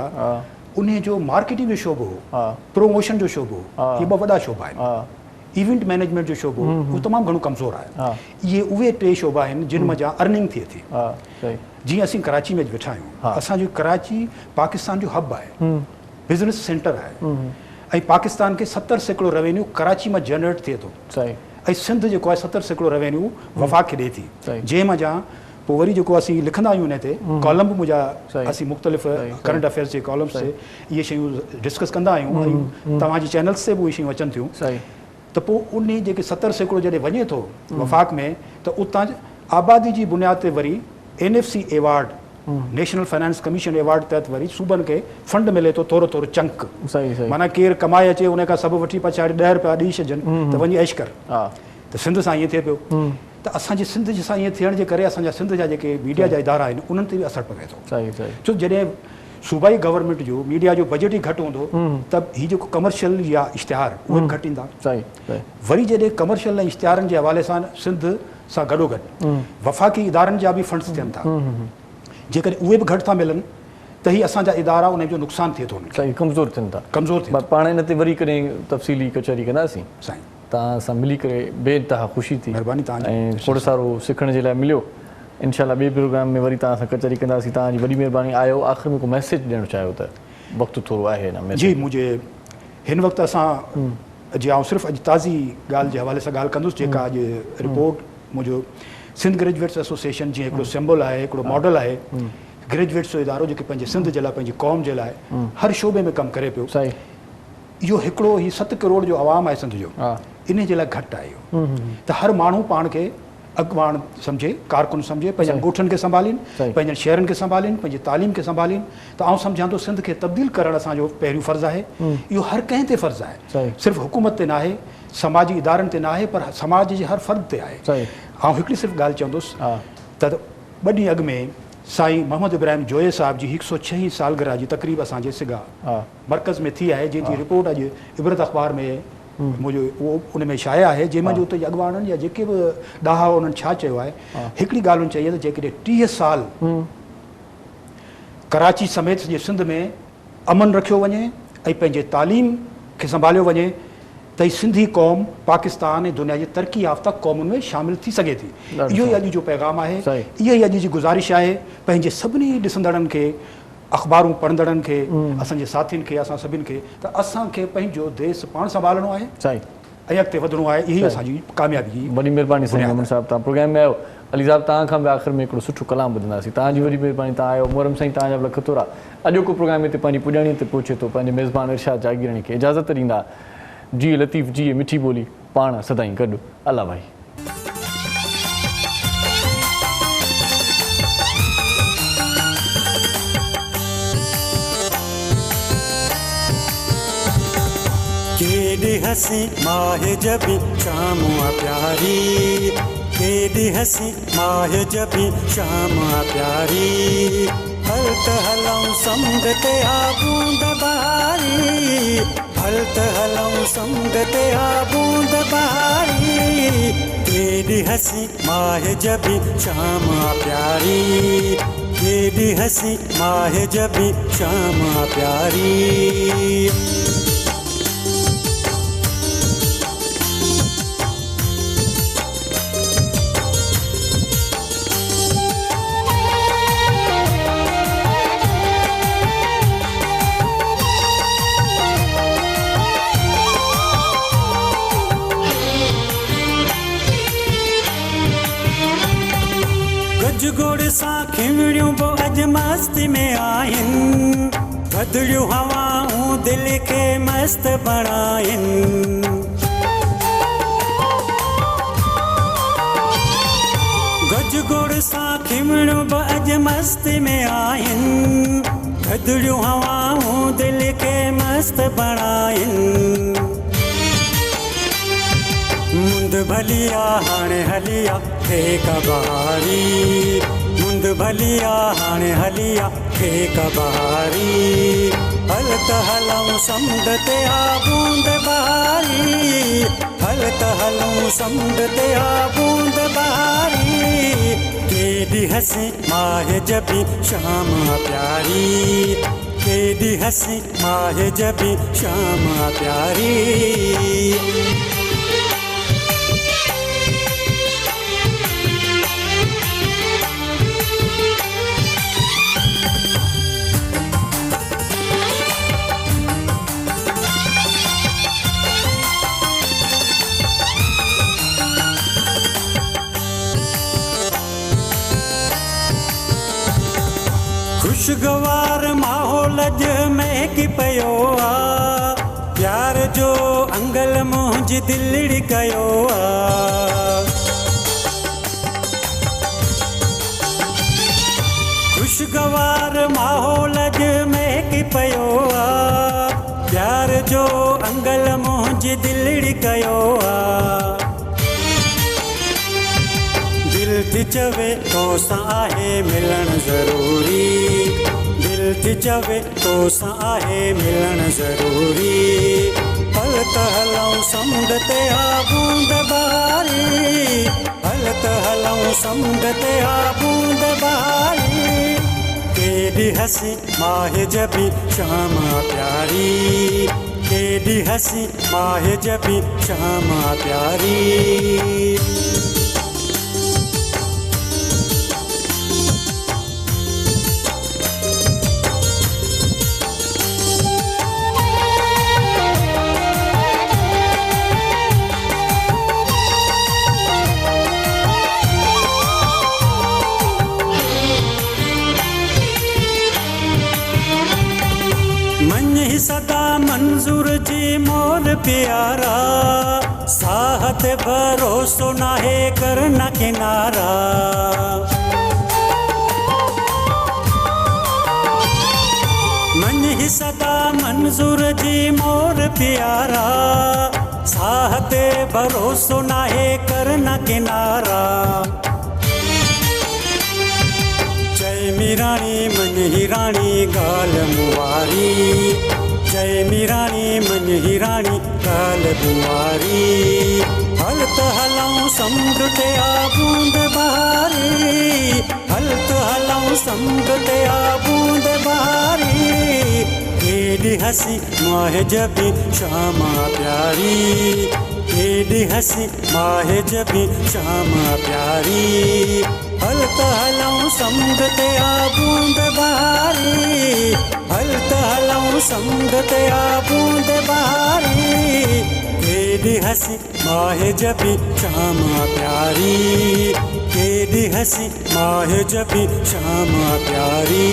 उन जो मार्केटिंग जो शोबो, प्रोमोशन जो शोबो, इहे ॿ वॾा शोबा आहिनि, इवेंट मैनेजमेंट जो शोबो उहो तमामु घणो कमज़ोर आहे। इहे उहे टे शोबा आहिनि जिन मां अर्निंग थिए थी। जीअं असीं कराची में वेठा आहियूं, असांजो कराची पाकिस्तान जो हब आहे, बिज़नेस सेंटर आहे, ऐं पाकिस्तान खे 70% रेवेन्यू कराची मां जनरेट थिए थो, ऐं सिंध जेको आहे 70% रेवेन्यू वफ़ाक़ खे ॾिए थी, जंहिं मां पोइ वरी जेको असीं लिखंदा आहियूं इन ते कॉलम बि मुंहिंजा, असीं मुख़्तलिफ़ करंट अफेयर्स जे कॉलम्स ते इहे शयूं डिस्कस कंदा आहियूं, ऐं तव्हांजी चैनल्स ते बि उहे शयूं अचनि थियूं, त पोइ उन जेके 70% जॾहिं वञे थो वफ़ाक़ में, त उतां आबादी जी बुनियाद ते वरी NFC award, national finance commission award तहत वरी सूबनि खे फंड मिले थो, थोरो थोरो चंक, माना केरु कमाए अचे उन खां सभु वठी पछाड़ी 10 रुपया ॾेई छॾनि त वञी ऐश कर, त सिंध सां ईअं थिए पियो। त असांजे सिंध सां ईअं थियण जे करे असांजा सिंध जा जेके मीडिया जा इदारा आहिनि उन्हनि ते बि असरु पवे थो, छो जॾहिं सूबाई गवर्नमेंट जो मीडिया जो बजट ई घटि हूंदो त हीउ जेको कमर्शियल या इश्तिहार उहे बि घटि ईंदा। वरी जॾहिं कमर्शियल ऐं इश्तिहारनि जे हवाले सां सिंध सां गॾोगॾु वफ़ाक़ी इदारनि जा बि फंड्स थियनि था, जेकॾहिं उहे बि घटि था मिलनि त ही असांजा इदारा उन जो नुक़सानु थिए थो, कमज़ोर थियनि था, कमज़ोर थिए। पाण इन ते वरी कॾहिं तफ़सीली कचहरी कंदासीं साईं, तव्हां सां मिली करे बेइंतहा ख़ुशी थी, महिरबानी तव्हांजी, ऐं खोड़ सारो सिखण जे लाइ मिलियो। इंशाल्लाह ॿिए प्रोग्राम में वरी तव्हां सां कचहरी कंदासीं, तव्हांजी वॾी महिरबानी। आयो आख़िर में को मैसेज ॾियणु चाहियो त वक़्तु थोरो आहे हिन? जी, मुंहिंजे हिन वक़्तु असां जीअं आउं सिर्फ़ु अॼु ताज़ी ॻाल्हि जे हवाले सां ॻाल्हि कंदुसि, जेका अॼु रिपोर्ट मुंहिंजो सिंध ग्रेजुएट्स एसोसिएशन जीअं हिकिड़ो सिंबल आहे, हिकिड़ो मॉडल आहे, ग्रेजुएट्स जो इदारो जेके पंहिंजे सिंध जे लाइ, पंहिंजी क़ौम जे लाइ हर शोबे में कमु करे पियो, इहो हिकिड़ो ही 7 करोड़ जो आवाम आहे सिंध जो, इन जे लाइ घटि आहे इहो, त हर माण्हू पाण खे अॻवान सम्झे, कारकुन सम्झे, पंहिंजनि ॻोठनि खे संभालीनि, पंहिंजनि शहरनि खे संभालीनि, पंहिंजी तालीम खे संभालीनि, त आउं सम्झां थो सिंध खे तब्दील करणु असांजो पहिरियों फ़र्ज़ु आहे। इहो हर कंहिं ते फ़र्ज़ु आहे, सिर्फ़ु हुकूमत ते न आहे, समाजी इदारनि ते न आहे, पर समाज जे हर फ़र्द ते आहे। आउं हिकिड़ी सिर्फ़ु ॻाल्हि चवंदुसि त ॿ ॾींहं अॻु में साईं मोहम्मद इब्राहिम जोए साहिब जी 106 सालगिरह जी तक़रीब असांजे सिगा मर्कज़ में थी आहे, जंहिंजी रिपोर्ट अॼु इबरत अख़बार में मुंहिंजो उहो उन में शाया आहे, जंहिंमें जो उते अॻवाननि या जेके बि ॾाहा उन्हनि छा चयो आहे, हिकिड़ी ॻाल्हि उन्हनि चई आहे त जेकॾहिं 30 साल कराची समेत जे सिंध में अमन रखियो वञे ऐं पंहिंजे तालीम खे संभालियो वञे, त सिंधी क़ौम पाकिस्तान ऐं दुनिया जी तरक़ी याफ़्ता क़ौमुनि में शामिल थी सघे थी। इहो ई अॼु जो पैगाम आहे, इहा ई अॼु जी गुज़ारिश आहे पंहिंजे सभिनी ॾिसंदड़नि खे, अख़बारूं पढ़ंदड़नि खे, असांजे साथियुनि खे, असां सभिनि खे त असांखे पंहिंजो देश पाण संभालणो आहे ऐं अॻिते वधणो आहे। इहा असांजी कामयाबी। वॾी महिरबानी साईं साहिबु, तव्हां प्रोग्राम में आयो। अली साहिबु, तव्हां खां बि आख़िर में हिकिड़ो सुठो कलाम ॿुधंदासीं। तव्हांजी वॾी महिरबानी, तव्हां आयो। मुहरम साईं, तव्हांजा बि लख थोरा। अॼोको प्रोग्राम हिते पंहिंजी पुॼाणी ते पहुचे थो। पंहिंजे मेज़बान इरशाद जागीरानी खे इजाज़त ॾींदा। जी लतीफ़ जी मिठी ॿोली पाण सदाईं गॾु। अल्लाह भाई। केॾी हसी माहे जबी शाम प्यारी, केॾी हसी माहे जबी शाम प्यारी, हल त हलऊं समुंड ते आ बूंद बहारी, हल त हलऊं समुंड ते आ बूंद बहारी, केॾी हसी माहे जबी शाम प्यारी, केॾी हसी माहे जबी शाम प्यारी। गजगोड़ सां खिमड़ियूं बि अॼु मस्ती में आहिनि, थधिड़ियूं हवाऊं दिलि खे मस्त बणाइनि, गजगोड़ सां खिमड़ियूं बि अॼु मस्ती में आहिनि, थधिड़ियूं हवाऊं दिलि खे मस्त बणाइनि, मुंद भलिया हाणे हलिया ठेक बहारी, मुंद भलिया हाणे हलिया ठेक बहारी, हल त हलऊं समुंड ते आ बूंद बहारी, हल त हलऊं समुंड ते आ बूंद बहारी, केॾी हसी माहे जबी शाम प्यारी, केॾी हसी माहे जबी शाम प्यारी। खुशगवार माहौल महकी पियो आ, प्यार जो अंगल मुंहिंजी दिलड़ी कयो आ, खुशगवार माहौल महकी पियो आ, प्यार जो अंगल मुंहिंजी दिलड़ी कयो आ, दिल थी चवे तोसां आहे मिलण ज़रूरी, दिल थी चवे तोसां आहे मिलण ज़रूरी, हल त हलऊं समुंड ते आ बूंद बहारी, हल त हलऊं समुंड ते आ बूंद बहारी, केॾी हसी माहे जबी शाम प्यारी, केॾी हसी माहे जबी शाम प्यारी। सदा मंजूर जी मोर प्यारा, साहत भरोसो नाहे करना किनारा, मन ही सदा मंजूर जी मोर प्यारा, साहत भरोसो नाहे करना किनारा, जय मीराणी मन ही रानी गाल मुवारी, जय मीराणी मन ही रानी गाल मुवारी, हल त हलऊं समुंड ते आ बूंद बहारी, हल त हलऊं समुंड ते आ बूंद बहारी, केॾी हसी माहे जबी शामा प्यारी, केॾी हसी माहे जबी शामा प्यारी। हल त हलऊं समुंड ते आ बूंद बहारी, हल त हलऊं समुंड ते आ बूंद बहारी। केॾी हसी माहे जबी शामा प्यारी, केॾी हसी माहे जबी शामा प्यारी।